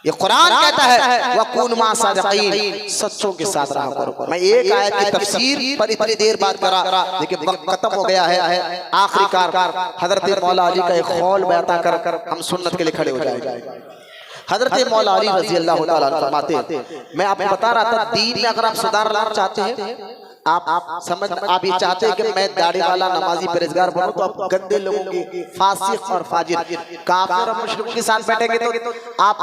ये कुरान कहता है वक़ूनु मास सादिक़ीन, सच्चों के साथ रहा करो। मैं एक आयत की तफसीर पर इतनी देर बात करा, लेकिन वक्त खत्म हो गया है। आखिरकार हजरत मौला अली का एक कौल बयां कर हम सुन्नत के लिए खड़े हो जाएंगे। हजरत मौला अली रज़ी अल्लाह तआला अन्हु फरमाते, मैं आपको बता रहा था दीन में अगर आप सुधार लाना चाहते हैं, आप समझ आप ये चाहते हैं कि मैं दाढ़ी वाला नमाजी परहेजगार बनूं, तो आप गंदे लोगों के फासिक और फाजिर काफिर और मुशरिक के साथ बैठेंगे तो आप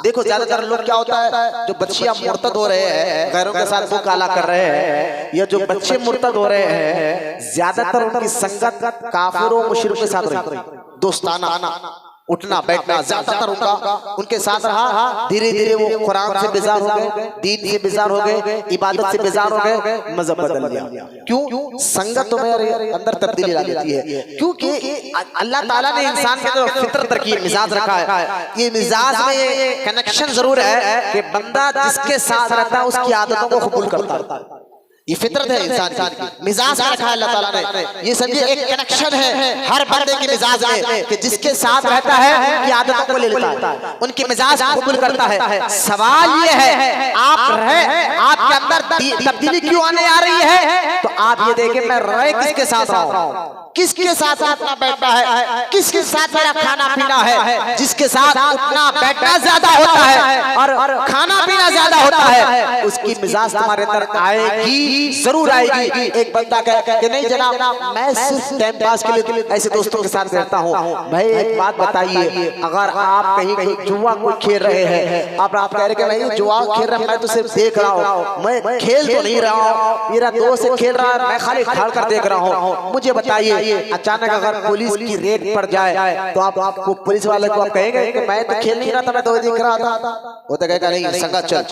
देखो ज्यादातर लोग क्या होता है, जो बच्चियां मुर्तद हो रहे हैं, गैरों के साथ मुंह काला कर रहे हैं, या जो बच्चे मुर्तद हो रहे हैं, ज्यादातर उनकी संगत काफिरों मुशरिक के साथ रही, दोस्ताना उठना बैठना ज्यादातर उनके साथ रहा। धीरे धीरे वो कुरान से बेजार हो गए, दीन से बेजार हो गए, इबादत से बेजार हो गए, मजहब बदल लिया। क्यों? संगत तो मेरे अंदर तब्दीली ला देती है। क्योंकि अल्लाह ताला ने इंसान के अंदर फितरत रखी है, मिजाज रखा है। ये मिजाज में ये कनेक्शन जरूर है कि बंदा जिसके साथ रहता है उसकी आदतों को कबूल करता है। ये फितरत है इंसान की, मिजाज में रखा है अल्लाह ताला ने। ये समझिए एक कनेक्शन है हर बंदे के मिजाज में कि जिसके साथ रहता है कि आदतों को ले लेता है, उनकी मिजाज कबूल करता है। सवाल ये है आप रहे, आपके अंदर तब्दीली क्यों आने आ रही है? तो आप ये देखें मैं रहे किसके साथ रहा हूं, किसके साथ उठना बैठना है, किसके साथ मेरा खाना पीना है। जिसके साथ उठना बैठना ज्यादा होता है और खाना पीना ज्यादा होता है, उसकी मिजाज तुम्हारे अंदर आएगी जरूर आएगी। एक बंदा कहे कि नहीं जनाब मैं सिर्फ टाइम पास के लिए ऐसे दोस्तों के साथ रहता हूँ। भाई एक बात बताइए, अगर आप कहीं जुआ कोई खेल रहे हैं, आप कह रहे कि भाई जुआ खेल रहा, मैं तो सिर्फ देख रहा हूँ, मैं खेल तो नहीं रहा हूँ, मेरा दोस्त खेल रहा है, मैं खाली खड़ कर देख रहा हूँ। मुझे बताइए, अचानक अगर पुलिस की रेड पड़ जाए तो आपको पुलिस वाले को आप कहेंगे कि मैं तो खेल नहीं रहा था, मैं तो देख रहा था? वो तो कहेगा नहीं संगत चल,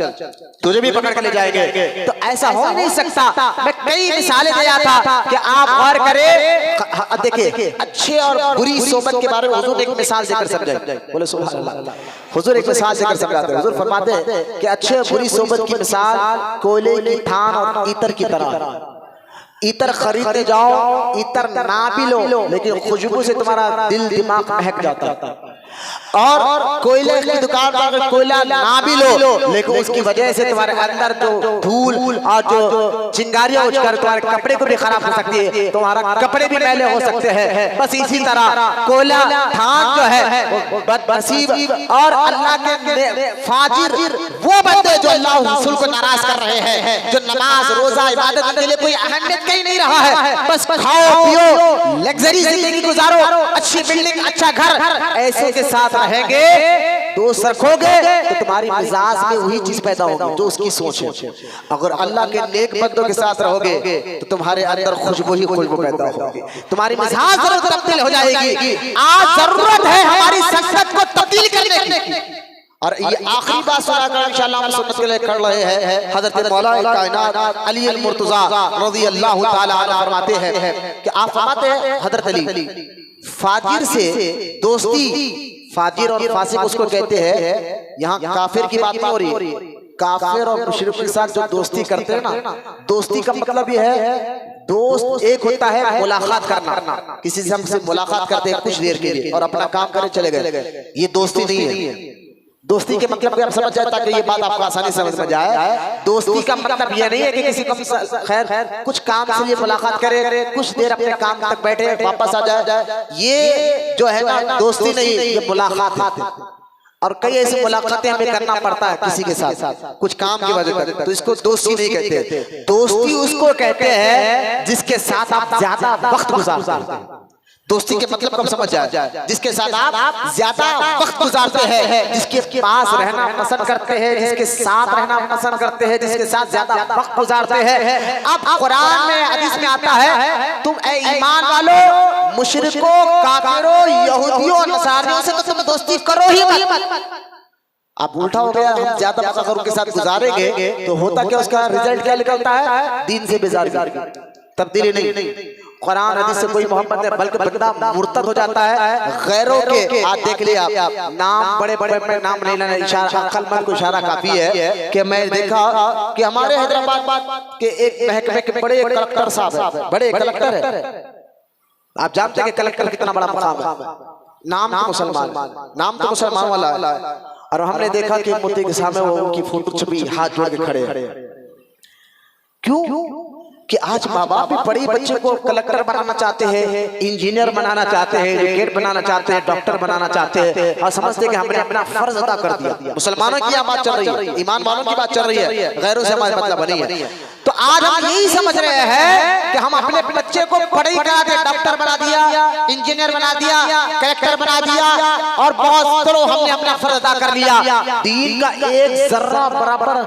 तुझे भी पकड़ कर ले जाएंगे। तो ऐसा हो नहीं सकता। मैं कई मिसालें दिया था कि आप गौर करें। देखिए अच्छे और बुरी सोबत के बारे में हुजूर ने एक मिसाल देकर समझाई। बोले सुभान अल्लाह। हुजूर एक मिसाल देकर समझाते हैं। हुजूर फरमाते हैं कि अच्छे और बुरी सोबत की मिसाल कोयले की थान और ईतर की तरह। इतर खरीदने जाओ, इतर ना भी लो, लेकिन खुशबू से तुम्हारा दिल दिमाग महक जाता है। और कोयले की दुकान पर अगर कोयला ना भी लो, लेकिन उसकी वजह से तुम्हारे अंदर जो धूल और जो चिंगारियां उठकर तुम्हारे कपड़े को भी खराब हो सकती है, तुम्हारा कपड़े भी मैले हो सकते हैं। बस इसी तरह कोयला थान जो है वो बदनसीब और अल्लाह के फाजिर वो बंदे जो अल्लाह रसूल को नाराज कर रहे हैं, जो नमाज रोजा इबादत के लिए कोई अहमियत कहीं नहीं रहा है, बस खाओ पियो लग्जरी जिंदगी गुजारो, अच्छी बिल्डिंग अच्छा घर, ऐसे के साथ रहेंगे, दोस्त रखोगे तो तुम्हारी मिजाज में वही चीज पैदा होगी जो उसकी सोच है। अगर अल्लाह के नेक बंदों के साथ रहोगे तो तुम्हारे अंदर खुशबू ही खुशबू पैदा होगी, तुम्हारी मिजाज जरूर तब्दील हो जाएगी। आज जरूरत है हमारी संगत को तब्दील करने की। और ये आखिरी बात सुनाकर इंशाअल्लाह हम सुन्नत के लिए कर रहे हैं। हजरत मौला कायनात अली अल मुर्तजा रज़ियल्लाहु ताला अन्हु फरमाते हैं कि आप फरमाते हैं हजरत अली, फाजिर से दोस्ती, फाजिर और फासिक उसको कहते हैं, यहाँ काफिर की बात नहीं हो रही है। काफिर और मुशरिक के साथ जो दोस्ती करते हैं ना, दोस्ती का मतलब ये है, दोस्त एक होता है मुलाकात करना, किसी से हमसे मुलाकात करते हैं कुछ देर के लिए और अपना काम करे चले गए, ये दोस्ती नहीं है। दोस्ती के मतलब आप समझ जाए ताकि ये बात आपको आसानी समझ में जाए। दोस्ती का मतलब ये नहीं है कि किसी को खैर कुछ काम से लिए मुलाकात करे, कुछ देर अपने काम तक बैठे वापस आ जाए, ये जो है ना दोस्ती नहीं, ये मुलाकात है। और कई ऐसी मुलाकातें हमें करना पड़ता है किसी के साथ कुछ काम की वजह से, तो इसको दोस्ती नहीं कहते। दोस्ती उसको कहते हैं जिसके साथ आप ज्यादा वक्त गुजारते हैं। दोस्ती के मतलब कब समझ जाए, जिसके साथ आप ज्यादा वक्त गुजारते हैं, जिसके पास रहना पसंद करते हैं, जिसके साथ रहना पसंद करते हैं, जिसके साथ ज्यादा वक्त गुजारते हैं। अब कुरान में हदीस में आता है, तुम ए ईमान वालों मुशरिकों काफिरों यहूदियों नसारियों से तो तुम दोस्ती करो ही मत। आप उल्टा हो गया, हम ज्यादा वक्त अगर उनके साथ गुजारेंगे तो होता क्या, उसका रिजल्ट क्या निकलता है, दीन से बेजारी, तब्दीली नहीं। कुरान हदीस से कोई मोहब्बत नहीं, बल्कि बंदा मुर्तद हो जाता है गैरों के। आज देख लिया आप नाम बड़े बड़े नाम नहीं लेना, इशारा अक्लमंद को इशारा काफी है कि मैं देखा कि हमारे हैदराबाद के एक महकमे के बड़े कलेक्टर साहब है, बड़े कलेक्टर है। आप जानते हैं कि कलेक्टर कितना बड़ा मकाम है, नाम तो मुसलमान, नाम तो मुसलमान वाला है। और हमने देखा कि मोती के सामने वो उनकी फोटो छपी, हाथ जोड़ के खड़े हैं। क्यों कि आज माँ बाप भी बड़े बच्चे को कलेक्टर बनाना चाहते हैं, इंजीनियर बनाना चाहते हैं, एडवोकेट बनाना चाहते हैं, डॉक्टर बनाना चाहते हैं, और समझते हैं कि हमने अपना फर्ज अदा कर दिया। मुसलमानों की बात चल रही है, ईमान वालों की बात चल रही है, गैरों से हमारा मतलब नहीं है। तो आज हम यही समझ रहे हैं कि हम अपने बच्चे को पढ़ाई करा के डॉक्टर बना दिया, इंजीनियर बना दिया, कलेक्टर बना दिया, और बहुत चलो हमने अपना फर्ज अदा कर लिया। दीन का एक जर्रा बराबर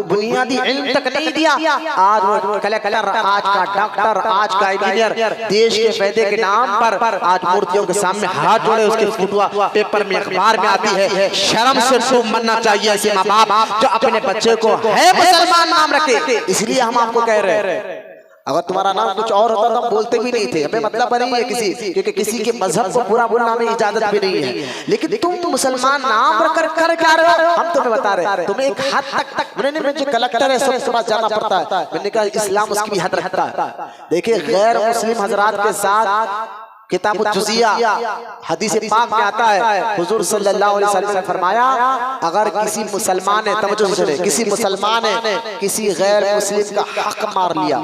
बुनियादी इल्म तक नहीं दिया। आज वो कलेक्टर, आज का डॉक्टर, आज का इंजीनियर, देश के फायदे के नाम पर आज मूर्तियों के सामने हाथ जोड़े, उसके फोटो पेपर में अखबार में आती है। शर्म से सूम बनना चाहिए ऐसे माँ बाप जो अपने बच्चे को है मुसलमान नाम रखे। इसलिए हम आपको कह रहे हैं, अगर तुम्हारा नाम कुछ और होता तो हम बोलते भी नहीं थे, हमें मतलब नहीं है किसी, क्योंकि किसी के मजहब को पूरा बोलना में इजाजत भी नहीं है। लेकिन तुम तो मुसलमान नाम रखकर कर क्या रहे हो, हम तुम्हें बता रहे हैं। तुम्हें एक हद तक मैंने जो कलेक्टर है सबके पास जाना पड़ता है, मैंने कहा इस्लाम उसकी भी हद रखता है। देखिए गैर मुस्लिम हजरात के साथ किताब जुजिया हदीस पाक में आता है, हुजूर सल्लल्लाहु अलैहि वसल्लम ने फरमाया, अगर किसी मुसलमान ने, तवज्जो से सुने, किसी मुसलमान ने किसी गैर मुस्लिम का हक मार लिया,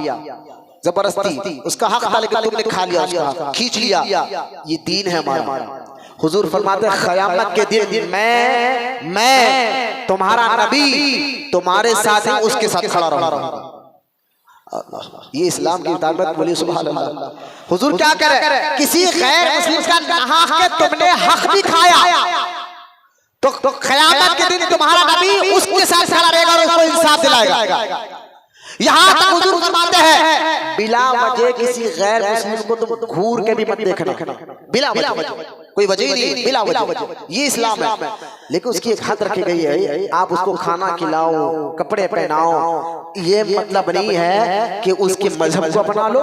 जबरदस्ती उसका हक था लेकिन तुमने खा लिया, उसका हक खींच लिया, ये दीन है हमारा। हुजूर फरमाते हैं क़यामत के दिन मैं तुम्हारा नबी तुम्हारे साथ उसके साथ खड़ा रहूंगा। ये इस्लाम की ताकत, बोलिए सुभान अल्लाह। हुजूर क्या कह रहे हैं, किसी गैर मुस्लिम का नहा के तुमने हक भी खाया तो क़यामत के दिन तुम्हारा नबी उसके साथ खड़ा रहेगा और उसको इंसाफ दिलाएगा। यहाँ तक हुजूर फरमाते हैं बिला वजह किसी गैर मुस्लिम को तुम घूर के भी मत देखना, बिला वजह, कोई वजह ही नहीं, बिला वजह। ये इस्लाम है। लेकिन उसकी एक हद रखी गई है, आप उसको खाना खिलाओ, कपड़े पहनाओ, ये मतलब नहीं है कि उसके मजहब को अपना लो।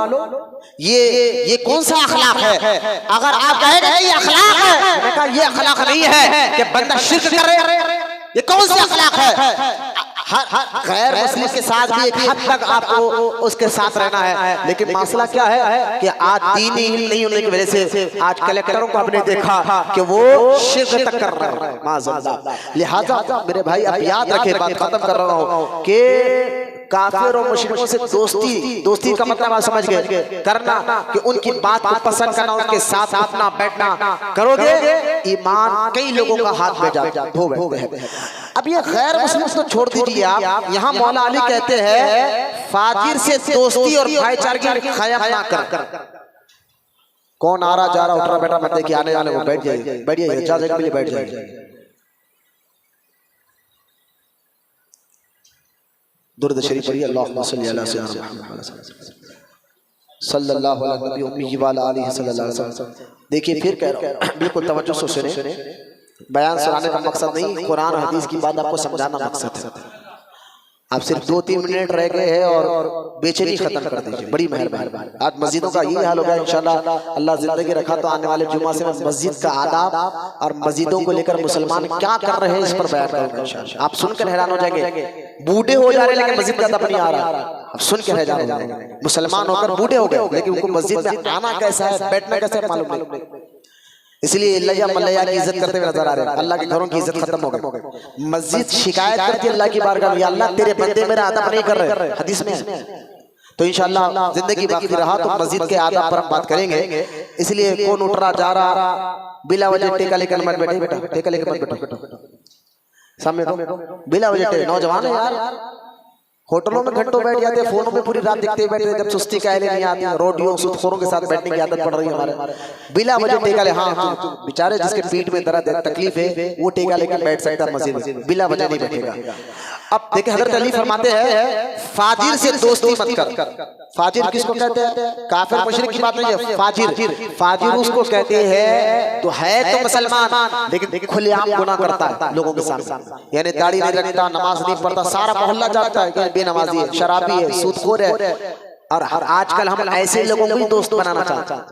ये कौन सा अखलाक है? अगर आप कहेंगे ये अखलाक है, मैंने कहा ये अखलाक नहीं है कि बंदा शिर्क करे। ये कौन सा अखलाक है? गैर मुस्लिम के साथ भी एक हद तक आपको उसके साथ रहना है। लेकिन मसला क्या है कि आज दीनी इल्म नहीं होने की वजह से आज कलेक्टरों को आपने देखा कि वो शिर्क तक कर रहे हैं, माज़अल्लाह। लिहाजा मेरे भाई आप याद रखें, बात खत्म कर रहा हूँ कि काफिर और मुशरिकों से दोस्ती का मतलब आप समझ गए, करना कि उनकी बात को पसंद करना, उनके साथ उठना बैठना करोगे, ईमान कई लोगों का हाथ में जा। अब ये गैर मुस्लिम तो छोड़ दीजिए आप, यहाँ मौला अली कहते हैं फाजिर से दोस्ती और भाईचारे की ख्याल ना कर। कौन आ रहा जा रहा उठ रहा बैठा मत देखिए, आने जाने को बैठ जाइए, बैठिए, इजाजत के लिए बैठ जाइए। दुरूद शरीफ पढ़िए, अल्लाहुम्मा सल्ली अला सय्यिदिना मुहम्मद सल्लल्लाहु अलैहि व आलिहि वसल्लम। देखिए फिर कह रहा हूं, बिल्कुल तवज्जो से सुने। बयान सुनाने का मकसद नहीं, कुरान और हदीस की बात आपको समझाना मकसद है। आप सिर्फ 2-3 मिनट रह गए हैं और बेचैनी खत्म कर दीजिए, बड़ी मेहरबानी। आज मस्जिदों का यही हाल होगा, इंशाल्लाह अल्लाह जिंदगी रखा तो आने वाले जुमा से मैं मस्जिद का आदाब और मस्जिदों को लेकर मुसलमान क्या कर रहे हैं इस पर बयान करूंगा इंशाल्लाह। आप सुनकर हैरान हो जाएंगे, बूढ़े हो जा रहे हैं लेकिन मस्जिद का अदब नहीं आ रहा। अब सुन के हैरान हो जाएंगे, मुसलमान होकर बूढ़े हो गए लेकिन उनको मस्जिद में आना कैसा है, बैठना कैसा है मालूम नहीं। इसलिए लैया मलैया की इज्जत करते हुए नजर आ रहे हैं। अल्लाह के घरों की इज्जत खत्म हो गई। मस्जिद शिकायत करती है अल्लाह की बारगाह में, अल्लाह तेरे बंदे मेरा अदब नहीं कर रहे, हदीस में है। तो इंशाअल्लाह जिंदगी बाकी रहा तो मस्जिद के आदाब पर हम बात करेंगे। इसलिए कौन उठ रहा जा रहा बिला वजह टेका लेकर मत बैठे, बेटा टेका लेकर मत बैठो, सामने बिला वजह नौजवान है यार, होटलों में घंटों बैठ जाते हैं, फोनों में पूरी रात दिखते बैठे, जब सुस्ती का नहीं आती, रोडियों सूदखोरों के साथ बैठने की आदत पड़ रही है हमारे। बिला वजह टेका ले, हाँ बेचारे जिसके पीठ में दर्द है, तकलीफ है, वो टेका लेकर बैठ सकता है मस्जिद में, बिला वजह नहीं बैठेगा। अब देखिए हज़रत अली फरमाते हैं फाजिर से दोस्ती मत कर। फाजिर किसको कहते हैं? काफिर मुशरिक की बात नहीं है, फाजिर उसको कहते हैं तो है तो मुसलमान लेकिन खुलेआम गुनाह करता है लोगों के सामने, यानी दाढ़ी नहीं रखता, नमाज नहीं पढ़ता, सारा मोहल्ला जानता है कि बेनमाजी है, शराबी है, सूदखोर है। और आजकल हम ऐसे लोगों को ही दोस्त बनाना चाहते हैं।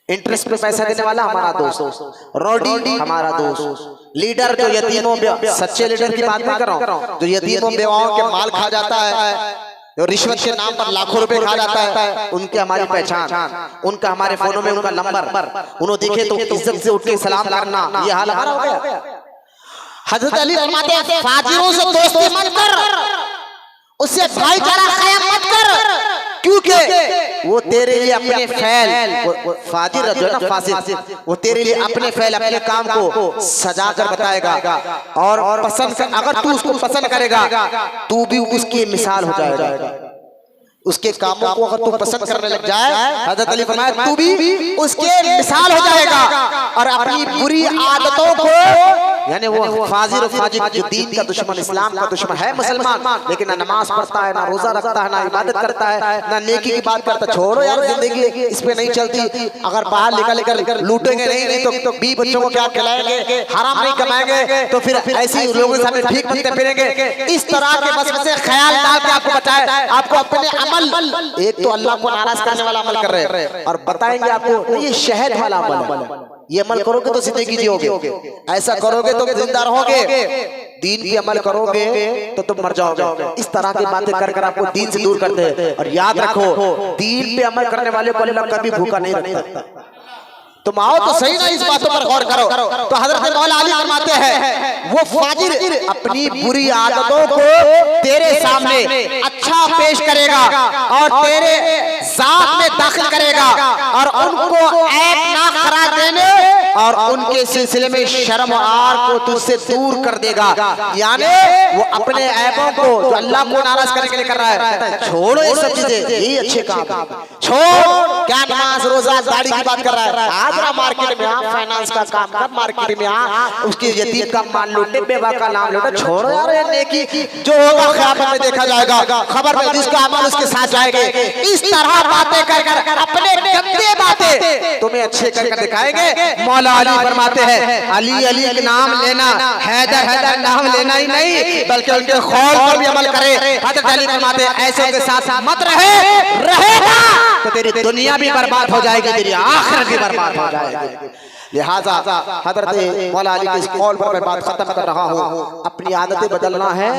इंटरेस्ट पे पैसा देने वाला हमारा दोस्त, रोडी हमारा दोस्त, लीडर जो यतीमों, सच्चे लीडर की बात नहीं कर रहा हूँ, जो यतीमों बेवाओं के माल खा जाता है, जो रिश्वत के नाम पर लाखों रुपए खा जाता है, उनके हमारी पहचान, उनका हमारे फोनों में उनका नंबर, उन्हें देखे तो इज्जत से उठ के सलाम करना, ये हाल हमारा हो गया। हज़रत अली फरमाते हैं फाजिरों से दोस्ती मत कर, उससे भाईचारा कायम मत कर, क्योंकि वो तेरे लिए अपने फैल, फाजिर जो है ना फासिद, वो तेरे लिए अपने फैल अपने काम को सजा कर बताएगा और पसंद कर, अगर तू उसको पसंद करेगा तू भी उसकी मिसाल हो जाएगा। उसके कामों को अगर तू पसंद करने लग जाए, हज़रत अली फरमाया तू भी उसके मिसाल हो जाएगा और अपनी बुरी आदतों को, यानी वो फाजिर जो दीन का दुश्मन, इस्लाम का दुश्मन है मुसलमान, लेकिन ना नमाज पढ़ता है, ना रोजा रखता है, ना इबादत करता है, ना नेकी की बात करता। छोड़ो यार, जिंदगी इस पे नहीं चलती। अगर बाहर निकल लूटेंगे नहीं तो 20 बच्चों को क्या खिलाएंगे, हराम नहीं कमाएंगे तो फिर ऐसे लोगों के सामने भीख मांगते फिरेंगे। इस तरह के वसवसे ख्याल डाल के आपको बचाए, आपको अपने अमल, एक तो अल्लाह को नाराज करने वाला अमल कर रहे हैं और बताएंगे आपको ये शहद वाला अमल है, ये अमल करोगे तो जिंदगी जियोगे, ऐसा करोगे तो जिंदा रहोगे, दीन पे अमल करोगे तो तुम मर जाओगे। इस तरह की बातें कर कर आपको दीन से दूर करते हैं। और याद रखो, दीन पे अमल करने वाले को अल्लाह कभी भूखा नहीं रखता। तुम आओ तो सही ना, इस बातों पर गौर करो। तो हज़रत मौला अली फरमाते हैं वो फाजिर अपनी बुरी आदतों को तेरे सामने अच्छा पेश करेगा और तेरे साथ में दाखिल करेगा और उनको ऐब ना करार देने और उनके सिलसिले में शर्म आर को तुझसे दूर कर देगा। यानी वो अपने ऐबों को जो अल्लाह को नाराज करने के लिए कर रहा है, छोड़ो ये सब चीजें, यही अच्छे काम छोड़। क्या नमाज रोजा दाढ़ी की बात कर रहा है? आज मार्केट में आ, फाइनेंस का काम कर, मार्केट में आ, उसके यतीम का माल लूटे, बेवा का नाम लूटे, छोड़ो यार ये नेकी जो होगा क़यामत में देखा जाएगा। खबर में जिसका अमल उसके साथ जाएंगे। इस तरह बातें कर कर अपने गंदे बातें तुम्हें अच्छे करके दिखाएंगे। मौला अली फरमाते हैं, अली अली के नाम लेना, हैदर हैदर नाम लेना ही नहीं बल्कि उनके खौल पर भी अमल करे। हज़रत अली फरमाते हैं, ऐसे के साथ मत रहेगा तो तेरी दुनिया भी बर्बाद हो जाएगी, तेरी आखिरत भी बर्बाद हो जाएगी। लिहाजा हज़रत मौला अली के इस कौल पर मैं बात खत्म कर रहा हूँ। अपनी आदतें बदलना है,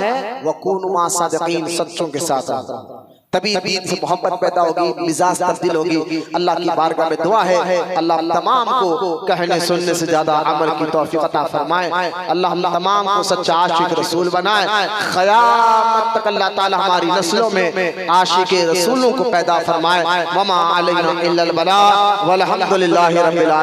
वकूनु मा सादिकीन, सच्चों के साथ, तभी दीन से मोहब्बत पैदा होगी, मिजाज तब्दील होगी। अल्लाह की बारगाह में दुआ है, अल्लाह तमाम को कहने सुनने से ज्यादा अमल की तौफीक अता फरमाए। अल्लाह तमाम को सच्चा आशिक रसूल बनाए। क़यामत तक अल्लाह ताला हमारी नस्लों में आशिक रसूलों को पैदा फरमाए। वमा अलैना इल्लल बलाग वल्हम्दुलिल्लाहि रब्बिल आलमीन।